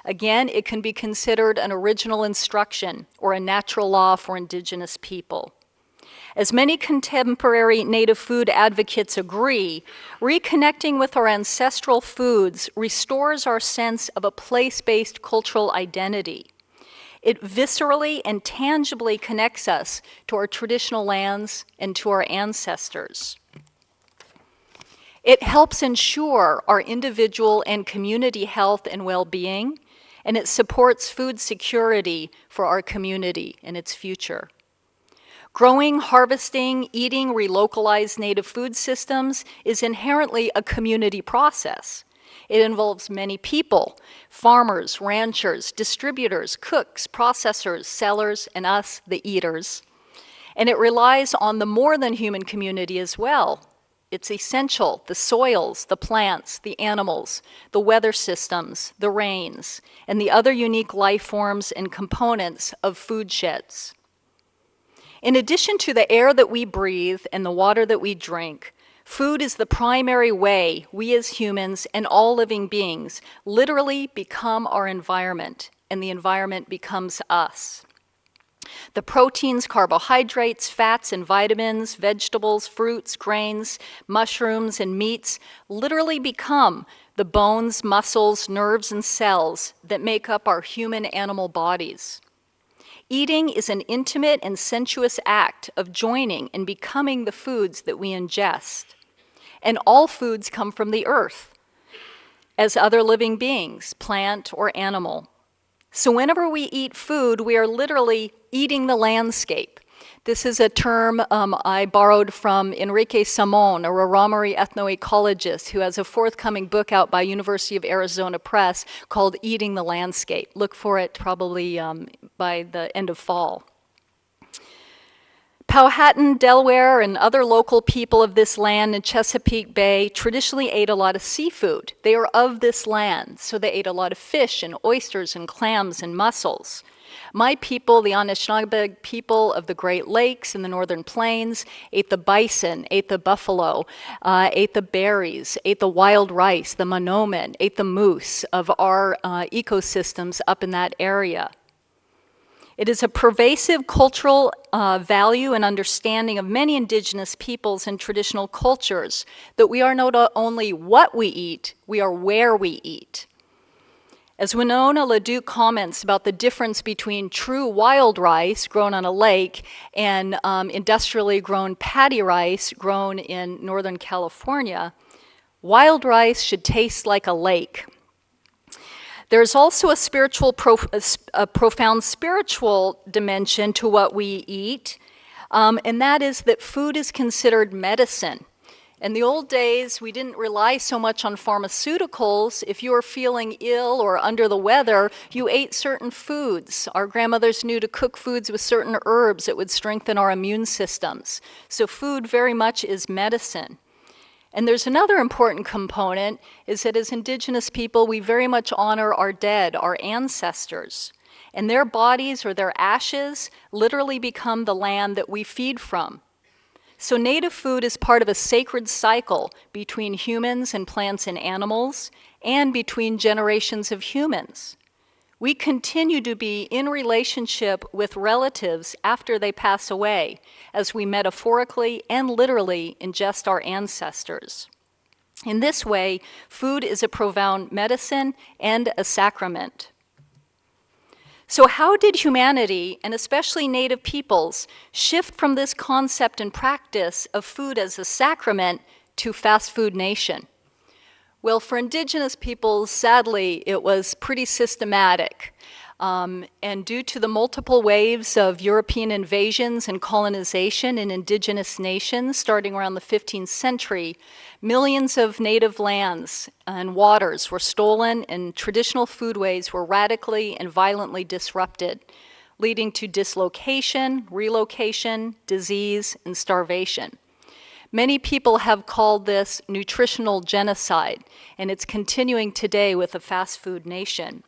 Again, it can be considered an original instruction or a natural law for indigenous people. As many contemporary native food advocates agree, reconnecting with our ancestral foods restores our sense of a place-based cultural identity. It viscerally and tangibly connects us to our traditional lands and to our ancestors. It helps ensure our individual and community health and well-being, and it supports food security for our community and its future. Growing, harvesting, eating relocalized native food systems is inherently a community process. It involves many people, farmers, ranchers, distributors, cooks, processors, sellers, and us, the eaters. And it relies on the more than human community as well. It's essential, the soils, the plants, the animals, the weather systems, the rains, and the other unique life forms and components of food sheds. In addition to the air that we breathe and the water that we drink, food is the primary way we as humans and all living beings literally become our environment, and the environment becomes us. The proteins, carbohydrates, fats, and vitamins, vegetables, fruits, grains, mushrooms, and meats literally become the bones, muscles, nerves, and cells that make up our human-animal bodies. Eating is an intimate and sensuous act of joining and becoming the foods that we ingest. And all foods come from the earth, as other living beings, plant or animal. So whenever we eat food, we are literally eating the landscape. This is a term I borrowed from Enrique Samon, a Raramuri ethnoecologist who has a forthcoming book out by University of Arizona Press called Eating the Landscape. Look for it probably by the end of fall. Powhatan, Delaware, and other local people of this land in Chesapeake Bay traditionally ate a lot of seafood. They are of this land, so they ate a lot of fish and oysters and clams and mussels. My people, the Anishinaabe people of the Great Lakes and the Northern Plains, ate the bison, ate the buffalo, ate the berries, ate the wild rice, the monoman, ate the moose of our ecosystems up in that area. It is a pervasive cultural value and understanding of many indigenous peoples and traditional cultures that we are not only what we eat, we are where we eat. As Winona LaDuke comments about the difference between true wild rice grown on a lake and industrially grown paddy rice grown in Northern California, wild rice should taste like a lake. There's also a profound spiritual dimension to what we eat, and that is that food is considered medicine. In the old days, we didn't rely so much on pharmaceuticals. If you were feeling ill or under the weather, you ate certain foods. Our grandmothers knew to cook foods with certain herbs that would strengthen our immune systems. So food very much is medicine. And there's another important component, is that as indigenous people, we very much honor our dead, our ancestors. And their bodies or their ashes literally become the land that we feed from. So native food is part of a sacred cycle between humans and plants and animals, and between generations of humans. We continue to be in relationship with relatives after they pass away, as we metaphorically and literally ingest our ancestors. In this way, food is a profound medicine and a sacrament. So how did humanity, and especially native peoples, shift from this concept and practice of food as a sacrament to fast food nation? Well, for indigenous peoples, sadly, it was pretty systematic. And due to the multiple waves of European invasions and colonization in indigenous nations starting around the 15th century, millions of native lands and waters were stolen, and traditional foodways were radically and violently disrupted, leading to dislocation, relocation, disease, and starvation. Many people have called this nutritional genocide, and it's continuing today with the fast food nation.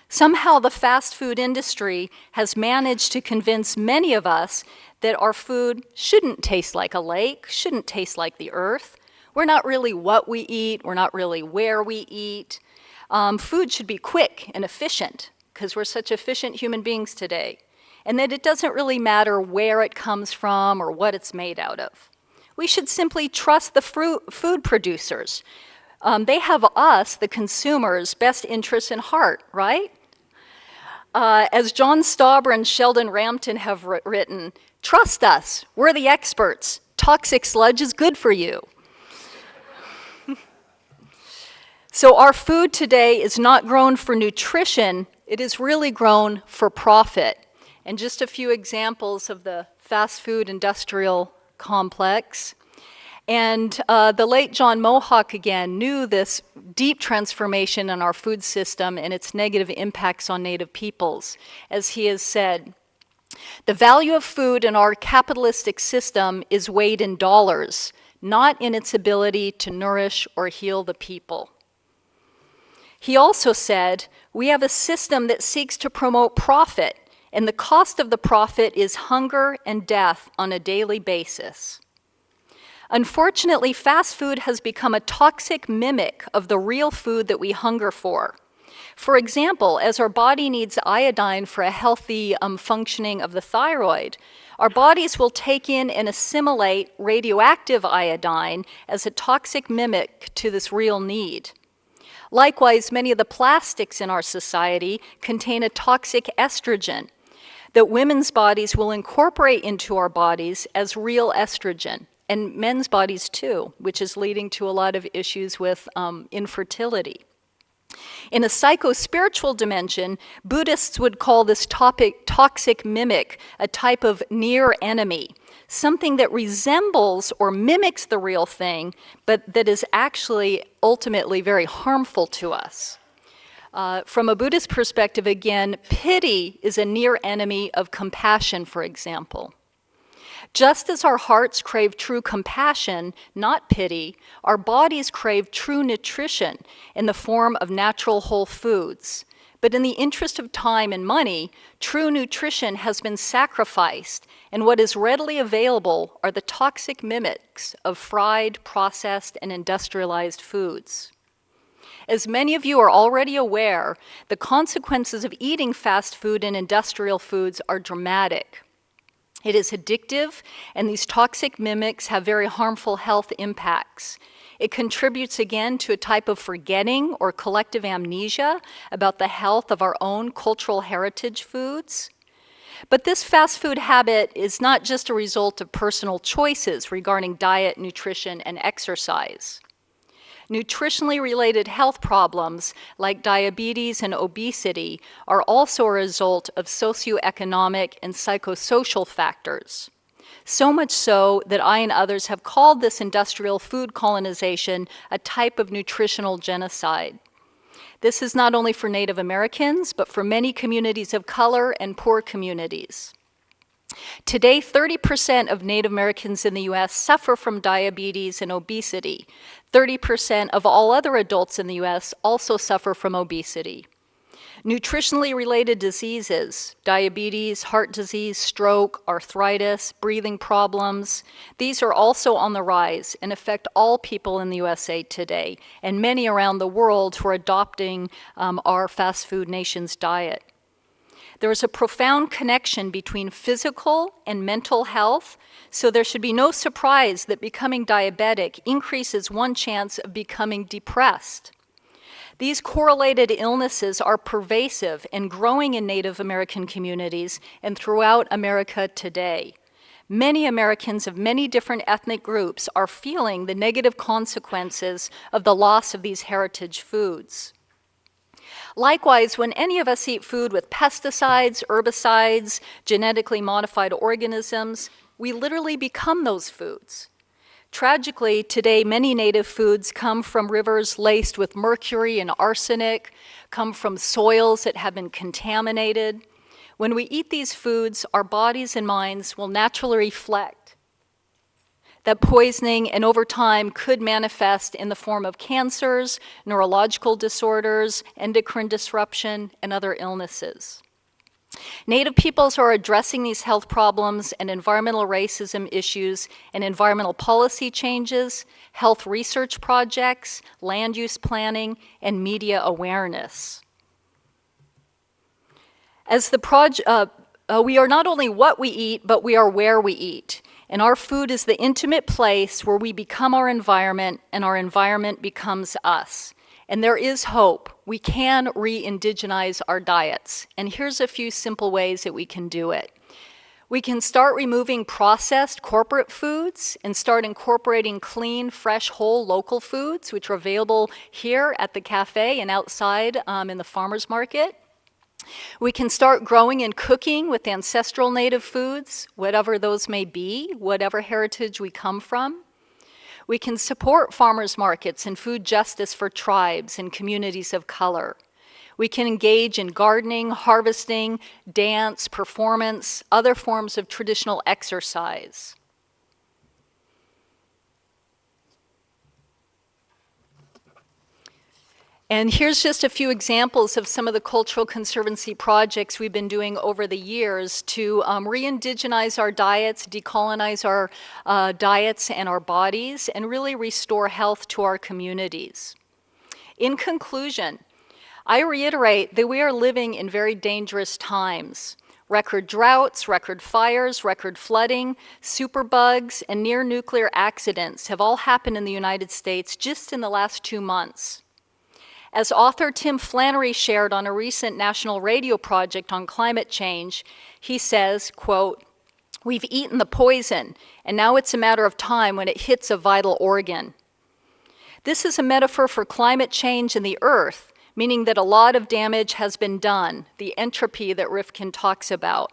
Somehow the fast food industry has managed to convince many of us that our food shouldn't taste like a lake, shouldn't taste like the earth. We're not really what we eat. We're not really where we eat. Food should be quick and efficient because we're such efficient human beings today. And that it doesn't really matter where it comes from or what it's made out of. We should simply trust the food producers. They have us, the consumers' best interests in heart, right? As John Stauber and Sheldon Rampton have written, trust us, we're the experts. Toxic sludge is good for you. So our food today is not grown for nutrition, it is really grown for profit. And just a few examples of the fast food industrial complex. And the late John Mohawk, again, knew this deep transformation in our food system and its negative impacts on Native peoples. As he has said, the value of food in our capitalistic system is weighed in dollars, not in its ability to nourish or heal the people. He also said, we have a system that seeks to promote profit, and the cost of the profit is hunger and death on a daily basis. Unfortunately, fast food has become a toxic mimic of the real food that we hunger for. For example, as our body needs iodine for a healthy functioning of the thyroid, our bodies will take in and assimilate radioactive iodine as a toxic mimic to this real need. Likewise, many of the plastics in our society contain a toxic estrogen that women's bodies will incorporate into our bodies as real estrogen, and men's bodies too, which is leading to a lot of issues with infertility. In a psycho-spiritual dimension, Buddhists would call this toxic mimic a type of near enemy, something that resembles or mimics the real thing, but that is actually ultimately very harmful to us. From a Buddhist perspective, again, pity is a near enemy of compassion, for example. Just as our hearts crave true compassion, not pity, our bodies crave true nutrition in the form of natural whole foods. But in the interest of time and money, true nutrition has been sacrificed, and what is readily available are the toxic mimics of fried, processed, and industrialized foods. As many of you are already aware, the consequences of eating fast food and industrial foods are dramatic. It is addictive, and these toxic mimics have very harmful health impacts. It contributes again to a type of forgetting or collective amnesia about the health of our own cultural heritage foods. But this fast food habit is not just a result of personal choices regarding diet, nutrition, and exercise. Nutritionally related health problems like diabetes and obesity are also a result of socioeconomic and psychosocial factors. So much so that I and others have called this industrial food colonization a type of nutritional genocide. This is not only for Native Americans, but for many communities of color and poor communities. Today, 30% of Native Americans in the U.S. suffer from diabetes and obesity. 30% of all other adults in the U.S. also suffer from obesity. Nutritionally related diseases, diabetes, heart disease, stroke, arthritis, breathing problems, these are also on the rise and affect all people in the USA today, and many around the world who are adopting our fast food nation's diet. There is a profound connection between physical and mental health, so there should be no surprise that becoming diabetic increases one chance of becoming depressed. These correlated illnesses are pervasive and growing in Native American communities and throughout America today. Many Americans of many different ethnic groups are feeling the negative consequences of the loss of these heritage foods. Likewise, when any of us eat food with pesticides, herbicides, genetically modified organisms, we literally become those foods. Tragically, today many native foods come from rivers laced with mercury and arsenic, come from soils that have been contaminated. When we eat these foods, our bodies and minds will naturally reflect that poisoning, and over time could manifest in the form of cancers, neurological disorders, endocrine disruption, and other illnesses. Native peoples are addressing these health problems and environmental racism issues and environmental policy changes, health research projects, land use planning, and media awareness. As the we are not only what we eat, but we are where we eat. And our food is the intimate place where we become our environment and our environment becomes us. And there is hope. We can re-indigenize our diets. And here's a few simple ways that we can do it. We can start removing processed corporate foods and start incorporating clean, fresh, whole, local foods, which are available here at the cafe and outside in the farmer's market. We can start growing and cooking with ancestral native foods, whatever those may be, whatever heritage we come from. We can support farmers markets and food justice for tribes and communities of color. We can engage in gardening, harvesting, dance, performance, other forms of traditional exercise. And here's just a few examples of some of the cultural conservancy projects we've been doing over the years to re-indigenize our diets, decolonize our diets and our bodies, and really restore health to our communities. In conclusion, I reiterate that we are living in very dangerous times. Record droughts, record fires, record flooding, superbugs, and near-nuclear accidents have all happened in the United States just in the last 2 months. As author Tim Flannery shared on a recent national radio project on climate change, he says, quote, "We've eaten the poison, and now it's a matter of time when it hits a vital organ." This is a metaphor for climate change in the earth, meaning that a lot of damage has been done, the entropy that Rifkin talks about.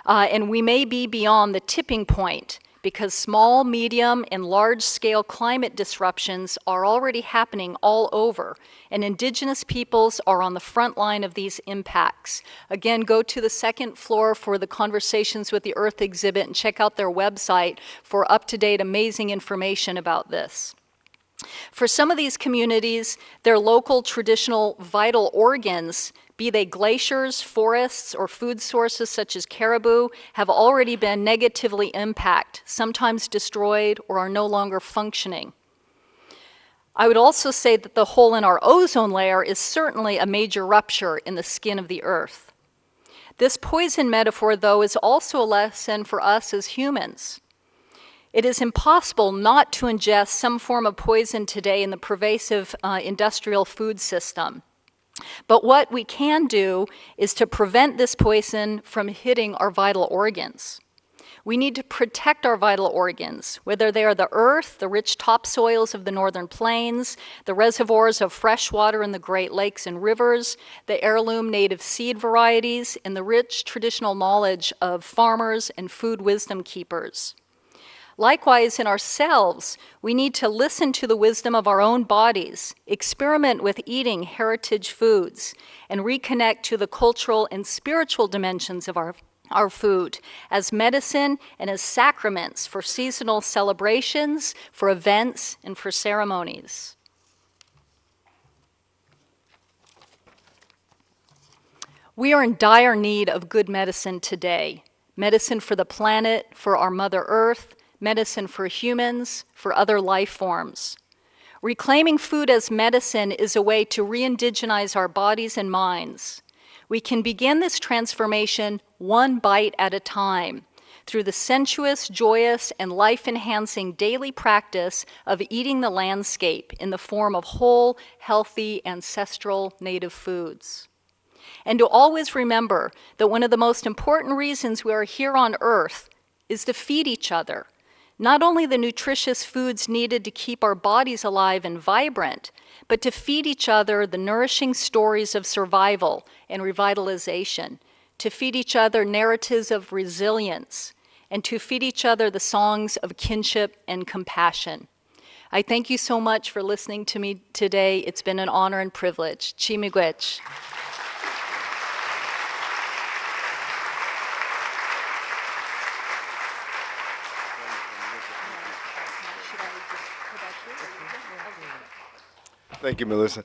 And we may be beyond the tipping point, because small, medium, and large-scale climate disruptions are already happening all over, and indigenous peoples are on the front line of these impacts. Again, go to the second floor for the Conversations with the Earth exhibit and check out their website for up-to-date, amazing information about this. For some of these communities, their local traditional vital organs, be they glaciers, forests, or food sources such as caribou, have already been negatively impacted, sometimes destroyed, or are no longer functioning. I would also say that the hole in our ozone layer is certainly a major rupture in the skin of the earth. This poison metaphor, though, is also a lesson for us as humans. It is impossible not to ingest some form of poison today in the pervasive industrial food system. But what we can do is to prevent this poison from hitting our vital organs. We need to protect our vital organs, whether they are the earth, the rich topsoils of the northern plains, the reservoirs of fresh water in the Great Lakes and rivers, the heirloom native seed varieties, and the rich traditional knowledge of farmers and food wisdom keepers. Likewise, in ourselves, we need to listen to the wisdom of our own bodies, experiment with eating heritage foods, and reconnect to the cultural and spiritual dimensions of our food as medicine and as sacraments for seasonal celebrations, for events, and for ceremonies. We are in dire need of good medicine today. Medicine for the planet, for our Mother Earth, medicine for humans, for other life forms. Reclaiming food as medicine is a way to re-indigenize our bodies and minds. We can begin this transformation one bite at a time through the sensuous, joyous, and life-enhancing daily practice of eating the landscape in the form of whole, healthy, ancestral native foods. And to always remember that one of the most important reasons we are here on Earth is to feed each other. Not only the nutritious foods needed to keep our bodies alive and vibrant, but to feed each other the nourishing stories of survival and revitalization, to feed each other narratives of resilience, and to feed each other the songs of kinship and compassion. I thank you so much for listening to me today. It's been an honor and privilege. Chi miigwech. Thank you, Melissa.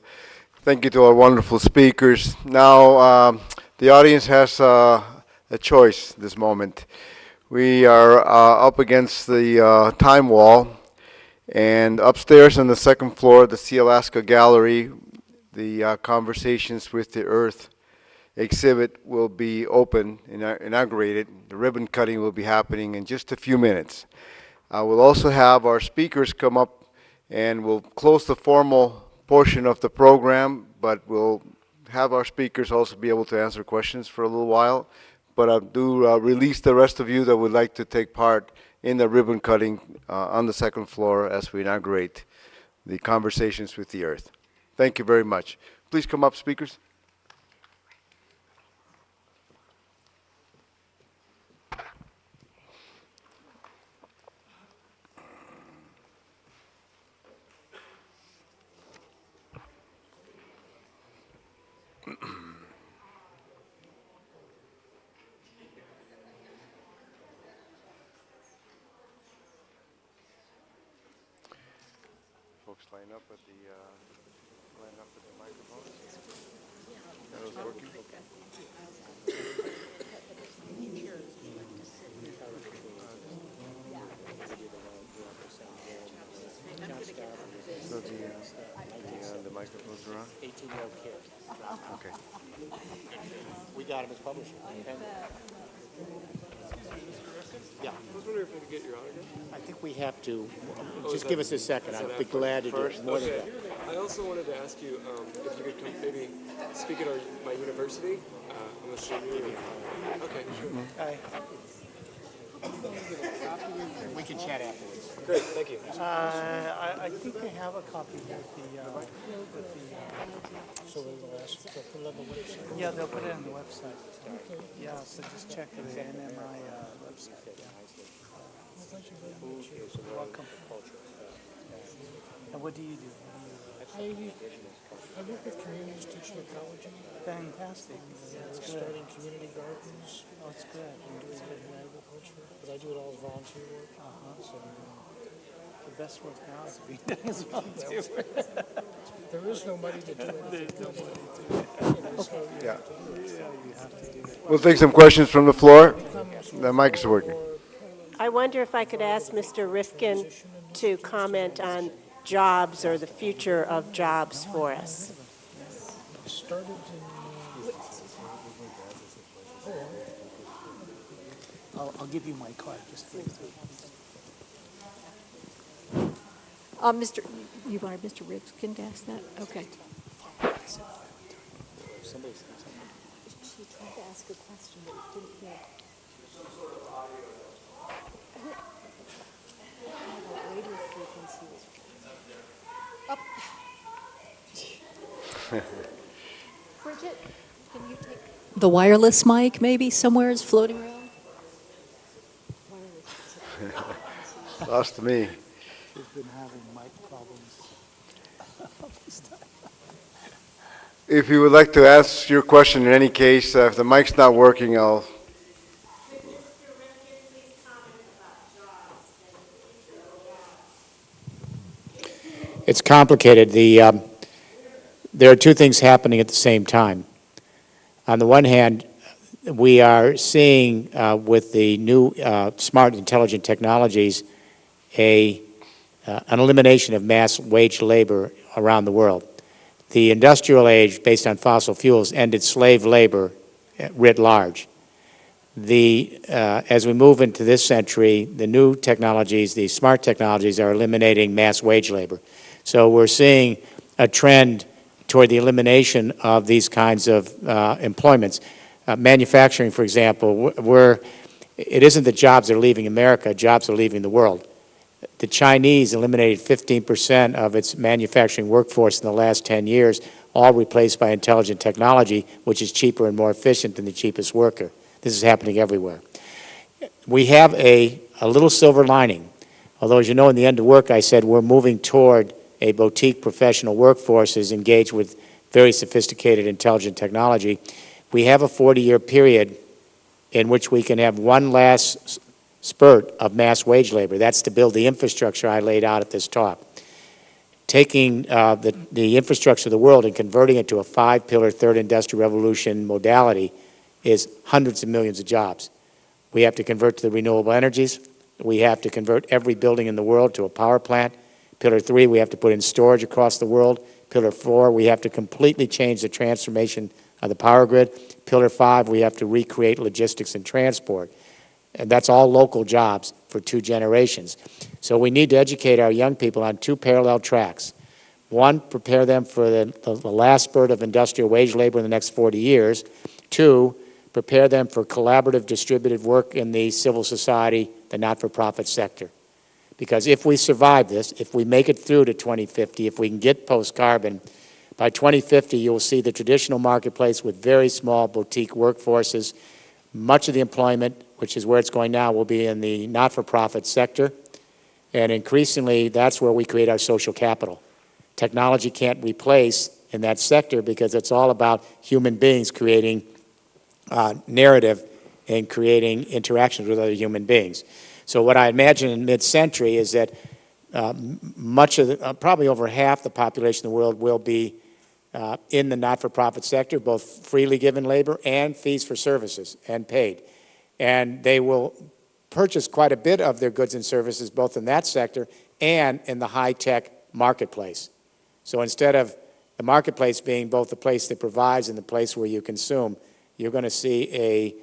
Thank you to our wonderful speakers. Now, The audience has a choice this moment. We are up against the time wall, and upstairs on the second floor, the Sea Alaska Gallery, the Conversations with the Earth exhibit will be open, inaugurated. The ribbon cutting will be happening in just a few minutes. We'll also have our speakers come up, and we'll close the formal portion of the program, but we'll have our speakers also be able to answer questions for a little while. But I do release the rest of you that would like to take part in the ribbon cutting on the second floor as we inaugurate the Conversations with the Earth. Thank you very much. Please come up, speakers. Folks line up at the microphones. That was working. So the microphones are on? 18-year-old kid. Okay. We got him as publisher. Yeah. I was wondering if we could get your autograph. I think we have to. Just give us a second. I'd be glad to do it. More than that. I also wanted to ask you if you could come maybe speak at my university. Unless you're okay, sure. We can chat afterwards. Great, thank you. I think they have a copy with the yeah, they'll put it on the website. Yeah, so just check the NMI website. You're welcome. And what do you do? I work with communities teaching ecology. Fantastic. That's good. Starting community gardens. Oh, that's good. And doing it in agriculture. But I do it all as volunteer work. So The best work now is being done as well, too. there is no money to do it. Yeah. We'll take some questions from the floor. The mic is working. I wonder if I could ask Mr. Rifkin to comment on jobs or the future of jobs for us. Started I'll give you my card. Just for Mr. You wanted Mr. Rifkin to ask that? Okay. She tried to ask a question, but it didn't hear. Radio frequency was up. Bridget, can you take the wireless mic? Maybe somewhere is floating around. Lost to me. She's been having mic problems. If you would like to ask your question in any case, if the mic's not working, I'll... It's complicated. There are two things happening at the same time. On the one hand, we are seeing with the new smart, intelligent technologies an elimination of mass wage labor around the world. The industrial age, based on fossil fuels, ended slave labor writ large. As we move into this century, the new technologies, the smart technologies, are eliminating mass wage labor. So we're seeing a trend toward the elimination of these kinds of employments. Manufacturing, for example, it isn't that jobs are leaving America, jobs are leaving the world. The Chinese eliminated 15% of its manufacturing workforce in the last 10 years, all replaced by intelligent technology, which is cheaper and more efficient than the cheapest worker. This is happening everywhere. We have a little silver lining. Although, as you know, in the end of work, I said we're moving toward a boutique professional workforce is engaged with very sophisticated intelligent technology. We have a 40-year period in which we can have one last spurt of mass wage labor. That's to build the infrastructure I laid out at this talk. Taking the infrastructure of the world and converting it to a five-pillar third industrial revolution modality is hundreds of millions of jobs. We have to convert to the renewable energies. We have to convert every building in the world to a power plant. Pillar 3, we have to put in storage across the world. Pillar 4, we have to completely change the transformation of the power grid. Pillar 5, we have to recreate logistics and transport. And that's all local jobs for 2 generations. So we need to educate our young people on 2 parallel tracks. One, prepare them for the last spurt of industrial wage labor in the next 40 years. 2, prepare them for collaborative distributed work in the civil society, the not-for-profit sector. Because if we survive this, if we make it through to 2050, if we can get post-carbon, by 2050 you will see the traditional marketplace with very small boutique workforces. Much of the employment, which is where it's going now, will be in the not-for-profit sector. And increasingly, that's where we create our social capital. Technology can't replace in that sector because it's all about human beings creating narrative and creating interactions with other human beings. So what I imagine in mid-century is that much of the, probably over half the population of the world will be in the not-for-profit sector, both freely given labor and fees for services and paid. And they will purchase quite a bit of their goods and services both in that sector and in the high-tech marketplace. So instead of the marketplace being both the place that provides and the place where you consume, you're going to see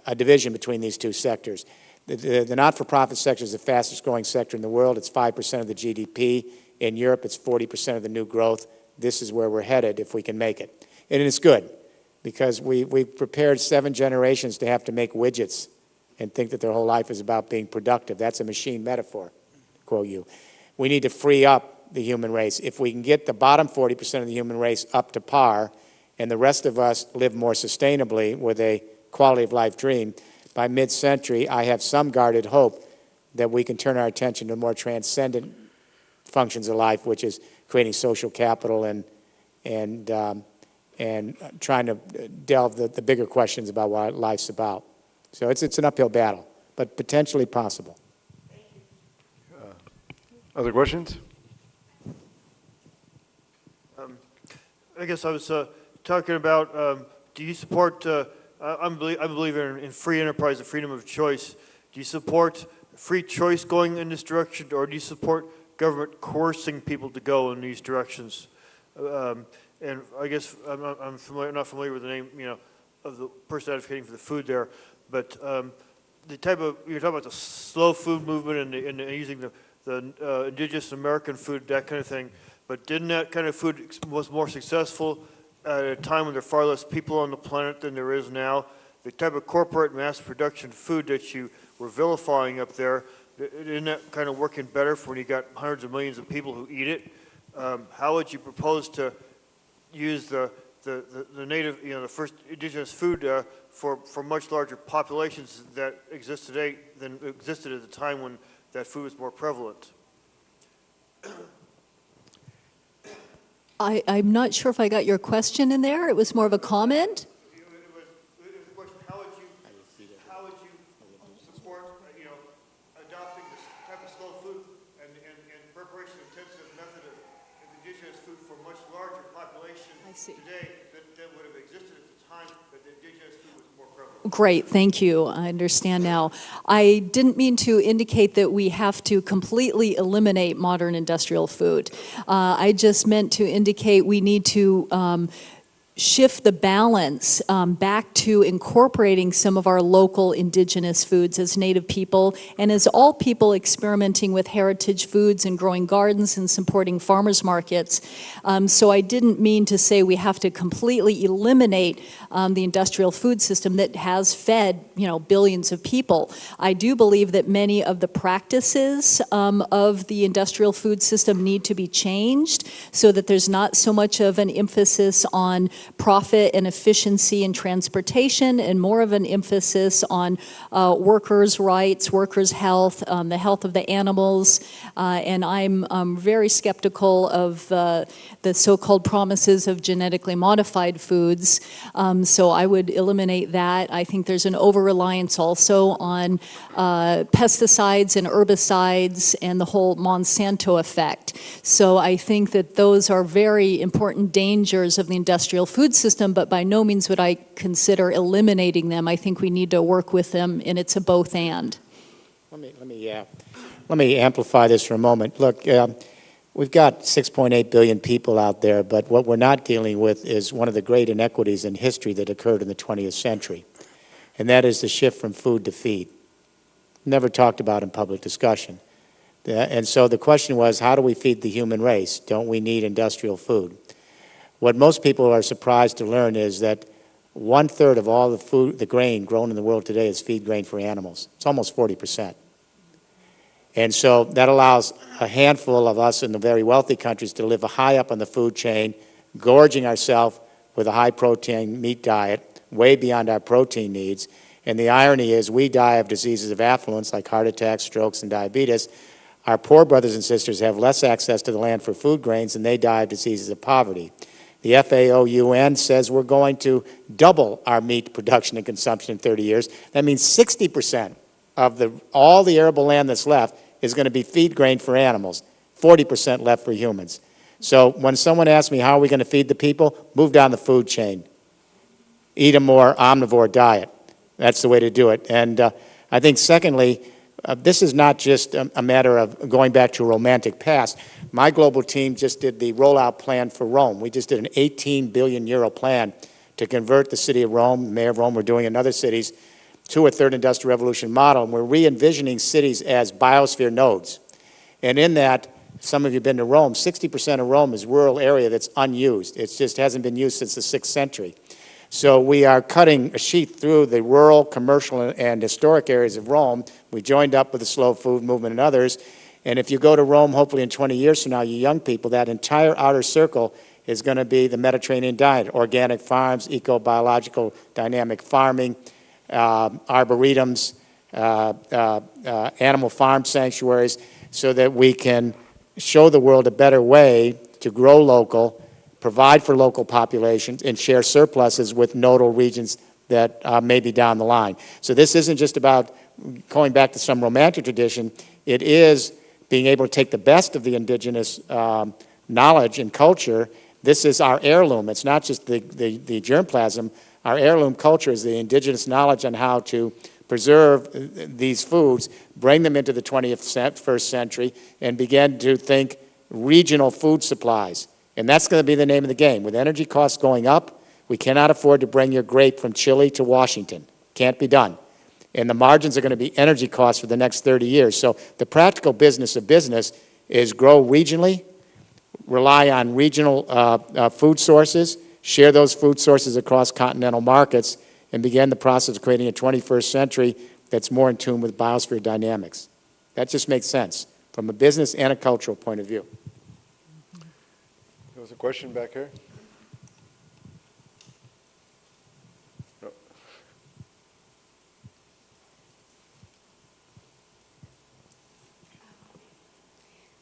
a division between these 2 sectors. The not-for-profit sector is the fastest growing sector in the world. It's 5% of the GDP. In Europe, it's 40% of the new growth. This is where we're headed if we can make it. And it's good because we've prepared 7 generations to have to make widgets and think that their whole life is about being productive. That's a machine metaphor, quote you. We need to free up the human race. If we can get the bottom 40% of the human race up to par and the rest of us live more sustainably with a quality of life dream, by mid-century, I have some guarded hope that we can turn our attention to more transcendent functions of life, which is creating social capital and trying to delve the bigger questions about what life's about. So it's an uphill battle, but potentially possible. Other questions? I guess I was talking about, do you support, I'm a believer in free enterprise and freedom of choice. Do you support free choice going in this direction, or do you support government coercing people to go in these directions? And I guess I'm not familiar with the name, of the person advocating for the food there, but the type of, you're talking about the slow food movement and using the indigenous American food, that kind of thing. But didn't that kind of food was more successful at a time when there are far less people on the planet than there is now? The type of corporate mass production food that you were vilifying up there, isn't that kind of working better for when you got hundreds of millions of people who eat it? How would you propose to use the native, the first indigenous food for much larger populations that exist today than existed at the time when that food was more prevalent? I'm not sure if I got your question in there. It was more of a comment. It was a question, how would you support, adopting this type of slow food and preparation-intensive method of indigenous food for much larger population today than would have existed at the time that the indigenous food was more prevalent? Great, thank you. I understand now. I didn't mean to indicate that we have to completely eliminate modern industrial food. I just meant to indicate we need to shift the balance back to incorporating some of our local indigenous foods as Native people and as all people experimenting with heritage foods and growing gardens and supporting farmers markets. So I didn't mean to say we have to completely eliminate the industrial food system that has fed, billions of people. I do believe that many of the practices of the industrial food system need to be changed so that there's not so much of an emphasis on profit and efficiency in transportation and more of an emphasis on workers' rights, workers' health, the health of the animals. And I'm very skeptical of the so-called promises of genetically modified foods. So I would eliminate that. I think there's an over-reliance also on pesticides and herbicides and the whole Monsanto effect. So I think that those are very important dangers of the industrial food food system, but by no means would I consider eliminating them. I think we need to work with them, and it's a both and. Let me amplify this for a moment. Look, we've got 6.8 billion people out there, but what we're not dealing with is one of the great inequities in history that occurred in the 20th century, and that is the shift from food to feed. Never talked about in public discussion. And so the question was, how do we feed the human race? Don't we need industrial food? What most people are surprised to learn is that 1/3 of all the food, the grain grown in the world today is feed grain for animals. It's almost 40%. And so that allows a handful of us in the very wealthy countries to live high up on the food chain, gorging ourselves with a high-protein meat diet, way beyond our protein needs. And the irony is we die of diseases of affluence like heart attacks, strokes, and diabetes. Our poor brothers and sisters have less access to the land for food grains, and they die of diseases of poverty. The FAO-UN says we're going to double our meat production and consumption in 30 years. That means 60% of all the arable land that's left is going to be feed grain for animals, 40% left for humans. So when someone asks me how are we going to feed the people, move down the food chain. Eat a more omnivore diet. That's the way to do it. And I think secondly, this is not just a matter of going back to a romantic past. My global team just did the rollout plan for Rome. We just did an 18 billion euro plan to convert the city of Rome, the mayor of Rome, we're doing in other cities, to a third industrial revolution model. And we're re-envisioning cities as biosphere nodes. And in that, some of you have been to Rome, 60% of Rome is rural area that's unused. It just hasn't been used since the 6th century. So we are cutting a sheath through the rural, commercial, and historic areas of Rome. We joined up with the slow food movement and others. And if you go to Rome, hopefully in 20 years from now, you young people, that entire outer circle is going to be the Mediterranean diet, organic farms, eco-biological dynamic farming, arboretums, animal farm sanctuaries, so that we can show the world a better way to grow local, provide for local populations, and share surpluses with nodal regions that may be down the line. So this isn't just about going back to some romantic tradition. It is being able to take the best of the indigenous knowledge and culture. This is our heirloom. It's not just the germplasm. Our heirloom culture is the indigenous knowledge on how to preserve these foods, bring them into the 21st century, and begin to think regional food supplies. And that's going to be the name of the game. With energy costs going up, we cannot afford to bring your grape from Chile to Washington. Can't be done. And the margins are going to be energy costs for the next 30 years. So the practical business of business is grow regionally, rely on regional food sources, share those food sources across continental markets, and begin the process of creating a 21st century that's more in tune with biosphere dynamics. That just makes sense from a business and a cultural point of view. There was a question back here. No.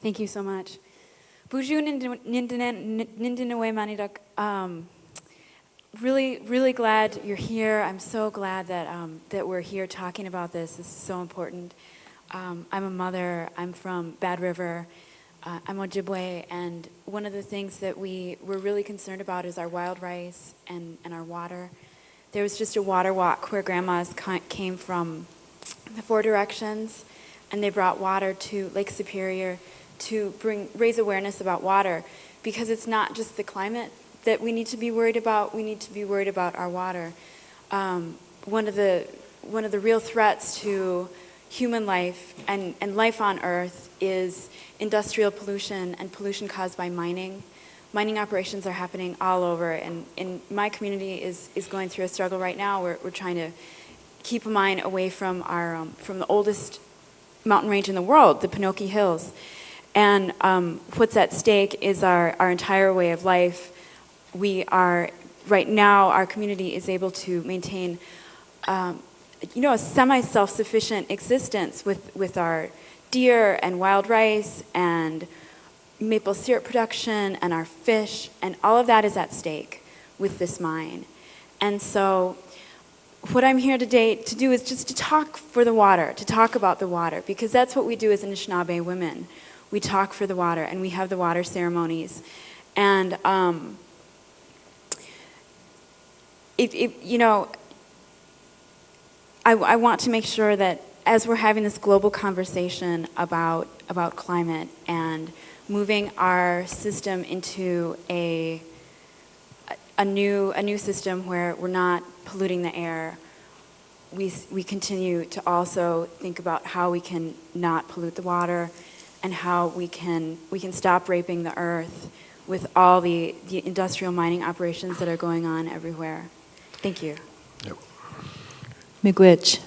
Thank you so much. Buju Nindinawe Manidak. Really glad you're here. I'm so glad that we're here talking about this. This is so important. I'm a mother. I'm from Bad River. I'm Ojibwe, and one of the things that we're really concerned about is our wild rice and our water. There was just a water walk where grandmas came from the 4 directions, and they brought water to Lake Superior to raise awareness about water, because it's not just the climate that we need to be worried about. We need to be worried about our water. One of the real threats to human life and life on Earth is industrial pollution and pollution caused by mining. Mining operations are happening all over, and my community is going through a struggle right now. We're trying to keep a mine away from from the oldest mountain range in the world, the Pinocchio Hills. And what's at stake is our entire way of life. We are, right now, our community is able to maintain a semi-self-sufficient existence with our deer and wild rice and maple syrup production and our fish, and all of that is at stake with this mine. And so what I'm here today to do is just to talk for the water, to talk about the water, because that's what we do as Anishinaabe women. We talk for the water, and we have the water ceremonies. And you know, I want to make sure that as we're having this global conversation about climate and moving our system into a new system where we're not polluting the air, we continue to also think about how we can not pollute the water and how we can stop raping the earth with all the industrial mining operations that are going on everywhere. Thank you. Yep. Miigwech,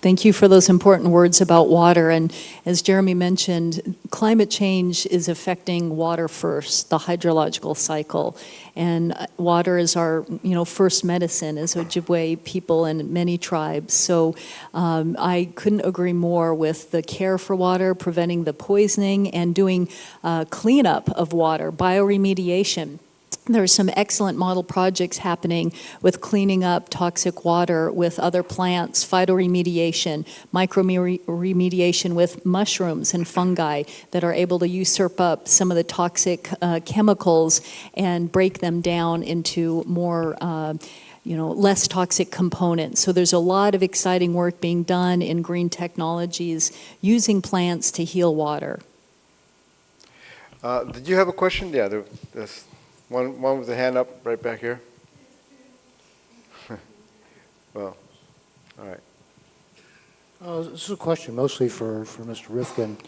thank you for those important words about water. And as Jeremy mentioned, climate change is affecting water first, the hydrological cycle. And water is our, first medicine as Ojibwe people and many tribes. So I couldn't agree more with the care for water, preventing the poisoning, and doing cleanup of water, bioremediation. There are some excellent model projects happening with cleaning up toxic water with other plants, phytoremediation, microremediation with mushrooms and fungi that are able to usurp up some of the toxic chemicals and break them down into more less toxic components. So there's a lot of exciting work being done in green technologies using plants to heal water. Did you have a question? Yeah, there's one with a hand up right back here. Well, all right. This is a question mostly for Mr. Rifkin.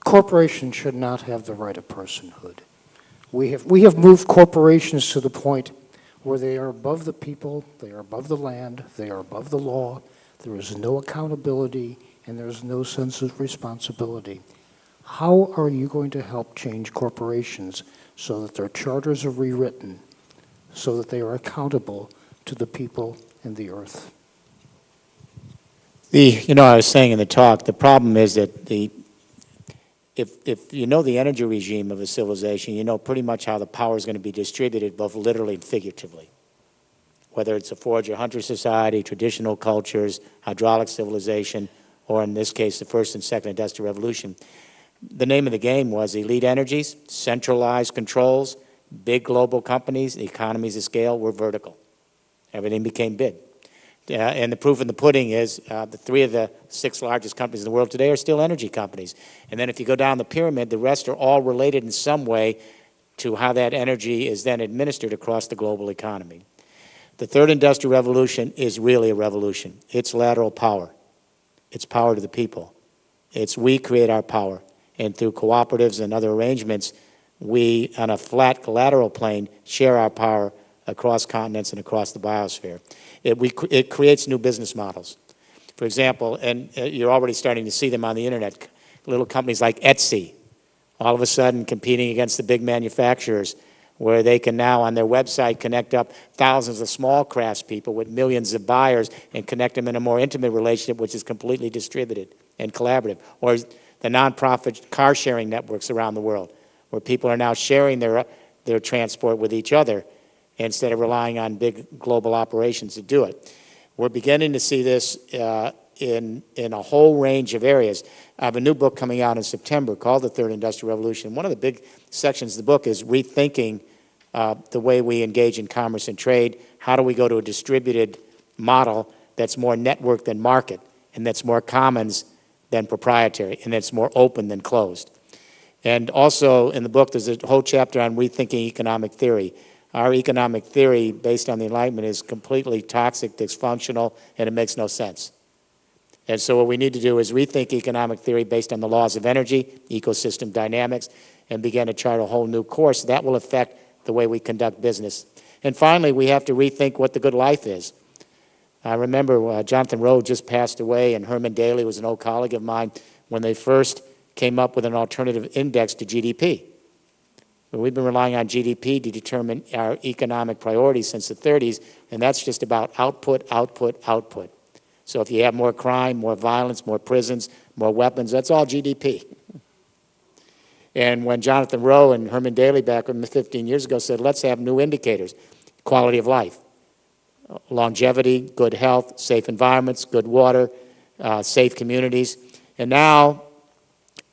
Corporations should not have the right of personhood. We have moved corporations to the point where they are above the people, they are above the land, they are above the law, there is no accountability, and there is no sense of responsibility. How are you going to help change corporations so that their charters are rewritten, so that they are accountable to the people and the earth? I was saying in the talk, the problem is that if you know the energy regime of a civilization, you know pretty much how the power is going to be distributed, both literally and figuratively. Whether it's a forage or hunter society, traditional cultures, hydraulic civilization, or in this case, the first and second industrial revolution. The name of the game was elite energies, centralized controls, big global companies, the economies of scale were vertical. Everything became big. And the proof in the pudding is the 3 of the 6 largest companies in the world today are still energy companies. And then if you go down the pyramid, the rest are all related in some way to how that energy is then administered across the global economy. The third industrial revolution is really a revolution. It's lateral power. It's power to the people. It's we create our power. And through cooperatives and other arrangements, we, on a flat collateral plane, share our power across continents and across the biosphere. It creates new business models. For example, and you're already starting to see them on the internet, little companies like Etsy, all of a sudden competing against the big manufacturers, where they can now on their website connect up thousands of small craftspeople with millions of buyers and connect them in a more intimate relationship, which is completely distributed and collaborative. Or the nonprofit car sharing networks around the world, where people are now sharing their transport with each other instead of relying on big global operations to do it. We're beginning to see this in a whole range of areas. I have a new book coming out in September called The Third Industrial Revolution. One of the big sections of the book is rethinking the way we engage in commerce and trade. How do we go to a distributed model that's more network than market, and that's more commons than proprietary, and that's more open than closed. And also in the book, there's a whole chapter on rethinking economic theory. Our economic theory, based on the Enlightenment, is completely toxic, dysfunctional, and it makes no sense. And so what we need to do is rethink economic theory based on the laws of energy, ecosystem dynamics, and begin to chart a whole new course that will affect the way we conduct business. And finally, we have to rethink what the good life is. I remember Jonathan Rowe just passed away, and Herman Daly was an old colleague of mine when they first came up with an alternative index to GDP. But we've been relying on GDP to determine our economic priorities since the 30s, and that's just about output, output, output. So if you have more crime, more violence, more prisons, more weapons, that's all GDP. And when Jonathan Rowe and Herman Daly back 15 years ago said, let's have new indicators, quality of life, longevity, good health, safe environments, good water, safe communities. And now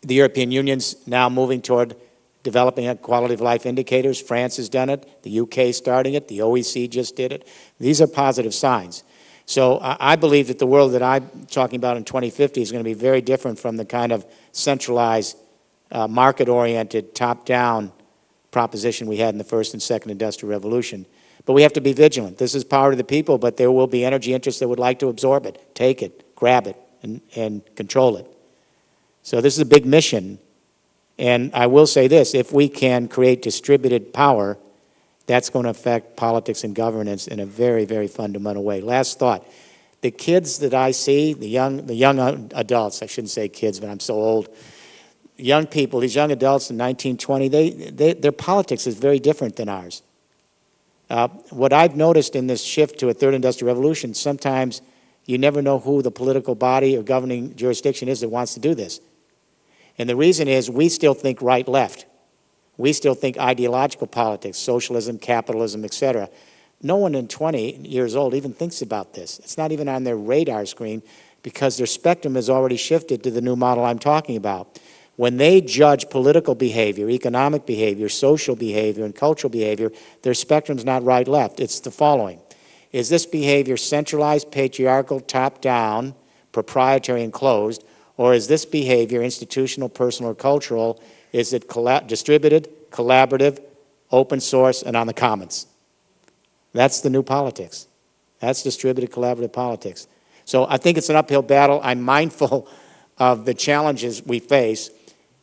the European Union's now moving toward developing quality of life indicators. France has done it. The UK is starting it. The OECD just did it. These are positive signs. So I believe that the world that I'm talking about in 2050 is going to be very different from the kind of centralized, market-oriented, top-down proposition we had in the first and second industrial revolution. But we have to be vigilant. This is power to the people, but there will be energy interests that would like to absorb it, take it, grab it, and control it. So this is a big mission. And I will say this, if we can create distributed power, that's going to affect politics and governance in a very, very fundamental way. Last thought. The kids that I see, the young adults, I shouldn't say kids, but I'm so old, young people, these young adults in 1920, their politics is very different than ours. What I've noticed in this shift to a third industrial revolution, sometimes you never know who the political body or governing jurisdiction is that wants to do this. And the reason is we still think right-left. We still think ideological politics, socialism, capitalism, etc. No one in 20 years old even thinks about this. It's not even on their radar screen because their spectrum has already shifted to the new model I'm talking about. When they judge political behavior, economic behavior, social behavior, and cultural behavior, their spectrum's not right-left. It's the following. Is this behavior centralized, patriarchal, top-down, proprietary, and closed, or is this behavior institutional, personal, or cultural? Is it distributed, collaborative, open source, and on the commons? That's the new politics. That's distributed, collaborative politics. So I think it's an uphill battle. I'm mindful of the challenges we face,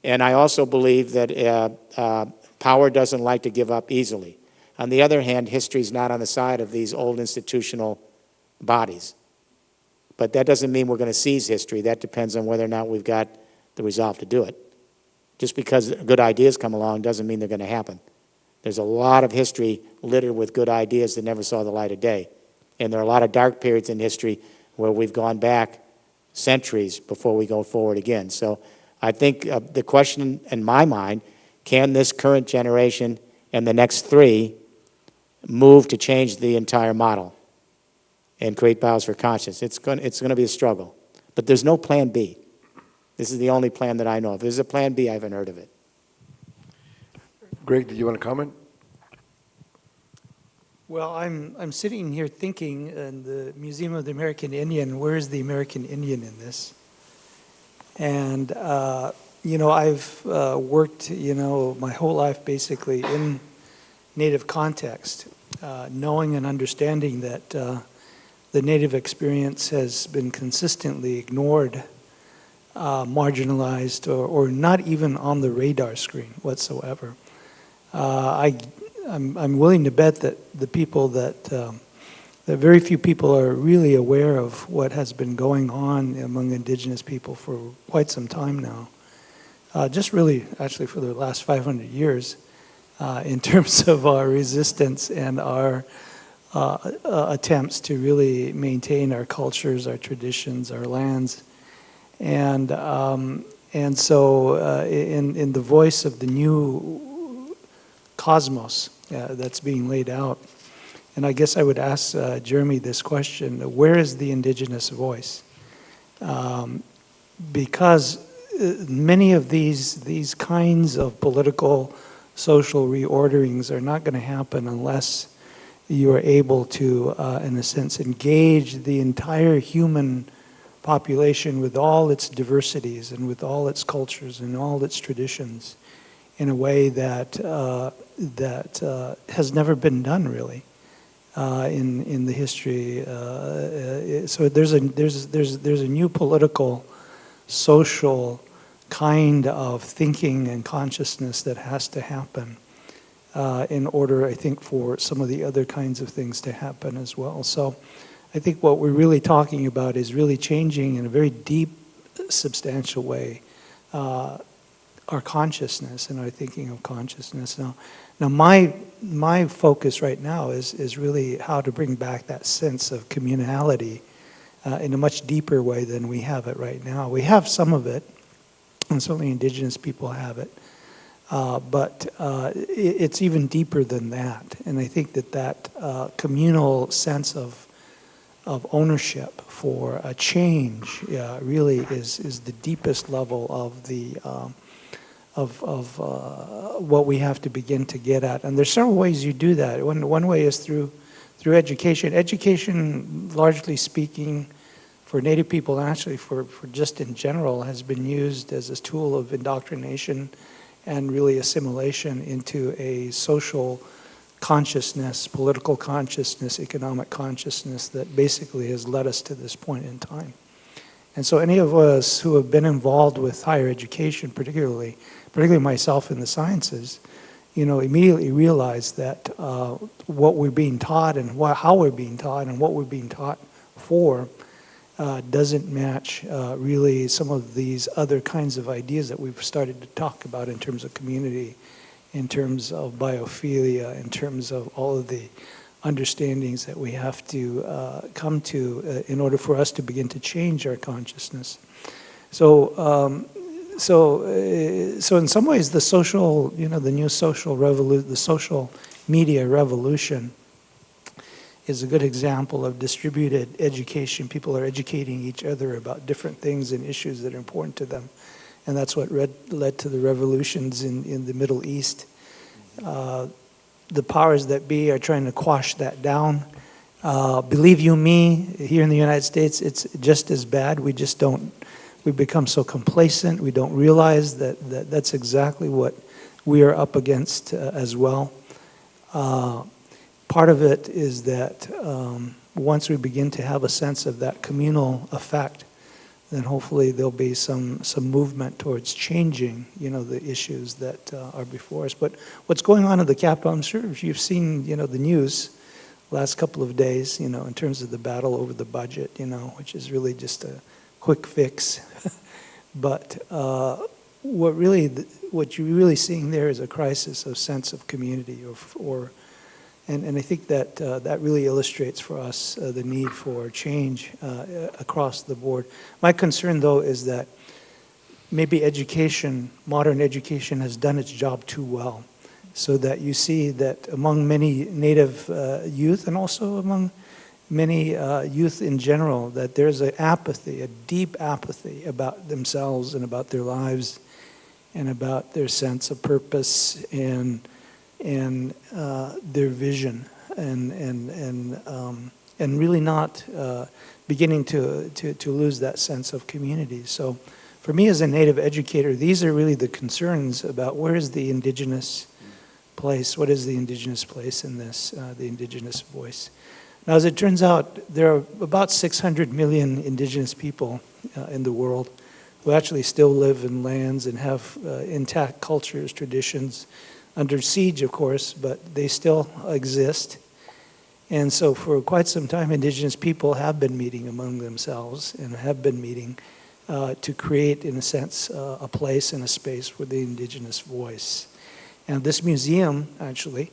and I also believe that power doesn't like to give up easily. On the other hand, history is not on the side of these old institutional bodies. But that doesn't mean we're going to seize history. That depends on whether or not we've got the resolve to do it. Just because good ideas come along doesn't mean they're going to happen. There's a lot of history littered with good ideas that never saw the light of day. And there are a lot of dark periods in history where we've gone back centuries before we go forward again. So I think the question in my mind, can this current generation and the next three move to change the entire model and create powers for conscience? It's going to be a struggle. But there's no plan B. This is the only plan that I know of. If there's a plan B, I haven't heard of it. Greg, did you want to comment? Well, I'm sitting here thinking in the Museum of the American Indian, where is the American Indian in this? And, I've worked, my whole life basically in Native context, knowing and understanding that the Native experience has been consistently ignored, marginalized, or not even on the radar screen whatsoever. I'm willing to bet that the people that very few people are really aware of what has been going on among indigenous people for quite some time now. Just really, actually, for the last 500 years, in terms of our resistance and our attempts to really maintain our cultures, our traditions, our lands. And so in the voice of the new cosmos that's being laid out, and I guess I would ask Jeremy this question: where is the indigenous voice? Because many of these kinds of political, social reorderings are not going to happen unless you are able to, in a sense, engage the entire human population with all its diversities and with all its cultures and all its traditions in a way that has never been done really in the history. So there's a new political, social kind of thinking and consciousness that has to happen in order, I think, for some of the other kinds of things to happen as well. So I think what we're really talking about is really changing in a very deep, substantial way our consciousness and our thinking of consciousness. Now my focus right now is really how to bring back that sense of communality in a much deeper way than we have it right now. We have some of it, and certainly indigenous people have it, but it's even deeper than that. And I think that communal sense of ownership for a change really is the deepest level of the what we have to begin to get at. And there's several ways you do that. One way is through education. Education, largely speaking, for Native people, and actually for just in general, has been used as a tool of indoctrination and really assimilation into a social consciousness, political consciousness, economic consciousness that basically has led us to this point in time. And so any of us who have been involved with higher education, particularly myself in the sciences, immediately realize that what we're being taught and how we're being taught and what we're being taught for doesn't match really some of these other kinds of ideas that we've started to talk about in terms of community, in terms of biophilia, in terms of all of the understandings that we have to come to in order for us to begin to change our consciousness. So in some ways, the social, the new social revolution, the social media revolution is a good example of distributed education. People are educating each other about different things and issues that are important to them. And that's what led to the revolutions in the Middle East. The powers that be are trying to quash that down. Believe you me, here in the United States, it's just as bad. We become so complacent. We don't realize that that's exactly what we are up against as well. Part of it is that once we begin to have a sense of that communal effect, then hopefully there'll be some movement towards changing, the issues that are before us. But what's going on at the Capitol, I'm sure if you've seen, the news last couple of days, in terms of the battle over the budget, which is really just a quick fix. But what you're really seeing there is a crisis of sense of community, and I think that that really illustrates for us the need for change across the board. My concern, though, is that maybe modern education has done its job too well, so that you see that among many Native youth and also among many youth in general, that there's an apathy, a deep apathy about themselves and about their lives and about their sense of purpose and their vision, and really not beginning to lose that sense of community. So for me as a Native educator, these are really the concerns about where is the indigenous place, what is the indigenous place in this, the indigenous voice. Now, as it turns out, there are about 600 million indigenous people in the world who actually still live in lands and have intact cultures, traditions, under siege, of course, but they still exist. And so for quite some time, indigenous people have been meeting among themselves and have been meeting to create, in a sense, a place and a space for the indigenous voice. And this museum, actually,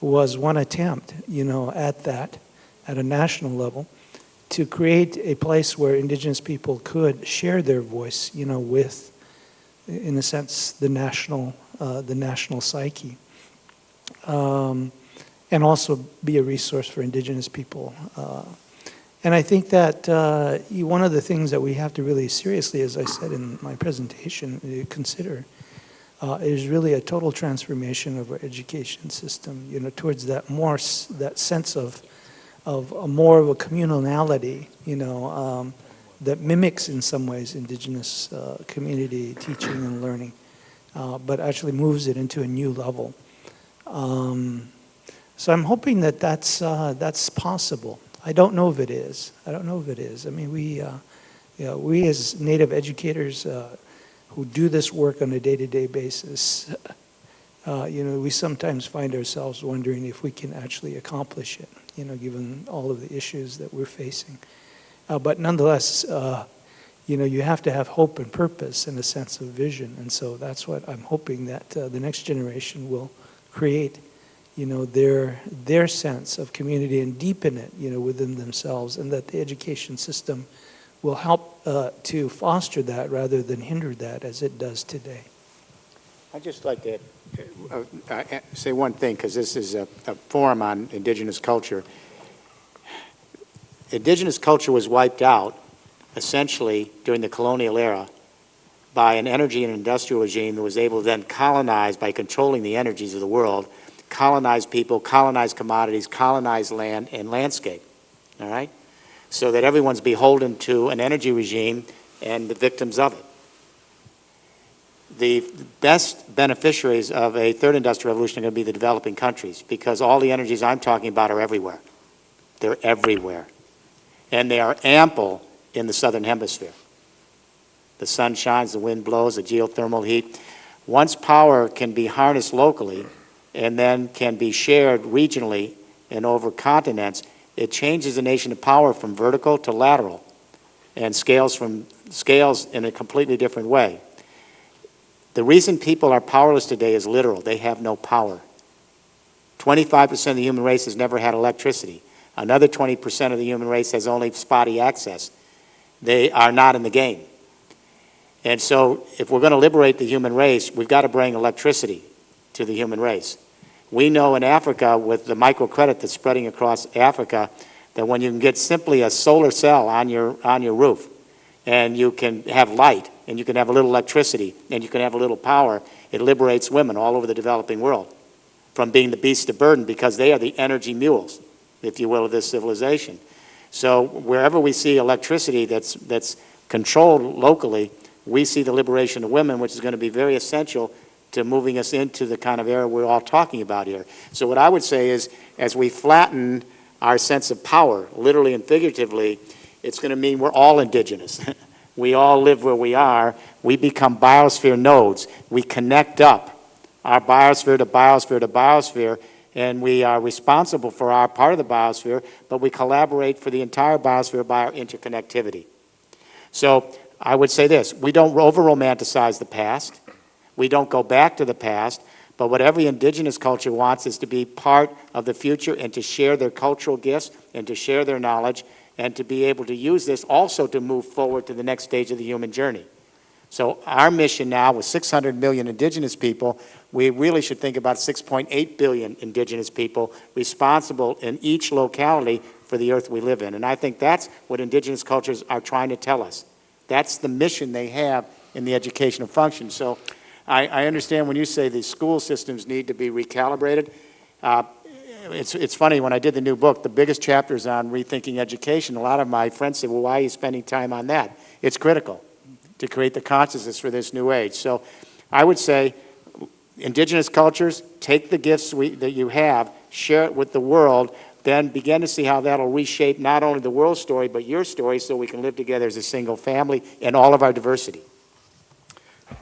was one attempt, at that, at a national level, to create a place where indigenous people could share their voice, with, in a sense, the national psyche, and also be a resource for indigenous people. And I think that one of the things that we have to really seriously, as I said in my presentation, consider is really a total transformation of our education system, towards that sense of more of a communality, that mimics in some ways indigenous community teaching and learning, but actually moves it into a new level. So I'm hoping that that's possible. I don't know if it is. I mean, we as Native educators who do this work on a day-to-day basis, we sometimes find ourselves wondering if we can actually accomplish it, given all of the issues that we're facing. But nonetheless, you have to have hope and purpose and a sense of vision. And so that's what I'm hoping that the next generation will create, their sense of community and deepen it, within themselves, and that the education system will help to foster that rather than hinder that as it does today. I'd just like to say one thing, because this is a forum on indigenous culture. Indigenous culture was wiped out, essentially, during the colonial era by an energy and industrial regime that was able to then colonize by controlling the energies of the world, colonize people, colonize commodities, colonize land and landscape, all right? So that everyone's beholden to an energy regime and the victims of it. The best beneficiaries of a third industrial revolution are going to be the developing countries, because all the energies I'm talking about are everywhere. They're everywhere. And they are ample in the southern hemisphere. The sun shines, the wind blows, the geothermal heat. Once power can be harnessed locally and then can be shared regionally and over continents, it changes the nation of power from vertical to lateral and scales in a completely different way. The reason people are powerless today is literal. They have no power. 25% of the human race has never had electricity. Another 20% of the human race has only spotty access. They are not in the game. And so if we're going to liberate the human race, we've got to bring electricity to the human race. We know in Africa, with the microcredit that's spreading across Africa, that when you can get simply a solar cell on your roof, and you can have light, and you can have a little electricity, and you can have a little power, it liberates women all over the developing world from being the beasts of burden, because they are the energy mules, if you will, of this civilization. So wherever we see electricity that's controlled locally, we see the liberation of women, which is going to be very essential to moving us into the kind of era we're all talking about here. So what I would say is, as we flatten our sense of power, literally and figuratively, it's going to mean we're all indigenous. We all live where we are. We become biosphere nodes. We connect up our biosphere to biosphere to biosphere, and we are responsible for our part of the biosphere, but we collaborate for the entire biosphere by our interconnectivity. So I would say this: we don't over-romanticize the past. We don't go back to the past, but what every indigenous culture wants is to be part of the future and to share their cultural gifts and to share their knowledge and to be able to use this also to move forward to the next stage of the human journey. So our mission now, with 600 million indigenous people, we really should think about 6.8 billion indigenous people responsible in each locality for the earth we live in. And I think that's what indigenous cultures are trying to tell us. That's the mission they have in the educational function. So I understand when you say the school systems need to be recalibrated. It's funny, when I did the new book, the biggest chapter is on rethinking education. A lot of my friends say, well, why are you spending time on that? It's critical to create the consciousness for this new age. So I would say, indigenous cultures, take the gifts that you have, share it with the world, then begin to see how that'll reshape not only the world story, but your story, so we can live together as a single family in all of our diversity.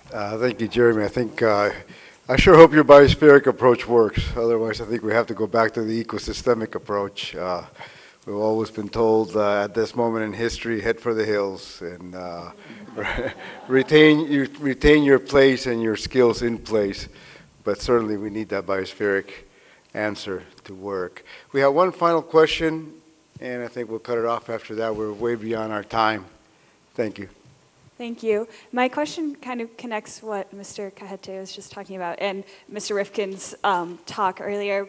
Thank you, Jeremy. I think I sure hope your biospheric approach works. Otherwise, I think we have to go back to the ecosystemic approach. We've always been told at this moment in history, head for the hills and retain your place and your skills in place. But certainly, we need that biospheric answer to work. We have one final question, and I think we'll cut it off after that. We're way beyond our time. Thank you. Thank you. My question kind of connects what Mr. Cajete was just talking about and Mr. Rifkin's talk earlier.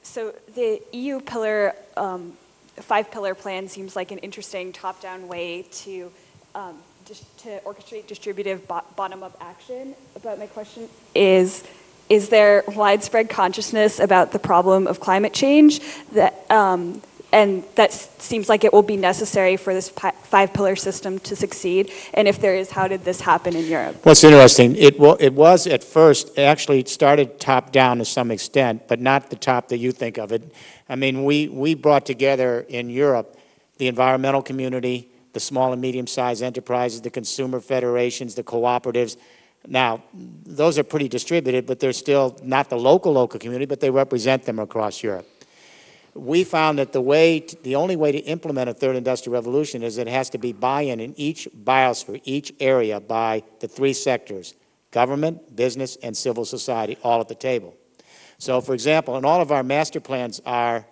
So the EU pillar, 5-pillar plan seems like an interesting top-down way to orchestrate distributive bottom-up action. But my question is there widespread consciousness about the problem of climate change and that seems like it will be necessary for this 5-pillar system to succeed? And if there is, how did this happen in Europe? Well, it's interesting. It was at first, actually it started top down to some extent, but not the top that you think of it. I mean, we brought together in Europe the environmental community, the small and medium-sized enterprises, the consumer federations, the cooperatives. Now, those are pretty distributed, but they're still not the local community, but they represent them across Europe. We found that the only way to implement a third industrial revolution is it has to be buy-in each biosphere, each area, by the 3 sectors: government, business, and civil society, all at the table. So, for example, and all of our master plans are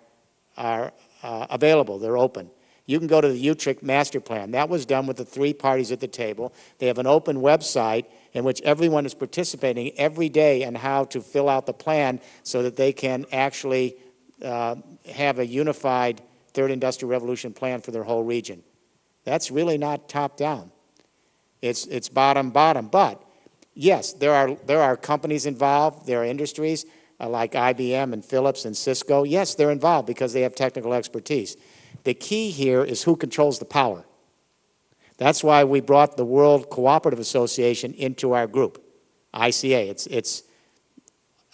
available. They're open. You can go to the Utrecht master plan. That was done with the 3 parties at the table. They have an open website in which everyone is participating every day on how to fill out the plan so that they can actually have a unified third industrial revolution plan for their whole region. That's really not top-down. It's bottom. But yes, there are companies involved. There are industries like IBM and Philips and Cisco. Yes, they're involved because they have technical expertise. The key here is who controls the power. That's why we brought the World Cooperative Association into our group, ICA. It's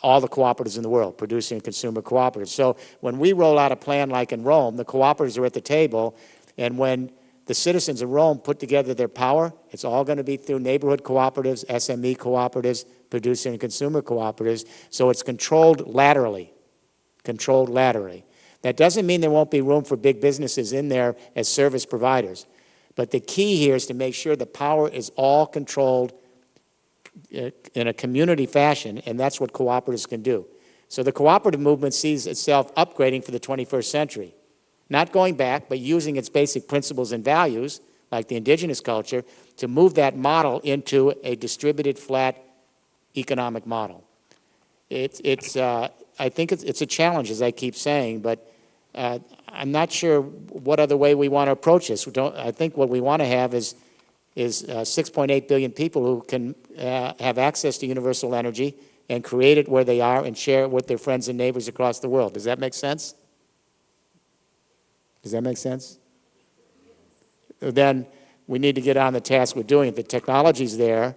all the cooperatives in the world, producing and consumer cooperatives. So when we roll out a plan like in Rome, the cooperatives are at the table, and when the citizens of Rome put together their power, it's all going to be through neighborhood cooperatives, SME cooperatives, producer and consumer cooperatives, so it's controlled laterally. Controlled laterally. That doesn't mean there won't be room for big businesses in there as service providers. But the key here is to make sure the power is all controlled in a community fashion, and that's what cooperatives can do. So the cooperative movement sees itself upgrading for the 21st century. Not going back, but using its basic principles and values, like the indigenous culture, to move that model into a distributed, flat economic model. I think it's a challenge, as I keep saying, but I'm not sure what other way we want to approach this. I think what we want to have is 6.8 billion people who can have access to universal energy and create it where they are and share it with their friends and neighbors across the world. Does that make sense? Does that make sense? Then we need to get on the task with doing it. The technology's there,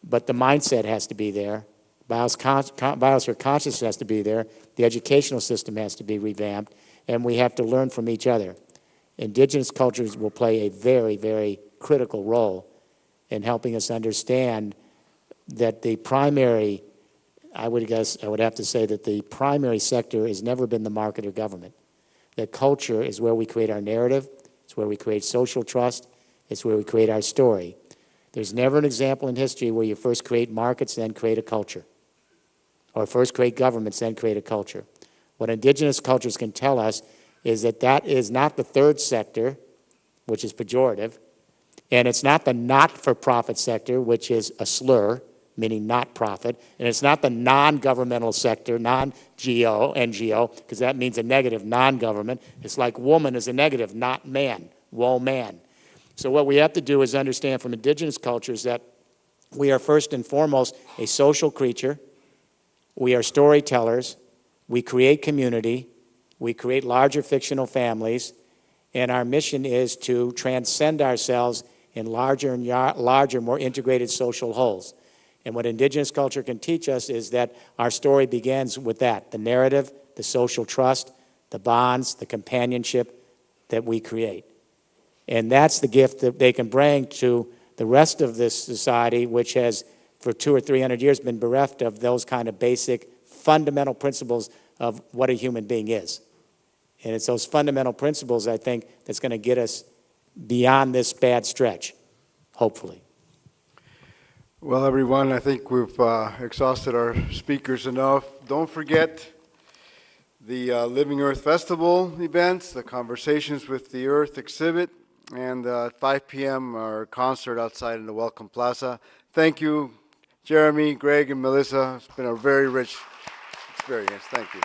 but the mindset has to be there. Biosphere consciousness has to be there. The educational system has to be revamped, and we have to learn from each other. Indigenous cultures will play a very, very critical role in helping us understand that the primary, I would have to say that the primary sector has never been the market or government. That culture is where we create our narrative, it's where we create social trust, it's where we create our story. There's never an example in history where you first create markets, then create a culture. Or first create governments, then create a culture. What indigenous cultures can tell us is that that is not the third sector, which is pejorative, and it's not the not-for-profit sector, which is a slur, meaning not profit, and it's not the non-governmental sector, non-GO, NGO, because that means a negative, non-government. It's like woman is a negative, not man, woe man. So what we have to do is understand from indigenous cultures that we are first and foremost a social creature. We are storytellers. We create community. We create larger fictional families. And our mission is to transcend ourselves in larger and larger, more integrated social wholes. And what indigenous culture can teach us is that our story begins with that, the narrative, the social trust, the bonds, the companionship that we create. And that's the gift that they can bring to the rest of this society, which has, for 200 or 300 years, been bereft of those kind of basic, fundamental principles of what a human being is. And it's those fundamental principles, I think, that's going to get us beyond this bad stretch, hopefully. Well, everyone, I think we've exhausted our speakers enough. Don't forget the Living Earth Festival events, the Conversations with the Earth exhibit, and at 5 p.m. our concert outside in the Welcome Plaza. Thank you, Jeremy, Greg, and Melissa. It's been a very rich experience. Thank you.